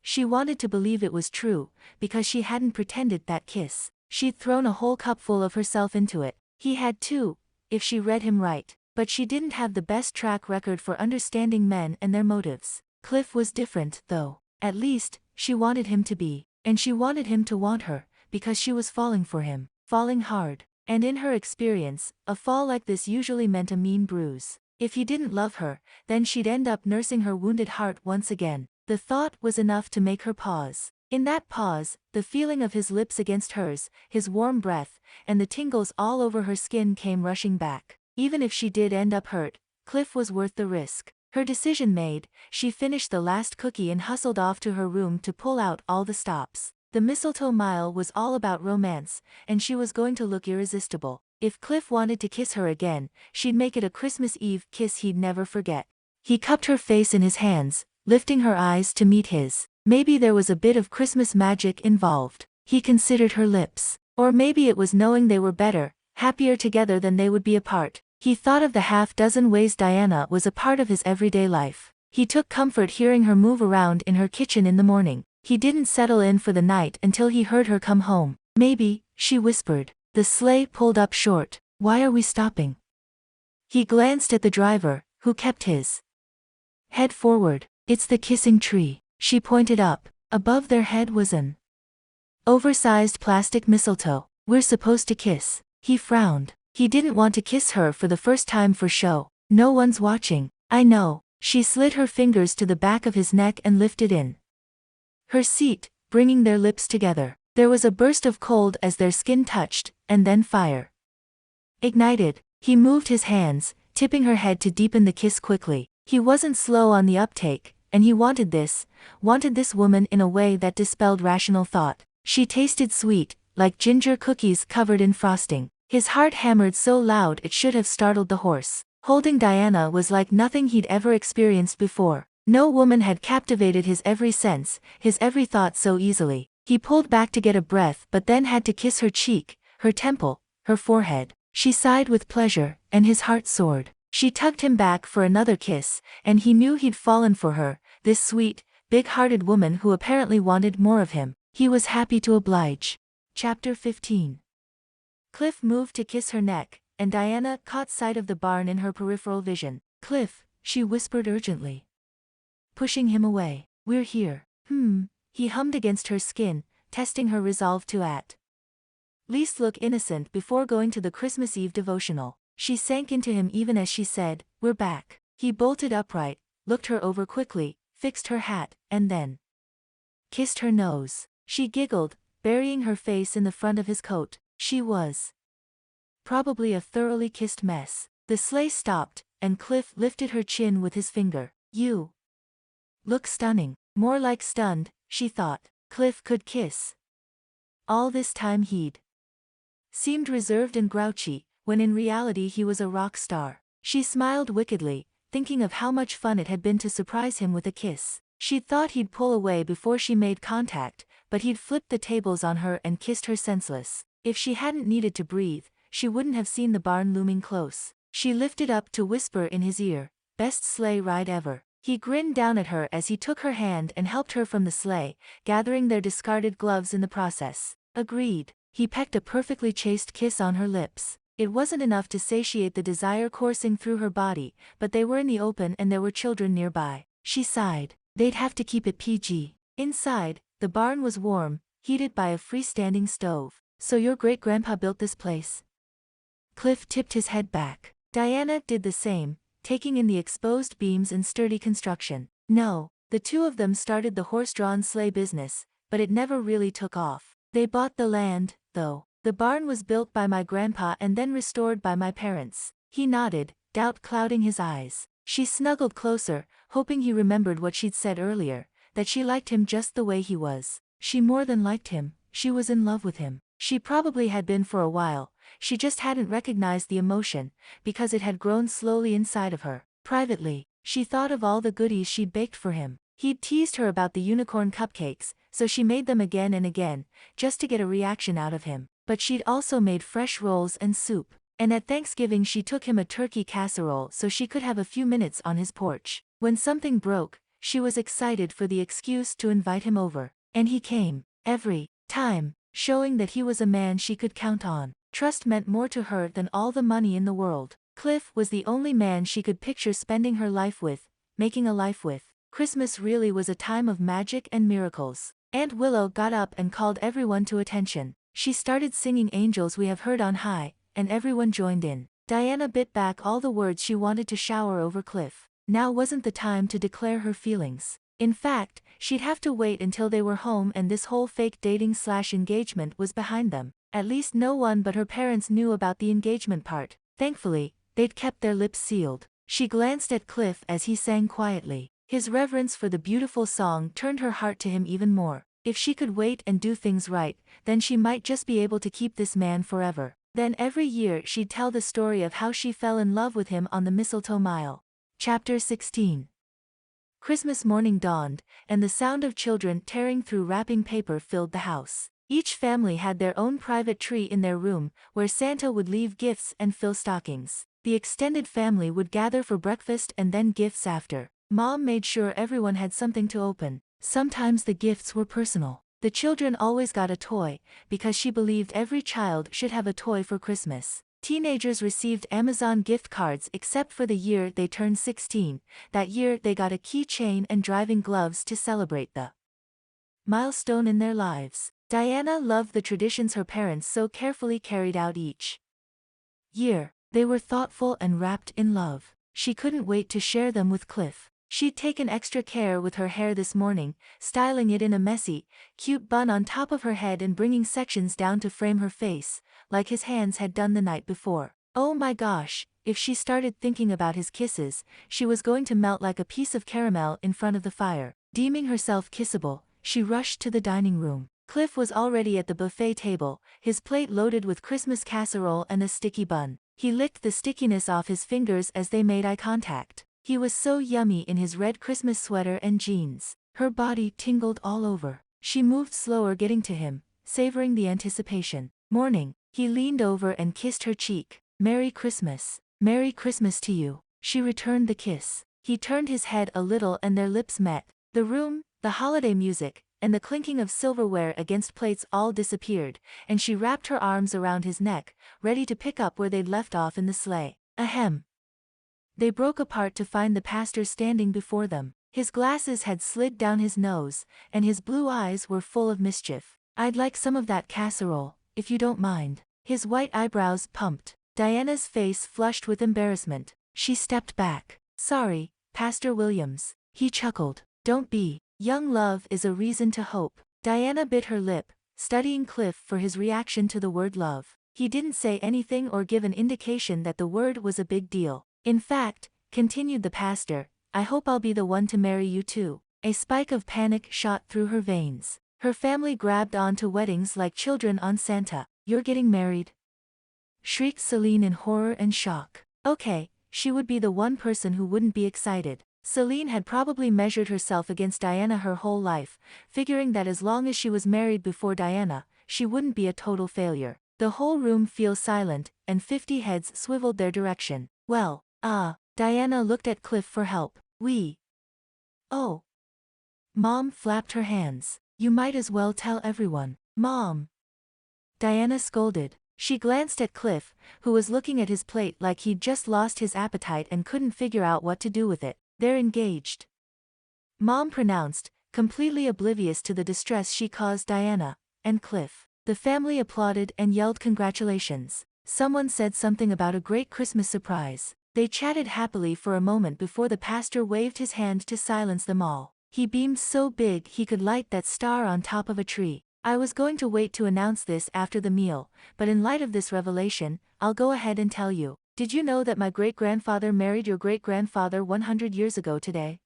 She wanted to believe it was true, because she hadn't pretended that kiss. She'd thrown a whole cupful of herself into it. He had too, if she read him right. But she didn't have the best track record for understanding men and their motives. Cliff was different, though. At least, she wanted him to be. And she wanted him to want her, because she was falling for him. Falling hard. And in her experience, a fall like this usually meant a mean bruise. If he didn't love her, then she'd end up nursing her wounded heart once again. The thought was enough to make her pause. In that pause, the feeling of his lips against hers, his warm breath, and the tingles all over her skin came rushing back. Even if she did end up hurt, Cliff was worth the risk. Her decision made, she finished the last cookie and hustled off to her room to pull out all the stops. The mistletoe mile was all about romance, and she was going to look irresistible. If Cliff wanted to kiss her again, she'd make it a Christmas Eve kiss he'd never forget. He cupped her face in his hands, lifting her eyes to meet his. Maybe there was a bit of Christmas magic involved. He considered her lips. Or maybe it was knowing they were better, happier together than they would be apart. He thought of the half-dozen ways Diana was a part of his everyday life. He took comfort hearing her move around in her kitchen in the morning. He didn't settle in for the night until he heard her come home. Maybe, she whispered. The sleigh pulled up short. Why are we stopping? He glanced at the driver, who kept his head forward. It's the kissing tree. She pointed up. Above their head was an oversized plastic mistletoe. We're supposed to kiss. He frowned. He didn't want to kiss her for the first time for show. No one's watching. I know. She slid her fingers to the back of his neck and lifted in her seat, bringing their lips together. There was a burst of cold as their skin touched, and then fire ignited. He moved his hands, tipping her head to deepen the kiss quickly. He wasn't slow on the uptake, and he wanted this woman in a way that dispelled rational thought. She tasted sweet, like ginger cookies covered in frosting. His heart hammered so loud it should have startled the horse. Holding Diana was like nothing he'd ever experienced before. No woman had captivated his every sense, his every thought so easily. He pulled back to get a breath but then had to kiss her cheek, her temple, her forehead. She sighed with pleasure, and his heart soared. She tugged him back for another kiss, and he knew he'd fallen for her, this sweet, big-hearted woman who apparently wanted more of him. He was happy to oblige. Chapter 15. Cliff moved to kiss her neck, and Diana caught sight of the barn in her peripheral vision. Cliff, she whispered urgently, pushing him away. We're here. He hummed against her skin, testing her resolve to at least look innocent before going to the Christmas Eve devotional. She sank into him even as she said, we're back. He bolted upright, looked her over quickly, fixed her hat, and then kissed her nose. She giggled, burying her face in the front of his coat. She was probably a thoroughly kissed mess. The sleigh stopped, and Cliff lifted her chin with his finger. You look stunning. More like stunned, she thought. Cliff could kiss. All this time he'd seemed reserved and grouchy, when in reality he was a rock star. She smiled wickedly, thinking of how much fun it had been to surprise him with a kiss. She'd thought he'd pull away before she made contact, but he'd flipped the tables on her and kissed her senseless. If she hadn't needed to breathe, she wouldn't have seen the barn looming close. She lifted up to whisper in his ear, best sleigh ride ever. He grinned down at her as he took her hand and helped her from the sleigh, gathering their discarded gloves in the process. Agreed. He pecked a perfectly chaste kiss on her lips. It wasn't enough to satiate the desire coursing through her body, but they were in the open and there were children nearby. She sighed. They'd have to keep it PG. Inside, the barn was warm, heated by a freestanding stove. So your great-grandpa built this place? Cliff tipped his head back. Diana did the same, taking in the exposed beams and sturdy construction. No, the two of them started the horse-drawn sleigh business, but it never really took off. They bought the land, though. The barn was built by my grandpa and then restored by my parents. He nodded, doubt clouding his eyes. She snuggled closer, hoping he remembered what she'd said earlier, that she liked him just the way he was. She more than liked him, she was in love with him. She probably had been for a while, she just hadn't recognized the emotion, because it had grown slowly inside of her. Privately, she thought of all the goodies she'd baked for him. He'd teased her about the unicorn cupcakes, so she made them again and again, just to get a reaction out of him. But she'd also made fresh rolls and soup. And at Thanksgiving she took him a turkey casserole so she could have a few minutes on his porch. When something broke, she was excited for the excuse to invite him over. And he came. Every time, showing that he was a man she could count on. Trust meant more to her than all the money in the world. Cliff was the only man she could picture spending her life with, making a life with. Christmas really was a time of magic and miracles. Aunt Willow got up and called everyone to attention. She started singing Angels We Have Heard on High, and everyone joined in. Diana bit back all the words she wanted to shower over Cliff. Now wasn't the time to declare her feelings. In fact, she'd have to wait until they were home and this whole fake dating/engagement was behind them. At least no one but her parents knew about the engagement part. Thankfully, they'd kept their lips sealed. She glanced at Cliff as he sang quietly. His reverence for the beautiful song turned her heart to him even more. If she could wait and do things right, then she might just be able to keep this man forever. Then every year she'd tell the story of how she fell in love with him on the mistletoe mile. Chapter 16. Christmas morning dawned, and the sound of children tearing through wrapping paper filled the house. Each family had their own private tree in their room, where Santa would leave gifts and fill stockings. The extended family would gather for breakfast and then gifts after. Mom made sure everyone had something to open. Sometimes the gifts were personal. The children always got a toy, because she believed every child should have a toy for Christmas. Teenagers received Amazon gift cards except for the year they turned 16. That year they got a keychain and driving gloves to celebrate the milestone in their lives. Diana loved the traditions her parents so carefully carried out each year. They were thoughtful and wrapped in love. She couldn't wait to share them with Cliff. She'd taken extra care with her hair this morning, styling it in a messy, cute bun on top of her head and bringing sections down to frame her face, like his hands had done the night before. Oh my gosh, if she started thinking about his kisses, she was going to melt like a piece of caramel in front of the fire. Deeming herself kissable, she rushed to the dining room. Cliff was already at the buffet table, his plate loaded with Christmas casserole and a sticky bun. He licked the stickiness off his fingers as they made eye contact. He was so yummy in his red Christmas sweater and jeans. Her body tingled all over. She moved slower getting to him, savoring the anticipation. Morning. He leaned over and kissed her cheek. Merry Christmas. Merry Christmas to you. She returned the kiss. He turned his head a little and their lips met. The room, the holiday music, and the clinking of silverware against plates all disappeared, and she wrapped her arms around his neck, ready to pick up where they'd left off in the sleigh. Ahem. They broke apart to find the pastor standing before them. His glasses had slid down his nose, and his blue eyes were full of mischief. I'd like some of that casserole, if you don't mind. His white eyebrows pumped. Diana's face flushed with embarrassment. She stepped back. Sorry, Pastor Williams. He chuckled. Don't be. Young love is a reason to hope. Diana bit her lip, studying Cliff for his reaction to the word love. He didn't say anything or give an indication that the word was a big deal. In fact, continued the pastor, I hope I'll be the one to marry you too. A spike of panic shot through her veins. Her family grabbed on to weddings like children on Santa. You're getting married? Shrieked Celine in horror and shock. Okay, she would be the one person who wouldn't be excited. Celine had probably measured herself against Diana her whole life, figuring that as long as she was married before Diana, she wouldn't be a total failure. The whole room fell silent, and 50 heads swiveled their direction. Well, Diana looked at Cliff for help. Oh. Mom flapped her hands. You might as well tell everyone. Mom. Diana scolded. She glanced at Cliff, who was looking at his plate like he'd just lost his appetite and couldn't figure out what to do with it. They're engaged. Mom pronounced, completely oblivious to the distress she caused Diana and Cliff. The family applauded and yelled congratulations. Someone said something about a great Christmas surprise. They chatted happily for a moment before the pastor waved his hand to silence them all. He beamed so big he could light that star on top of a tree. I was going to wait to announce this after the meal, but in light of this revelation, I'll go ahead and tell you. Did you know that my great-grandfather married your great-grandfather 100 years ago today?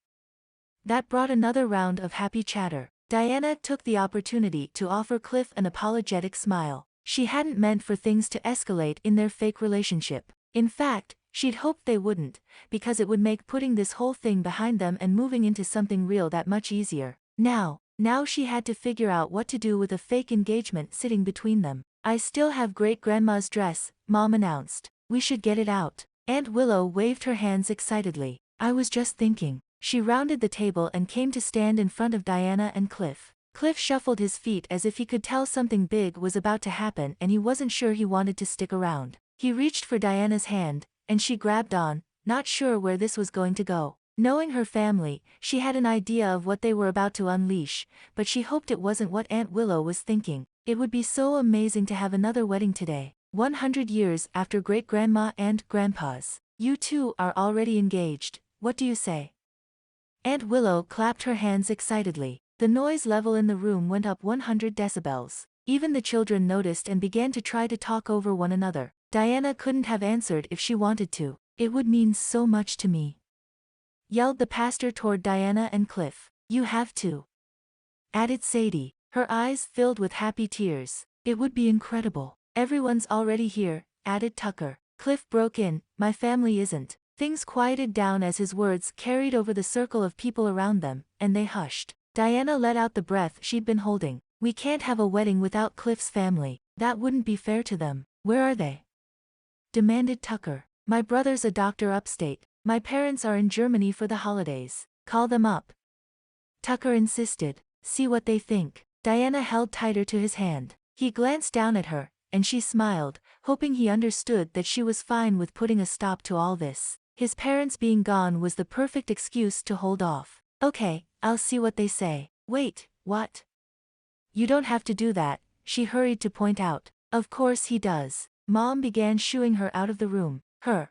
That brought another round of happy chatter. Diana took the opportunity to offer Cliff an apologetic smile. She hadn't meant for things to escalate in their fake relationship. In fact, she'd hoped they wouldn't, because it would make putting this whole thing behind them and moving into something real that much easier. Now she had to figure out what to do with a fake engagement sitting between them. I still have great-grandma's dress, Mom announced. We should get it out. Aunt Willow waved her hands excitedly. I was just thinking. She rounded the table and came to stand in front of Diana and Cliff. Cliff shuffled his feet as if he could tell something big was about to happen and he wasn't sure he wanted to stick around. He reached for Diana's hand, and she grabbed on, not sure where this was going to go. Knowing her family, she had an idea of what they were about to unleash, but she hoped it wasn't what Aunt Willow was thinking. It would be so amazing to have another wedding today. 100 years after great-grandma and grandpa's. You two are already engaged, what do you say? Aunt Willow clapped her hands excitedly. The noise level in the room went up 100 decibels. Even the children noticed and began to try to talk over one another. Diana couldn't have answered if she wanted to. It would mean so much to me. Yelled the pastor toward Diana and Cliff. You have to. Added Sadie, her eyes filled with happy tears. It would be incredible. Everyone's already here, added Tucker. Cliff broke in, my family isn't. Things quieted down as his words carried over the circle of people around them, and they hushed. Diana let out the breath she'd been holding. We can't have a wedding without Cliff's family. That wouldn't be fair to them. Where are they? Demanded Tucker. My brother's a doctor upstate. My parents are in Germany for the holidays. Call them up. Tucker insisted. See what they think. Diana held tighter to his hand. He glanced down at her, and she smiled, hoping he understood that she was fine with putting a stop to all this. His parents being gone was the perfect excuse to hold off. Okay, I'll see what they say. Wait, what? You don't have to do that, she hurried to point out. Of course he does. Mom began shooing her out of the room. Her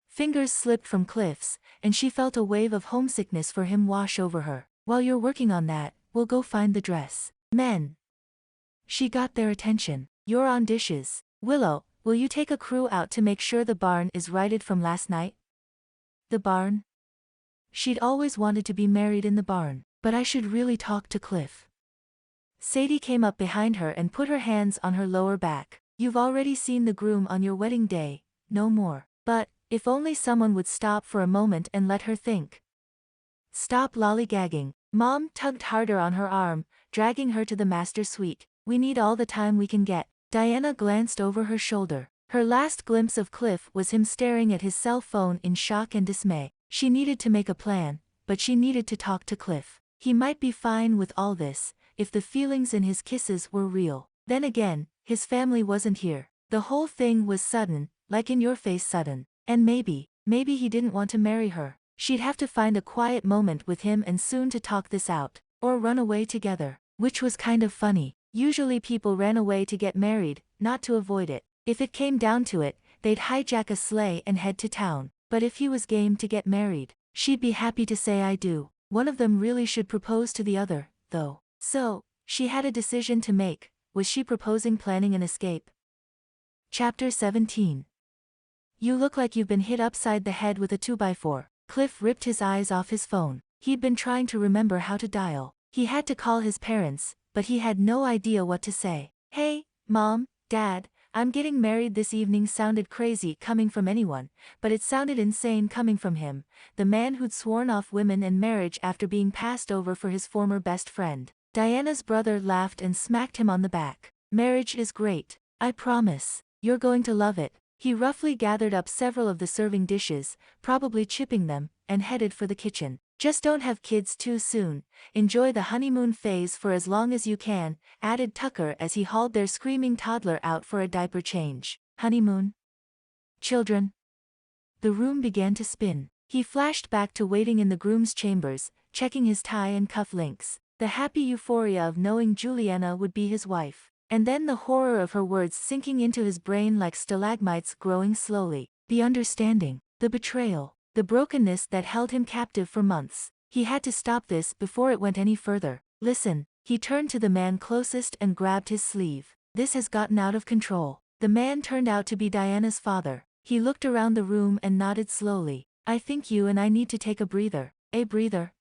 fingers slipped from Cliff's, and she felt a wave of homesickness for him wash over her. While you're working on that, we'll go find the dress. Men. She got their attention. You're on dishes. Willow, will you take a crew out to make sure the barn is righted from last night? The barn? She'd always wanted to be married in the barn, but I should really talk to Cliff. Sadie came up behind her and put her hands on her lower back. You've already seen the groom on your wedding day, no more. But, if only someone would stop for a moment and let her think. Stop lollygagging. Mom tugged harder on her arm, dragging her to the master suite. We need all the time we can get. Diana glanced over her shoulder. Her last glimpse of Cliff was him staring at his cell phone in shock and dismay. She needed to make a plan, but she needed to talk to Cliff. He might be fine with all this, if the feelings in his kisses were real. Then again, his family wasn't here. The whole thing was sudden, like in your face sudden. And maybe he didn't want to marry her. She'd have to find a quiet moment with him and soon to talk this out, or run away together, which was kind of funny. Usually people ran away to get married, not to avoid it. If it came down to it, they'd hijack a sleigh and head to town. But if he was game to get married, she'd be happy to say I do. One of them really should propose to the other, though. So, she had a decision to make. Was she proposing planning an escape? Chapter 17. You look like you've been hit upside the head with a 2x4. Cliff ripped his eyes off his phone. He'd been trying to remember how to dial. He had to call his parents, but he had no idea what to say. Hey, Mom, Dad, I'm getting married this evening sounded crazy coming from anyone, but it sounded insane coming from him, the man who'd sworn off women and marriage after being passed over for his former best friend. Diana's brother laughed and smacked him on the back. Marriage is great. I promise. You're going to love it. He roughly gathered up several of the serving dishes, probably chipping them, and headed for the kitchen. Just don't have kids too soon. Enjoy the honeymoon phase for as long as you can, added Tucker as he hauled their screaming toddler out for a diaper change. Honeymoon? Children? The room began to spin. He flashed back to waiting in the groom's chambers, checking his tie and cuff links. The happy euphoria of knowing Juliana would be his wife. And then the horror of her words sinking into his brain like stalagmites growing slowly. The understanding. The betrayal. The brokenness that held him captive for months. He had to stop this before it went any further. Listen. He turned to the man closest and grabbed his sleeve. This has gotten out of control. The man turned out to be Diana's father. He looked around the room and nodded slowly. I think you and I need to take a breather. A breather?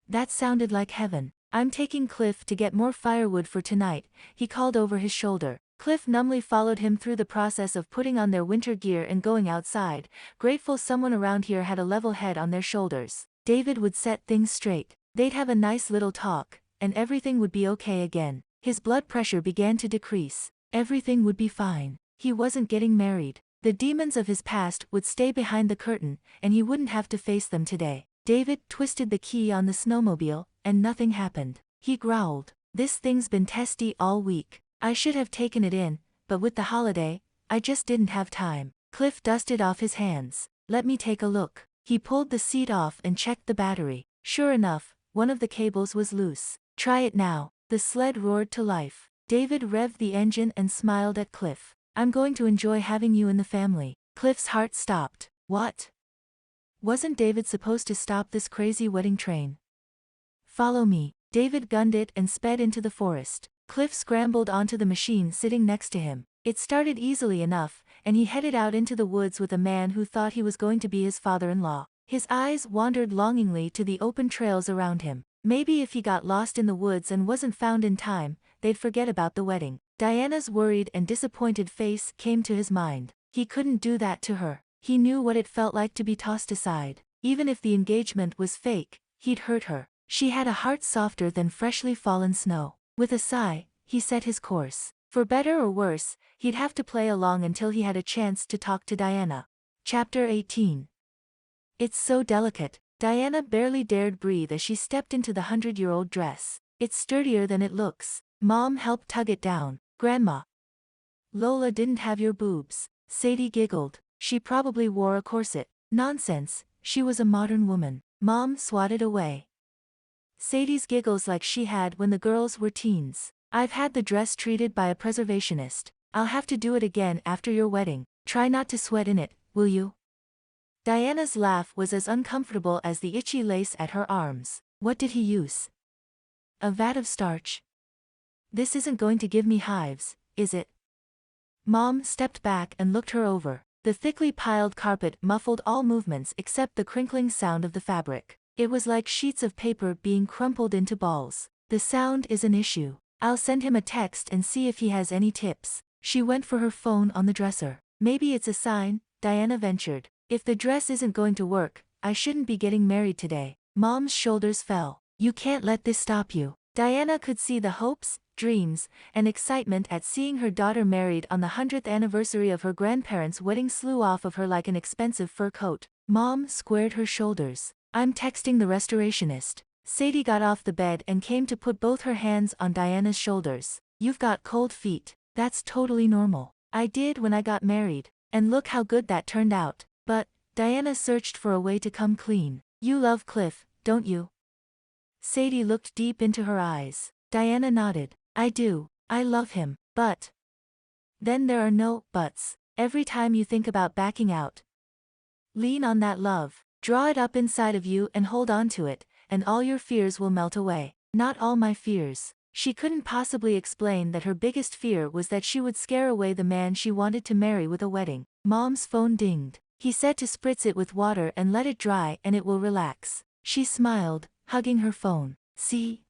That sounded like heaven. I'm taking Cliff to get more firewood for tonight, he called over his shoulder. Cliff numbly followed him through the process of putting on their winter gear and going outside, grateful someone around here had a level head on their shoulders. David would set things straight. They'd have a nice little talk, and everything would be okay again. His blood pressure began to decrease. Everything would be fine. He wasn't getting married. The demons of his past would stay behind the curtain, and he wouldn't have to face them today. David twisted the key on the snowmobile, and nothing happened. He growled. This thing's been testy all week. I should have taken it in, but with the holiday, I just didn't have time. Cliff dusted off his hands. Let me take a look. He pulled the seat off and checked the battery. Sure enough, one of the cables was loose. Try it now. The sled roared to life. David revved the engine and smiled at Cliff. I'm going to enjoy having you in the family. Cliff's heart stopped. What? Wasn't David supposed to stop this crazy wedding train? Follow me. David gunned it and sped into the forest. Cliff scrambled onto the machine sitting next to him. It started easily enough, and he headed out into the woods with a man who thought he was going to be his father-in-law. His eyes wandered longingly to the open trails around him. Maybe if he got lost in the woods and wasn't found in time, they'd forget about the wedding. Diana's worried and disappointed face came to his mind. He couldn't do that to her. He knew what it felt like to be tossed aside. Even if the engagement was fake, he'd hurt her. She had a heart softer than freshly fallen snow. With a sigh, he set his course. For better or worse, he'd have to play along until he had a chance to talk to Diana. Chapter 18. It's so delicate. Diana barely dared breathe as she stepped into the 100-year-old dress. It's sturdier than it looks. Mom helped tug it down. Grandma. Lola didn't have your boobs. Sadie giggled. She probably wore a corset. Nonsense, she was a modern woman. Mom swatted away Sadie's giggles like she had when the girls were teens. I've had the dress treated by a preservationist. I'll have to do it again after your wedding. Try not to sweat in it, will you? Diana's laugh was as uncomfortable as the itchy lace at her arms. What did he use? A vat of starch. This isn't going to give me hives, is it? Mom stepped back and looked her over. The thickly piled carpet muffled all movements except the crinkling sound of the fabric. It was like sheets of paper being crumpled into balls. The sound is an issue. I'll send him a text and see if he has any tips. She went for her phone on the dresser. Maybe it's a sign, Diana ventured. If the dress isn't going to work, I shouldn't be getting married today. Mom's shoulders fell. You can't let this stop you. Diana could see the hopes, dreams, and excitement at seeing her daughter married on the 100th anniversary of her grandparents' wedding slew off of her like an expensive fur coat. Mom squared her shoulders. I'm texting the restorationist. Sadie got off the bed and came to put both her hands on Diana's shoulders. You've got cold feet. That's totally normal. I did when I got married. And look how good that turned out. But, Diana searched for a way to come clean. You love Cliff, don't you? Sadie looked deep into her eyes. Diana nodded. I do. I love him. But. Then there are no buts. Every time you think about backing out, lean on that love. Draw it up inside of you and hold on to it, and all your fears will melt away. Not all my fears. She couldn't possibly explain that her biggest fear was that she would scare away the man she wanted to marry with a wedding. Mom's phone dinged. He said to spritz it with water and let it dry and it will relax. She smiled, hugging her phone. See?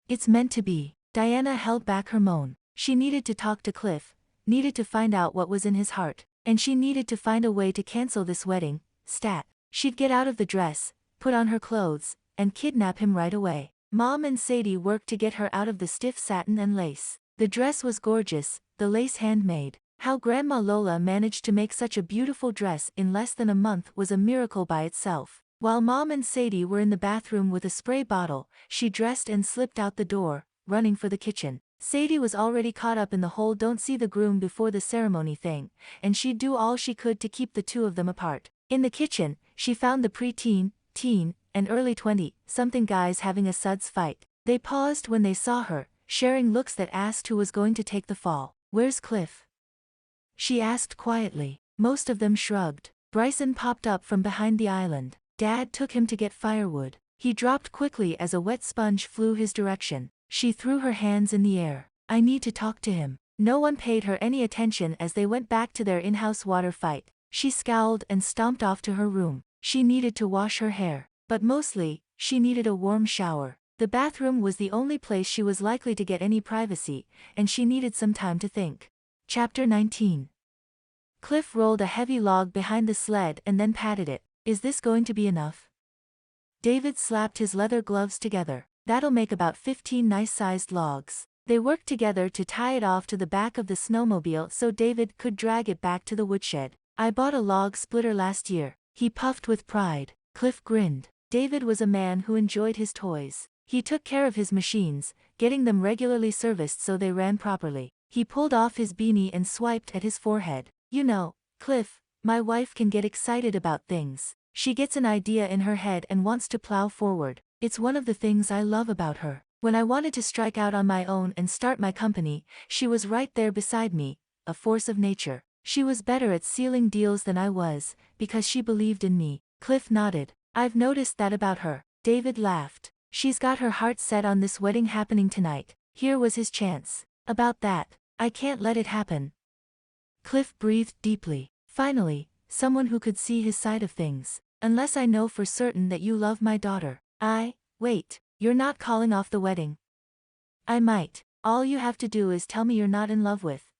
It's meant to be. Diana held back her moan. She needed to talk to Cliff, needed to find out what was in his heart, and she needed to find a way to cancel this wedding, stat. She'd get out of the dress, put on her clothes, and kidnap him right away. Mom and Sadie worked to get her out of the stiff satin and lace. The dress was gorgeous, the lace handmade. How Grandma Lola managed to make such a beautiful dress in less than a month was a miracle by itself. While Mom and Sadie were in the bathroom with a spray bottle, she dressed and slipped out the door, running for the kitchen. Sadie was already caught up in the whole don't see the groom before the ceremony thing, and she'd do all she could to keep the two of them apart. In the kitchen, she found the pre-teen, teen, and early 20-something guys having a suds fight. They paused when they saw her, sharing looks that asked who was going to take the fall. Where's Cliff? She asked quietly. Most of them shrugged. Bryson popped up from behind the island. Dad took him to get firewood. He dropped quickly as a wet sponge flew his direction. She threw her hands in the air. I need to talk to him. No one paid her any attention as they went back to their in-house water fight. She scowled and stomped off to her room. She needed to wash her hair. But mostly, she needed a warm shower. The bathroom was the only place she was likely to get any privacy, and she needed some time to think. Chapter 19. Cliff rolled a heavy log behind the sled and then patted it. Is this going to be enough? David slapped his leather gloves together. That'll make about 15 nice-sized logs. They worked together to tie it off to the back of the snowmobile so David could drag it back to the woodshed. I bought a log splitter last year. He puffed with pride. Cliff grinned. David was a man who enjoyed his toys. He took care of his machines, getting them regularly serviced so they ran properly. He pulled off his beanie and swiped at his forehead. You know, Cliff, my wife can get excited about things. She gets an idea in her head and wants to plow forward. It's one of the things I love about her. When I wanted to strike out on my own and start my company, she was right there beside me, a force of nature. She was better at sealing deals than I was, because she believed in me. Cliff nodded. I've noticed that about her. David laughed. She's got her heart set on this wedding happening tonight. Here was his chance. About that, I can't let it happen. Cliff breathed deeply. Finally, someone who could see his side of things. Unless I know for certain that you love my daughter. Wait, you're not calling off the wedding. I might. All you have to do is tell me you're not in love with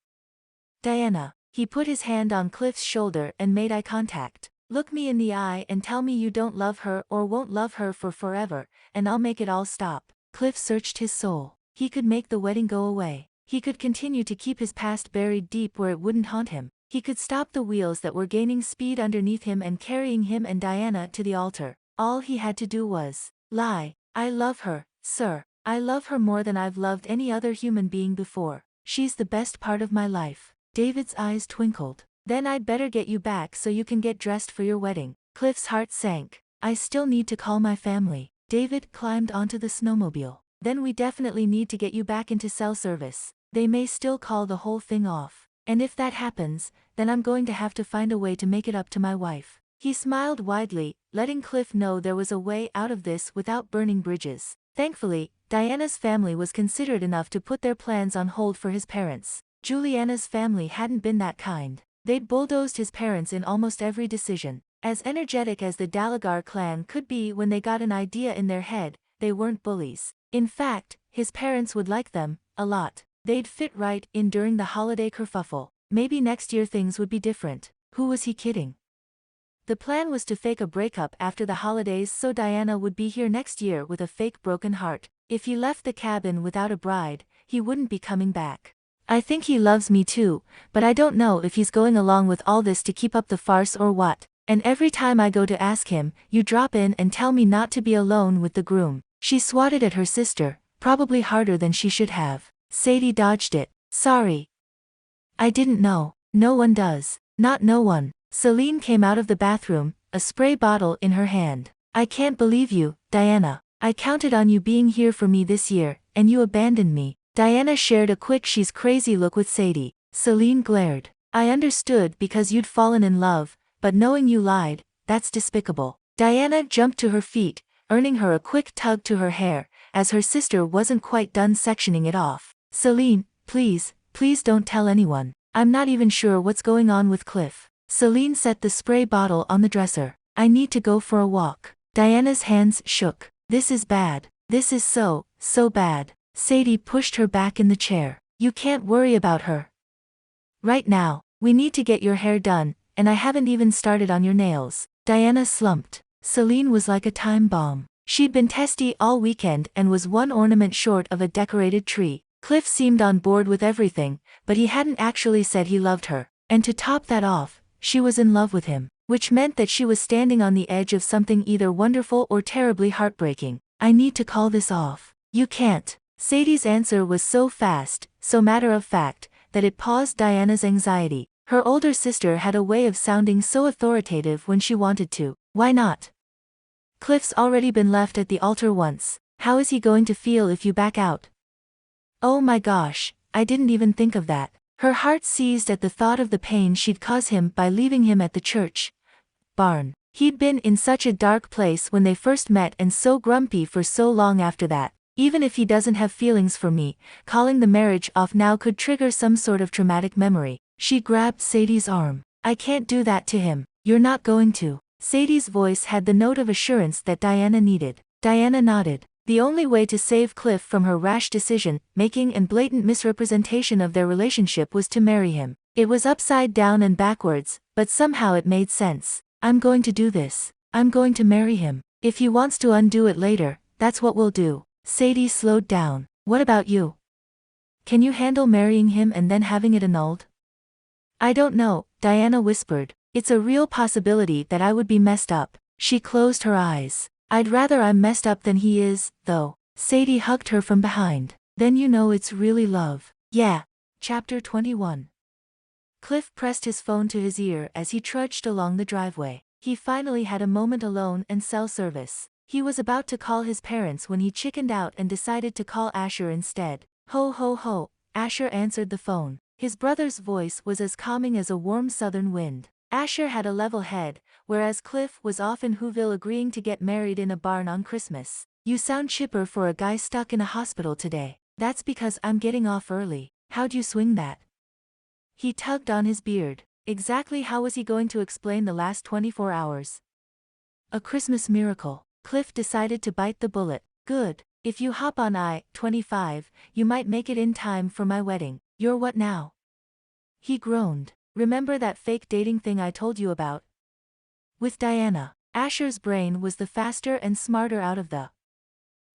Diana. He put his hand on Cliff's shoulder and made eye contact. Look me in the eye and tell me you don't love her or won't love her for forever, and I'll make it all stop. Cliff searched his soul. He could make the wedding go away. He could continue to keep his past buried deep where it wouldn't haunt him. He could stop the wheels that were gaining speed underneath him and carrying him and Diana to the altar. All he had to do was lie. I love her, sir. I love her more than I've loved any other human being before. She's the best part of my life. David's eyes twinkled. Then I'd better get you back so you can get dressed for your wedding. Cliff's heart sank. I still need to call my family. David climbed onto the snowmobile. Then we definitely need to get you back into cell service. They may still call the whole thing off. And if that happens, then I'm going to have to find a way to make it up to my wife. He smiled widely, letting Cliff know there was a way out of this without burning bridges. Thankfully, Diana's family was considerate enough to put their plans on hold for his parents. Juliana's family hadn't been that kind. They'd bulldozed his parents in almost every decision. As energetic as the Dalagar clan could be when they got an idea in their head, they weren't bullies. In fact, his parents would like them a lot. They'd fit right in during the holiday kerfuffle. Maybe next year things would be different. Who was he kidding? The plan was to fake a breakup after the holidays so Diana would be here next year with a fake broken heart. If he left the cabin without a bride, he wouldn't be coming back. I think he loves me too, but I don't know if he's going along with all this to keep up the farce or what. And every time I go to ask him, you drop in and tell me not to be alone with the groom. She swatted at her sister, probably harder than she should have. Sadie dodged it. Sorry. I didn't know. No one does. Not no one. Celine came out of the bathroom, a spray bottle in her hand. I can't believe you, Diana. I counted on you being here for me this year, and you abandoned me. Diana shared a quick she's crazy look with Sadie. Celine glared. I understood because you'd fallen in love, but knowing you lied, that's despicable. Diana jumped to her feet, earning her a quick tug to her hair, as her sister wasn't quite done sectioning it off. Celine, please don't tell anyone. I'm not even sure what's going on with Cliff. Celine set the spray bottle on the dresser. I need to go for a walk. Diana's hands shook. This is bad. This is so bad. Sadie pushed her back in the chair. You can't worry about her right now. We need to get your hair done, and I haven't even started on your nails. Diana slumped. Celine was like a time bomb. She'd been testy all weekend and was one ornament short of a decorated tree. Cliff seemed on board with everything, but he hadn't actually said he loved her. And to top that off, she was in love with him, which meant that she was standing on the edge of something either wonderful or terribly heartbreaking. I need to call this off. You can't. Sadie's answer was so fast, so matter of fact, that it paused Diana's anxiety. Her older sister had a way of sounding so authoritative when she wanted to. Why not? Cliff's already been left at the altar once. How is he going to feel if you back out? Oh my gosh, I didn't even think of that. Her heart seized at the thought of the pain she'd cause him by leaving him at the church barn. He'd been in such a dark place when they first met and so grumpy for so long after that. Even if he doesn't have feelings for me, calling the marriage off now could trigger some sort of traumatic memory. She grabbed Sadie's arm. I can't do that to him. You're not going to. Sadie's voice had the note of assurance that Diana needed. Diana nodded. The only way to save Cliff from her rash decision-making and blatant misrepresentation of their relationship was to marry him. It was upside down and backwards, but somehow it made sense. I'm going to do this. I'm going to marry him. If he wants to undo it later, that's what we'll do. Sadie slowed down. What about you? Can you handle marrying him and then having it annulled? I don't know, Diana whispered. It's a real possibility that I would be messed up. She closed her eyes. I'd rather I'm messed up than he is, though. Sadie hugged her from behind. Then you know it's really love. Yeah. Chapter 21. Cliff pressed his phone to his ear as he trudged along the driveway. He finally had a moment alone and cell service. He was about to call his parents when he chickened out and decided to call Asher instead. Ho ho ho, Asher answered the phone. His brother's voice was as calming as a warm southern wind. Asher had a level head, whereas Cliff was off in Whoville agreeing to get married in a barn on Christmas. You sound chipper for a guy stuck in a hospital today. That's because I'm getting off early. How'd you swing that? He tugged on his beard. Exactly how was he going to explain the last 24 hours? A Christmas miracle. Cliff decided to bite the bullet. Good. If you hop on I-25, you might make it in time for my wedding. You're what now? He groaned. remember that fake dating thing I told you about? With Diana. Asher's brain was the faster and smarter out of the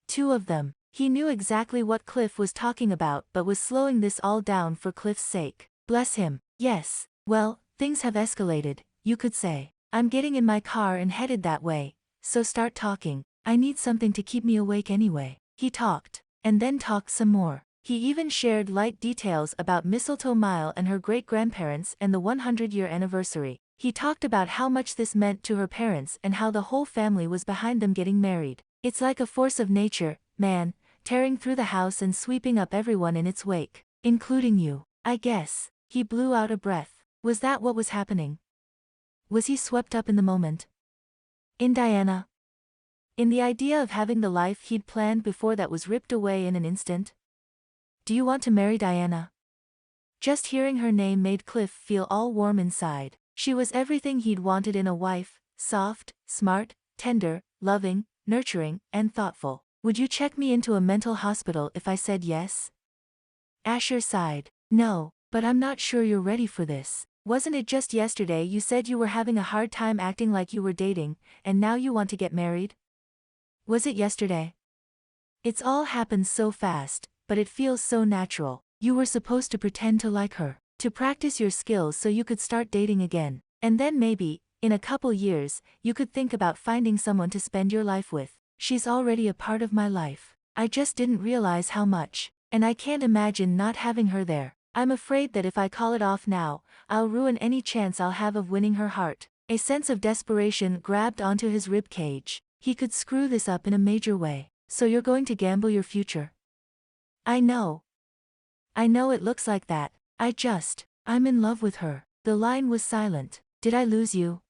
two of them. He knew exactly what Cliff was talking about but was slowing this all down for Cliff's sake. Bless him. Yes. Well, things have escalated, you could say. I'm getting in my car and headed that way, so start talking. I need something to keep me awake anyway. He talked. And then talked some more. He even shared light details about Mistletoe Mile and her great-grandparents and the 100-year anniversary. He talked about how much this meant to her parents and how the whole family was behind them getting married. It's like a force of nature, man, tearing through the house and sweeping up everyone in its wake, including you, I guess. He blew out a breath. Was that what was happening? Was he swept up in the moment? In Diana? In the idea of having the life he'd planned before that was ripped away in an instant? Do you want to marry Diana? Just hearing her name made Cliff feel all warm inside. She was everything he'd wanted in a wife, soft, smart, tender, loving, nurturing, and thoughtful. Would you check me into a mental hospital if I said yes? Asher sighed. No, but I'm not sure you're ready for this. Wasn't it just yesterday you said you were having a hard time acting like you were dating, and now you want to get married? Was it yesterday? It's all happened so fast, but it feels so natural. You were supposed to pretend to like her, to practice your skills so you could start dating again. And then maybe, in a couple years, you could think about finding someone to spend your life with. She's already a part of my life. I just didn't realize how much. And I can't imagine not having her there. I'm afraid that if I call it off now, I'll ruin any chance I'll have of winning her heart. A sense of desperation grabbed onto his rib cage. He could screw this up in a major way. So you're going to gamble your future? I know. I know it looks like that. I'm in love with her. The line was silent. Did I lose you?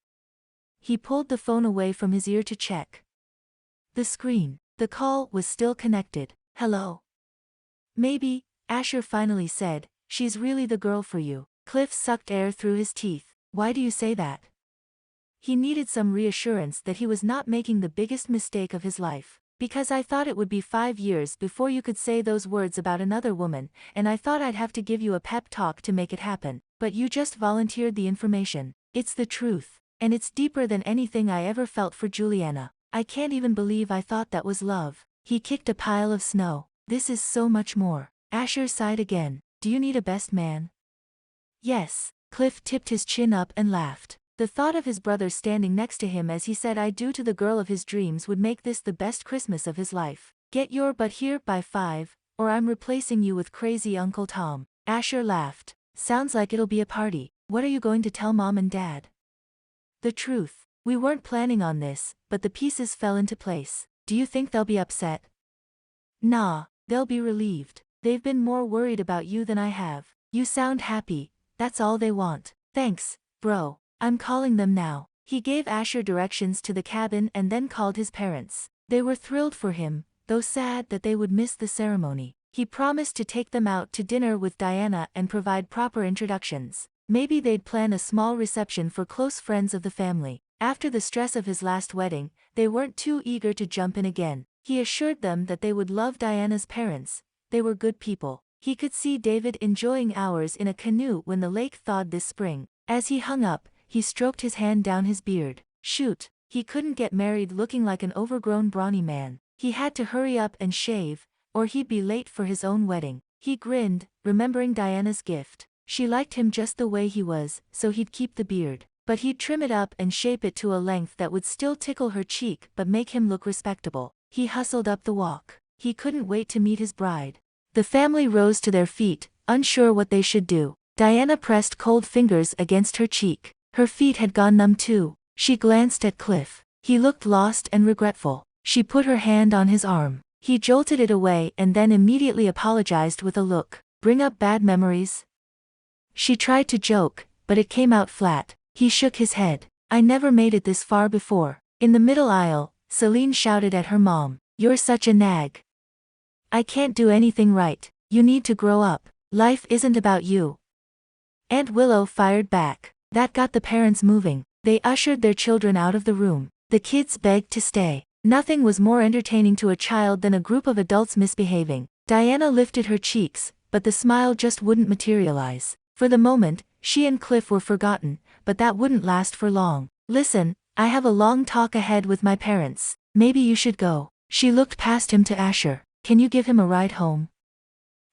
He pulled the phone away from his ear to check the screen. The call was still connected. Hello? Maybe, Asher finally said, she's really the girl for you. Cliff sucked air through his teeth. Why do you say that? He needed some reassurance that he was not making the biggest mistake of his life. Because I thought it would be 5 years before you could say those words about another woman, and I thought I'd have to give you a pep talk to make it happen, but you just volunteered the information. It's the truth. And it's deeper than anything I ever felt for Juliana. I can't even believe I thought that was love. He kicked a pile of snow. This is so much more. Asher sighed again. Do you need a best man? Yes. Cliff tipped his chin up and laughed. The thought of his brother standing next to him as he said I do to the girl of his dreams would make this the best Christmas of his life. Get your butt here by 5, or I'm replacing you with crazy Uncle Tom. Asher laughed. Sounds like it'll be a party. What are you going to tell Mom and Dad? The truth. We weren't planning on this, but the pieces fell into place. Do you think they'll be upset? Nah, they'll be relieved. They've been more worried about you than I have. You sound happy. That's all they want. Thanks, bro. I'm calling them now. He gave Asher directions to the cabin and then called his parents. They were thrilled for him, though sad that they would miss the ceremony. He promised to take them out to dinner with Diana and provide proper introductions. Maybe they'd plan a small reception for close friends of the family. After the stress of his last wedding, they weren't too eager to jump in again. He assured them that they would love Diana's parents. They were good people. He could see David enjoying hours in a canoe when the lake thawed this spring. As he hung up, he stroked his hand down his beard. Shoot, he couldn't get married looking like an overgrown brawny man. He had to hurry up and shave, or he'd be late for his own wedding. He grinned, remembering Diana's gift. She liked him just the way he was, so he'd keep the beard. But he'd trim it up and shape it to a length that would still tickle her cheek but make him look respectable. He hustled up the walk. He couldn't wait to meet his bride. The family rose to their feet, unsure what they should do. Diana pressed cold fingers against her cheek. Her feet had gone numb too. She glanced at Cliff. He looked lost and regretful. She put her hand on his arm. He jolted it away and then immediately apologized with a look. Bring up bad memories? She tried to joke, but it came out flat. He shook his head. I never made it this far before. In the middle aisle, Celine shouted at her mom. You're such a nag. I can't do anything right. You need to grow up. Life isn't about you. Aunt Willow fired back. That got the parents moving. They ushered their children out of the room. The kids begged to stay. Nothing was more entertaining to a child than a group of adults misbehaving. Diana lifted her cheeks, but the smile just wouldn't materialize. For the moment, She and Cliff were forgotten, but that wouldn't last for long. Listen, I have a long talk ahead with my parents. Maybe you should go. She looked past him to Asher. Can you give him a ride home?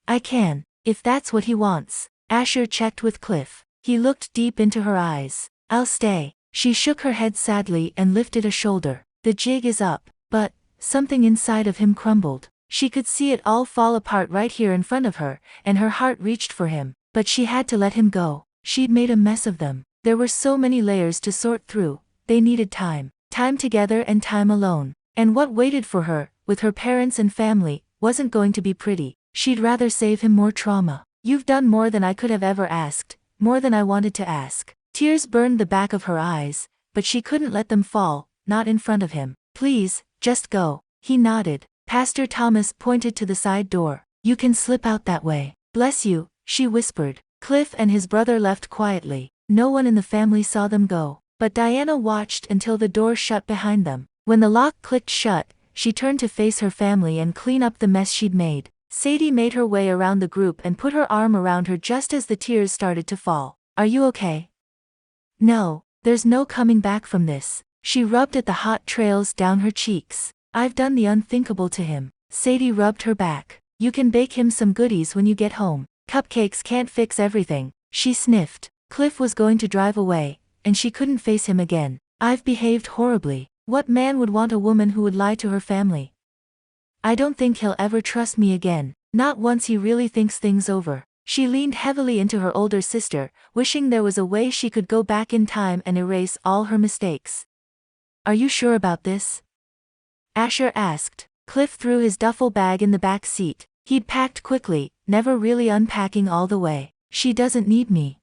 I can, if that's what he wants. Asher checked with Cliff. He looked deep into her eyes. I'll stay. She shook her head sadly and lifted a shoulder. The jig is up, but something inside of him crumbled. She could see it all fall apart right here in front of her, and her heart reached for him, but she had to let him go. She'd made a mess of them. There were so many layers to sort through. They needed time. Time together and time alone. And what waited for her, with her parents and family, wasn't going to be pretty. She'd rather save him more trauma. You've done more than I could have ever asked, more than I wanted to ask. Tears burned the back of her eyes, but she couldn't let them fall, not in front of him. Please, just go. He nodded. Pastor Thomas pointed to the side door. You can slip out that way. Bless you, she whispered. Cliff and his brother left quietly. No one in the family saw them go, but Diana watched until the door shut behind them. When the lock clicked shut, she turned to face her family and clean up the mess she'd made. Sadie made her way around the group and put her arm around her just as the tears started to fall. Are you okay? No, there's no coming back from this. She rubbed at the hot trails down her cheeks. I've done the unthinkable to him. Sadie rubbed her back. You can bake him some goodies when you get home. Cupcakes can't fix everything. She sniffed. Cliff was going to drive away, and she couldn't face him again. I've behaved horribly. What man would want a woman who would lie to her family? I don't think he'll ever trust me again, not once he really thinks things over. She leaned heavily into her older sister, wishing there was a way she could go back in time and erase all her mistakes. Are you sure about this? Asher asked. Cliff threw his duffel bag in the back seat. He'd packed quickly, never really unpacking all the way. She doesn't need me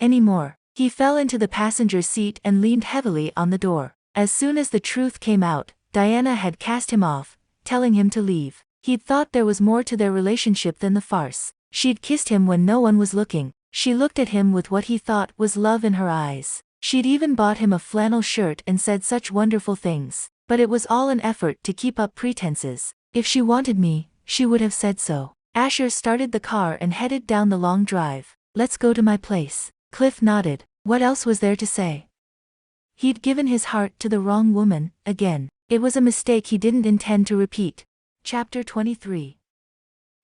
anymore. He fell into the passenger seat and leaned heavily on the door. As soon as the truth came out, Diana had cast him off, telling him to leave. He'd thought there was more to their relationship than the farce. She'd kissed him when no one was looking. She looked at him with what he thought was love in her eyes. She'd even bought him a flannel shirt and said such wonderful things. But it was all an effort to keep up pretenses. If she wanted me, she would have said so. Asher started the car and headed down the long drive. Let's go to my place. Cliff nodded. What else was there to say? He'd given his heart to the wrong woman, again. It was a mistake he didn't intend to repeat. Chapter 23.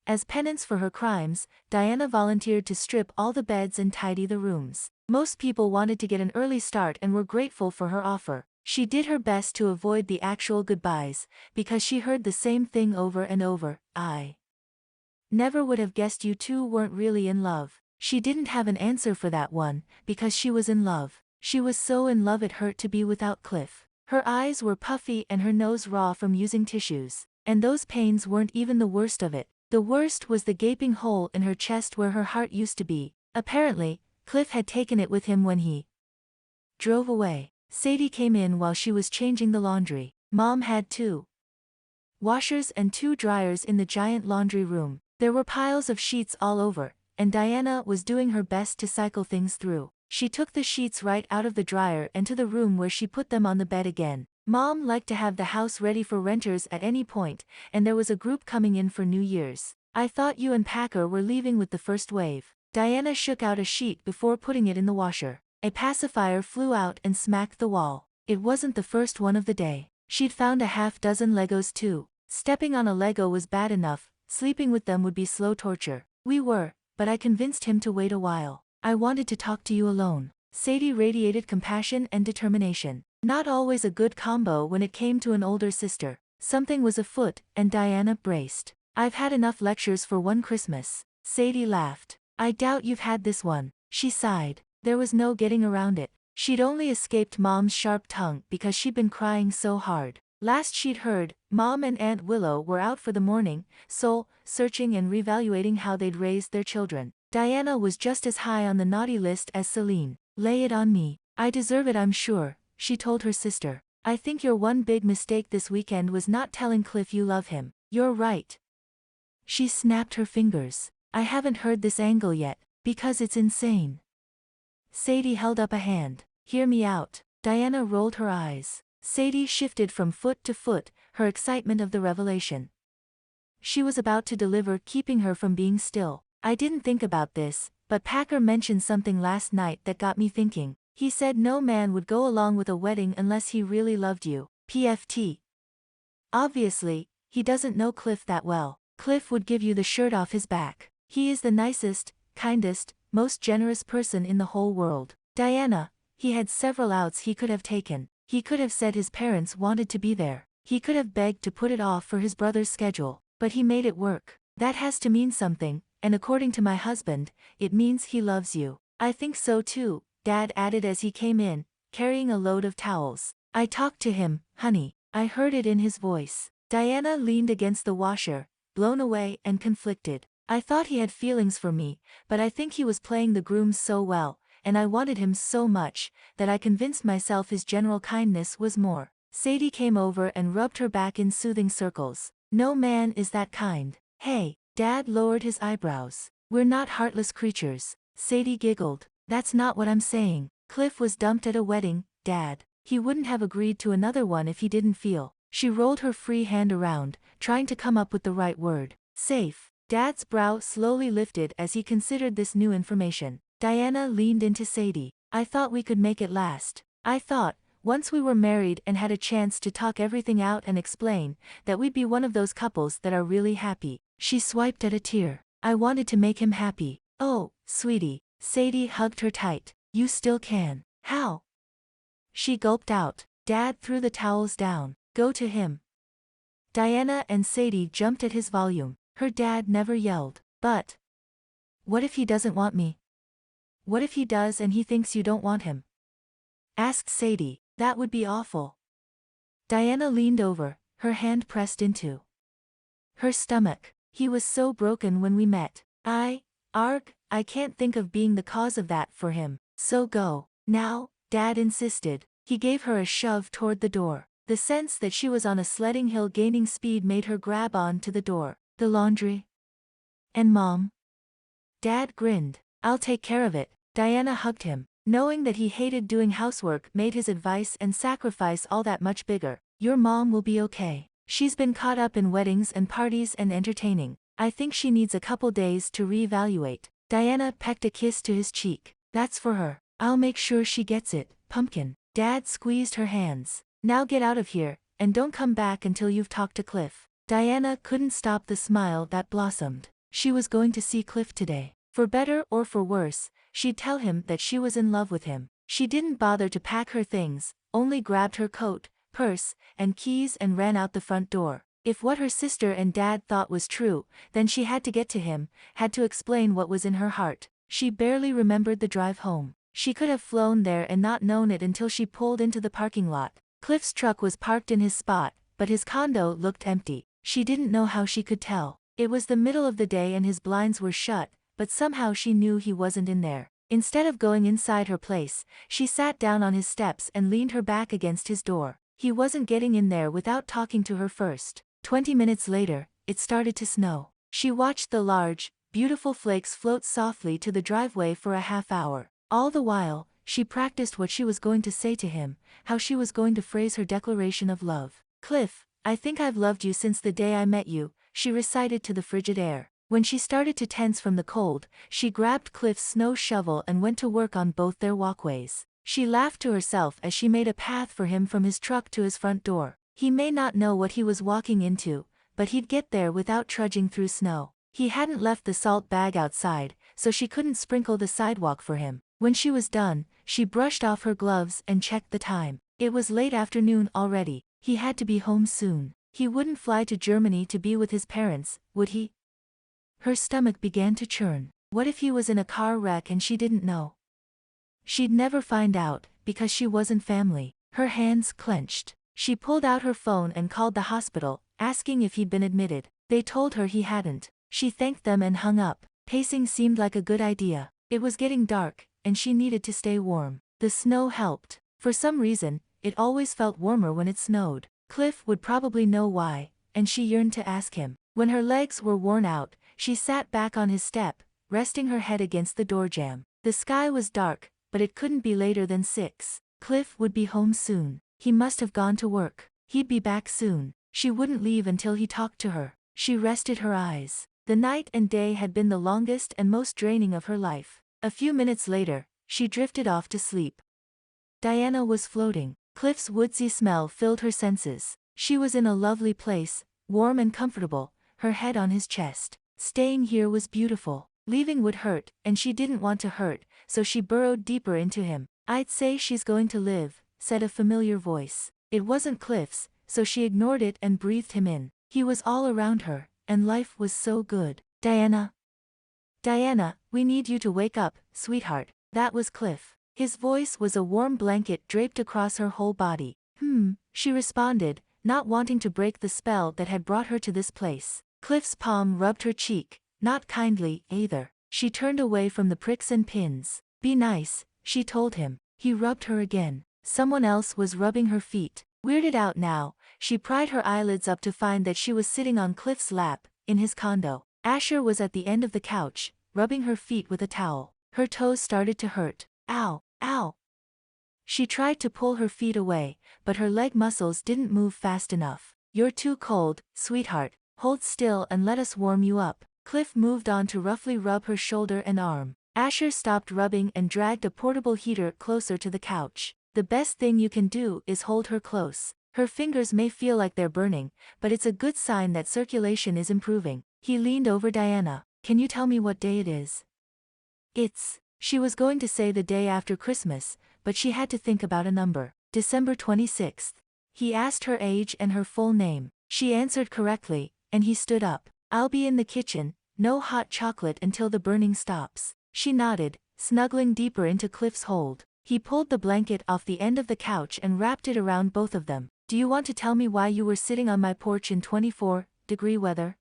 As penance for her crimes, Diana volunteered to strip all the beds and tidy the rooms. Most people wanted to get an early start and were grateful for her offer. She did her best to avoid the actual goodbyes, because she heard the same thing over and over. I never would have guessed you two weren't really in love. She didn't have an answer for that one, because she was in love. She was so in love it hurt to be without Cliff. Her eyes were puffy and her nose raw from using tissues. And those pains weren't even the worst of it. The worst was the gaping hole in her chest where her heart used to be. Apparently, Cliff had taken it with him when he drove away. Sadie came in while she was changing the laundry. Mom had 2 washers and 2 dryers in the giant laundry room. There were piles of sheets all over, and Diana was doing her best to cycle things through. She took the sheets right out of the dryer and to the room where she put them on the bed again. Mom liked to have the house ready for renters at any point, and there was a group coming in for New Year's. I thought you and Packer were leaving with the first wave. Diana shook out a sheet before putting it in the washer. A pacifier flew out and smacked the wall. It wasn't the first one of the day. She'd found a half-dozen Legos too. Stepping on a Lego was bad enough, sleeping with them would be slow torture. We were, but I convinced him to wait a while. I wanted to talk to you alone. Sadie radiated compassion and determination. Not always a good combo when it came to an older sister. Something was afoot, and Diana braced. I've had enough lectures for one Christmas. Sadie laughed. I doubt you've had this one. She sighed. There was no getting around it. She'd only escaped Mom's sharp tongue because she'd been crying so hard. Last she'd heard, Mom and Aunt Willow were out for the morning, soul-searching and reevaluating how they'd raised their children. Diana was just as high on the naughty list as Celine. Lay it on me. I deserve it, I'm sure, she told her sister. I think your one big mistake this weekend was not telling Cliff you love him. You're right. She snapped her fingers. I haven't heard this angle yet, because it's insane. Sadie held up a hand. Hear me out. Diana rolled her eyes. Sadie shifted from foot to foot, her excitement of the revelation. She was about to deliver, keeping her from being still. I didn't think about this, but Packer mentioned something last night that got me thinking. He said no man would go along with a wedding unless he really loved you. PFT. Obviously, he doesn't know Cliff that well. Cliff would give you the shirt off his back. He is the nicest, kindest, most generous person in the whole world. Diana, he had several outs he could have taken. He could have said his parents wanted to be there. He could have begged to put it off for his brother's schedule. But he made it work. That has to mean something, and according to my husband, it means he loves you. I think so too, Dad added as he came in, carrying a load of towels. I talked to him, honey. I heard it in his voice. Diana leaned against the washer, blown away and conflicted. I thought he had feelings for me, but I think he was playing the groom so well, and I wanted him so much, that I convinced myself his general kindness was more. Sadie came over and rubbed her back in soothing circles. No man is that kind. Hey, Dad lowered his eyebrows. We're not heartless creatures. Sadie giggled. That's not what I'm saying. Cliff was dumped at a wedding, Dad. He wouldn't have agreed to another one if he didn't feel. She rolled her free hand around, trying to come up with the right word. Safe. Dad's brow slowly lifted as he considered this new information. Diana leaned into Sadie. I thought we could make it last. I thought, once we were married and had a chance to talk everything out and explain, that we'd be one of those couples that are really happy. She swiped at a tear. I wanted to make him happy. Oh, sweetie. Sadie hugged her tight. You still can. How? She gulped out. Dad threw the towels down. Go to him. Diana and Sadie jumped at his volume. Her dad never yelled. But what if he doesn't want me? What if he does and he thinks you don't want him? Asked Sadie. That would be awful. Diana leaned over, her hand pressed into her stomach. He was so broken when we met. I can't think of being the cause of that for him. So go. Now, Dad insisted. He gave her a shove toward the door. The sense that she was on a sledding hill gaining speed made her grab on to the door. The laundry? And Mom? Dad grinned. I'll take care of it. Diana hugged him. Knowing that he hated doing housework made his advice and sacrifice all that much bigger. Your mom will be okay. She's been caught up in weddings and parties and entertaining. I think she needs a couple days to reevaluate. Diana pecked a kiss to his cheek. That's for her. I'll make sure she gets it, pumpkin. Dad squeezed her hands. Now get out of here, and don't come back until you've talked to Cliff. Diana couldn't stop the smile that blossomed. She was going to see Cliff today. For better or for worse, she'd tell him that she was in love with him. She didn't bother to pack her things, only grabbed her coat, purse, and keys and ran out the front door. If what her sister and Dad thought was true, then she had to get to him, had to explain what was in her heart. She barely remembered the drive home. She could have flown there and not known it until she pulled into the parking lot. Cliff's truck was parked in his spot, but his condo looked empty. She didn't know how she could tell. It was the middle of the day and his blinds were shut, but somehow she knew he wasn't in there. Instead of going inside her place, she sat down on his steps and leaned her back against his door. He wasn't getting in there without talking to her first. 20 minutes later, it started to snow. She watched the large, beautiful flakes float softly to the driveway for a half hour. All the while, she practiced what she was going to say to him, how she was going to phrase her declaration of love. Cliff, I think I've loved you since the day I met you, she recited to the frigid air. When she started to tense from the cold, she grabbed Cliff's snow shovel and went to work on both their walkways. She laughed to herself as she made a path for him from his truck to his front door. He may not know what he was walking into, but he'd get there without trudging through snow. He hadn't left the salt bag outside, so she couldn't sprinkle the sidewalk for him. When she was done, she brushed off her gloves and checked the time. It was late afternoon already. He had to be home soon. He wouldn't fly to Germany to be with his parents, would he? Her stomach began to churn. What if he was in a car wreck and she didn't know? She'd never find out, because she wasn't family. Her hands clenched. She pulled out her phone and called the hospital, asking if he'd been admitted. They told her he hadn't. She thanked them and hung up. Pacing seemed like a good idea. It was getting dark, and she needed to stay warm. The snow helped. For some reason, it always felt warmer when it snowed. Cliff would probably know why, and she yearned to ask him. When her legs were worn out, she sat back on his step, resting her head against the door jamb. The sky was dark, but it couldn't be later than 6. Cliff would be home soon. He must have gone to work. He'd be back soon. She wouldn't leave until he talked to her. She rested her eyes. The night and day had been the longest and most draining of her life. A few minutes later, she drifted off to sleep. Diana was floating. Cliff's woodsy smell filled her senses. She was in a lovely place, warm and comfortable, her head on his chest. Staying here was beautiful. Leaving would hurt, and she didn't want to hurt, so she burrowed deeper into him. "I'd say she's going to live," said a familiar voice. It wasn't Cliff's, so she ignored it and breathed him in. He was all around her, and life was so good. "Diana. Diana, we need you to wake up, sweetheart." That was Cliff. His voice was a warm blanket draped across her whole body. She responded, not wanting to break the spell that had brought her to this place. Cliff's palm rubbed her cheek, not kindly, either. She turned away from the pricks and pins. "Be nice," she told him. He rubbed her again. Someone else was rubbing her feet. Weirded out now, she pried her eyelids up to find that she was sitting on Cliff's lap, in his condo. Asher was at the end of the couch, rubbing her feet with a towel. Her toes started to hurt. "Ow, ow." She tried to pull her feet away, but her leg muscles didn't move fast enough. "You're too cold, sweetheart. Hold still and let us warm you up." Cliff moved on to roughly rub her shoulder and arm. Asher stopped rubbing and dragged a portable heater closer to the couch. "The best thing you can do is hold her close. Her fingers may feel like they're burning, but it's a good sign that circulation is improving." He leaned over Diana. "Can you tell me what day it is?" She was going to say the day after Christmas, but she had to think about a number. "December 26th. He asked her age and her full name. She answered correctly, and he stood up. "I'll be in the kitchen, no hot chocolate until the burning stops." She nodded, snuggling deeper into Cliff's hold. He pulled the blanket off the end of the couch and wrapped it around both of them. "Do you want to tell me why you were sitting on my porch in 24-degree weather?"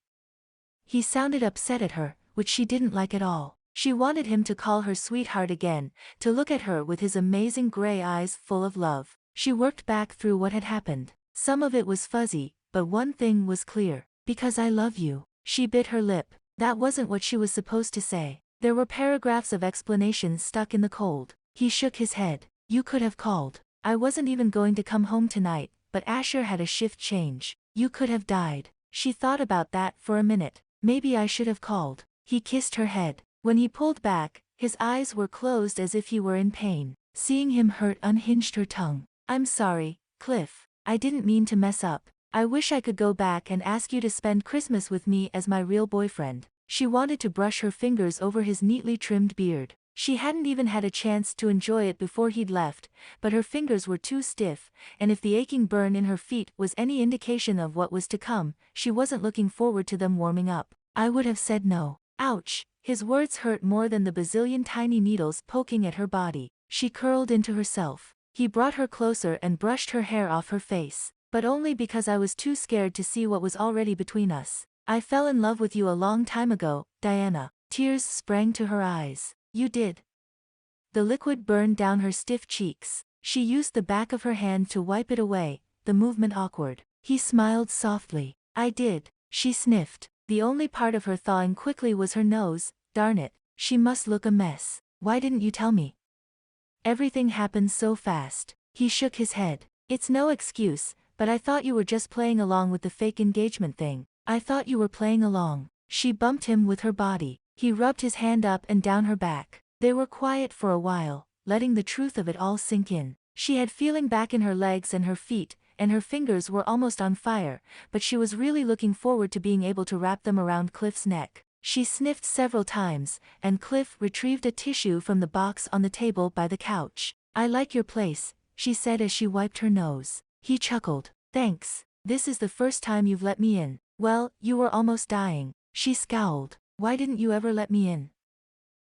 He sounded upset at her, which she didn't like at all. She wanted him to call her sweetheart again, to look at her with his amazing gray eyes full of love. She worked back through what had happened. Some of it was fuzzy, but one thing was clear. "Because I love you." She bit her lip. That wasn't what she was supposed to say. There were paragraphs of explanation stuck in the cold. He shook his head. "You could have called. I wasn't even going to come home tonight, but Asher had a shift change. You could have died." She thought about that for a minute. "Maybe I should have called." He kissed her head. When he pulled back, his eyes were closed as if he were in pain. Seeing him hurt unhinged her tongue. "I'm sorry, Cliff. I didn't mean to mess up. I wish I could go back and ask you to spend Christmas with me as my real boyfriend." She wanted to brush her fingers over his neatly trimmed beard. She hadn't even had a chance to enjoy it before he'd left, but her fingers were too stiff, and if the aching burn in her feet was any indication of what was to come, she wasn't looking forward to them warming up. "I would have said no." Ouch! His words hurt more than the bazillion tiny needles poking at her body. She curled into herself. He brought her closer and brushed her hair off her face. "But only because I was too scared to see what was already between us. I fell in love with you a long time ago, Diana." Tears sprang to her eyes. "You did?" The liquid burned down her stiff cheeks. She used the back of her hand to wipe it away, the movement awkward. He smiled softly. "I did." She sniffed. The only part of her thawing quickly was her nose. Darn it, she must look a mess. "Why didn't you tell me?" "Everything happened so fast." He shook his head. "It's no excuse, but I thought you were just playing along with the fake engagement thing." "I thought you were playing along." She bumped him with her body. He rubbed his hand up and down her back. They were quiet for a while, letting the truth of it all sink in. She had feeling back in her legs and her feet, and her fingers were almost on fire, but she was really looking forward to being able to wrap them around Cliff's neck. She sniffed several times, and Cliff retrieved a tissue from the box on the table by the couch. "I like your place," she said as she wiped her nose. He chuckled. "Thanks. This is the first time you've let me in." "Well, you were almost dying." She scowled. "Why didn't you ever let me in?"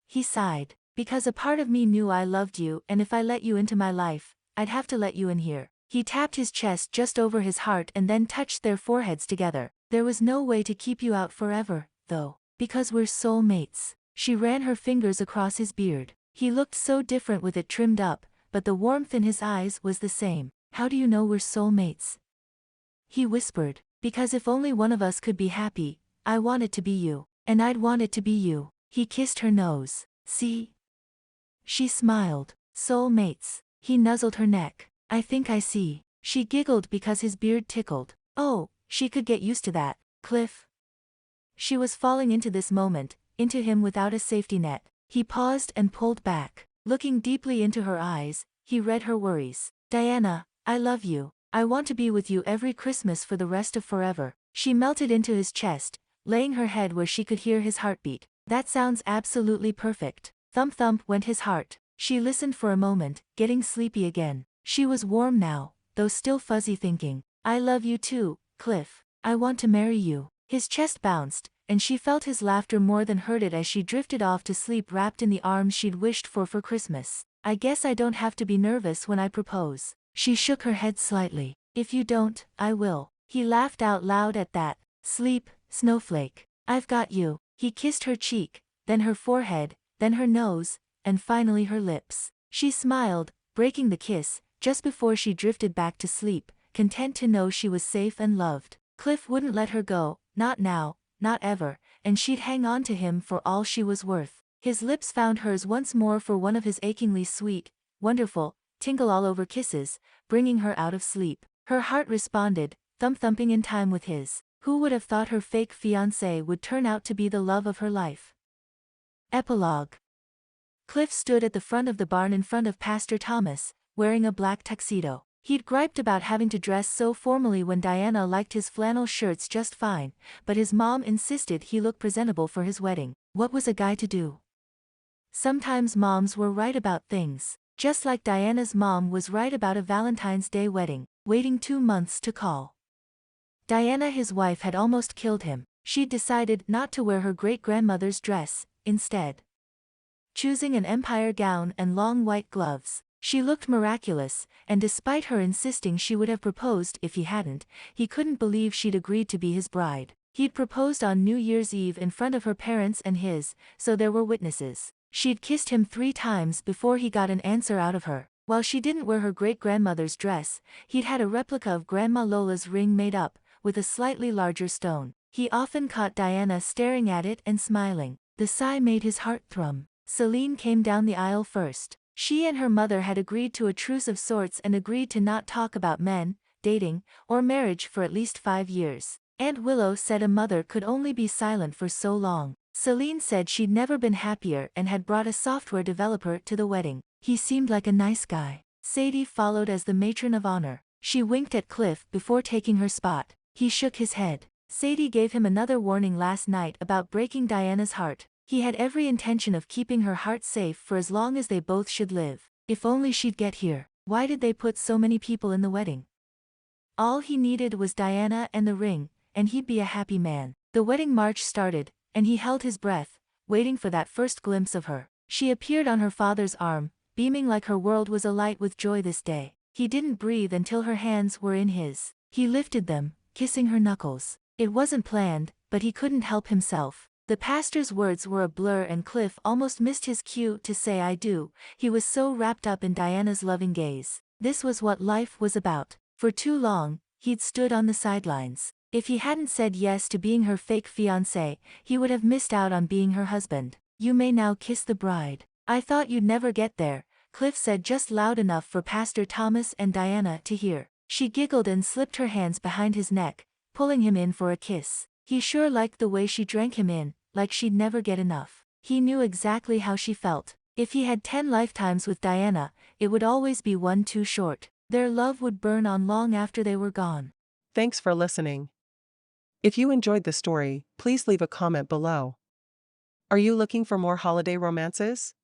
He sighed. "Because a part of me knew I loved you, and if I let you into my life, I'd have to let you in here." He tapped his chest just over his heart and then touched their foreheads together. "There was no way to keep you out forever, though. Because we're soulmates." She ran her fingers across his beard. He looked so different with it trimmed up, but the warmth in his eyes was the same. "How do you know we're soulmates?" He whispered. "Because if only one of us could be happy, I want it to be you. And I'd want it to be you." He kissed her nose. "See?" She smiled. "Soulmates." He nuzzled her neck. "I think I see." She giggled because his beard tickled. Oh, she could get used to that. Cliff. She was falling into this moment, into him without a safety net. He paused and pulled back. Looking deeply into her eyes, he read her worries. Diana, I love you. I want to be with you every Christmas for the rest of forever. She melted into his chest, laying her head where she could hear his heartbeat. That sounds absolutely perfect. Thump thump went his heart. She listened for a moment, getting sleepy again. She was warm now, though still fuzzy, thinking, I love you too, Cliff. I want to marry you. His chest bounced, and she felt his laughter more than heard it as she drifted off to sleep wrapped in the arms she'd wished for Christmas. I guess I don't have to be nervous when I propose. She shook her head slightly. If you don't, I will. He laughed out loud at that. Sleep, snowflake. I've got you. He kissed her cheek, then her forehead, then her nose, and finally her lips. She smiled, breaking the kiss, just before she drifted back to sleep, content to know she was safe and loved. Cliff wouldn't let her go, not now, not ever, and she'd hang on to him for all she was worth. His lips found hers once more for one of his achingly sweet, wonderful, tingle-all-over kisses, bringing her out of sleep. Her heart responded, thump-thumping in time with his. Who would have thought her fake fiancé would turn out to be the love of her life? Epilogue. Cliff stood at the front of the barn in front of Pastor Thomas, wearing a black tuxedo. He'd griped about having to dress so formally when Diana liked his flannel shirts just fine, but his mom insisted he look presentable for his wedding. What was a guy to do? Sometimes moms were right about things. Just like Diana's mom was right about a Valentine's Day wedding, waiting 2 months to call. Diana, his wife, had almost killed him. She'd decided not to wear her great-grandmother's dress, instead choosing an empire gown and long white gloves. She looked miraculous, and despite her insisting she would have proposed if he hadn't, he couldn't believe she'd agreed to be his bride. He'd proposed on New Year's Eve in front of her parents and his, so there were witnesses. She'd kissed him 3 times before he got an answer out of her. While she didn't wear her great-grandmother's dress, he'd had a replica of Grandma Lola's ring made up, with a slightly larger stone. He often caught Diana staring at it and smiling. The sigh made his heart thrum. Celine came down the aisle first. She and her mother had agreed to a truce of sorts and agreed to not talk about men, dating, or marriage for at least 5 years. Aunt Willow said a mother could only be silent for so long. Celine said she'd never been happier and had brought a software developer to the wedding. He seemed like a nice guy. Sadie followed as the matron of honor. She winked at Cliff before taking her spot. He shook his head. Sadie gave him another warning last night about breaking Diana's heart. He had every intention of keeping her heart safe for as long as they both should live. If only she'd get here. Why did they put so many people in the wedding? All he needed was Diana and the ring, and he'd be a happy man. The wedding march started, and he held his breath, waiting for that first glimpse of her. She appeared on her father's arm, beaming like her world was alight with joy this day. He didn't breathe until her hands were in his. He lifted them, kissing her knuckles. It wasn't planned, but he couldn't help himself. The pastor's words were a blur and Cliff almost missed his cue to say I do. He was so wrapped up in Diana's loving gaze. This was what life was about. For too long, he'd stood on the sidelines. If he hadn't said yes to being her fake fiancé, he would have missed out on being her husband. You may now kiss the bride. I thought you'd never get there, Cliff said just loud enough for Pastor Thomas and Diana to hear. She giggled and slipped her hands behind his neck, pulling him in for a kiss. He sure liked the way she drank him in, like she'd never get enough. He knew exactly how she felt. If he had 10 lifetimes with Diana, it would always be one too short. Their love would burn on long after they were gone. Thanks for listening. If you enjoyed the story, please leave a comment below. Are you looking for more holiday romances?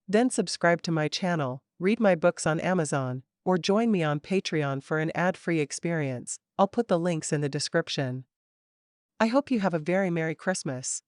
Then subscribe to my channel, read my books on Amazon, or join me on Patreon for an ad-free experience. I'll put the links in the description. I hope you have a very Merry Christmas.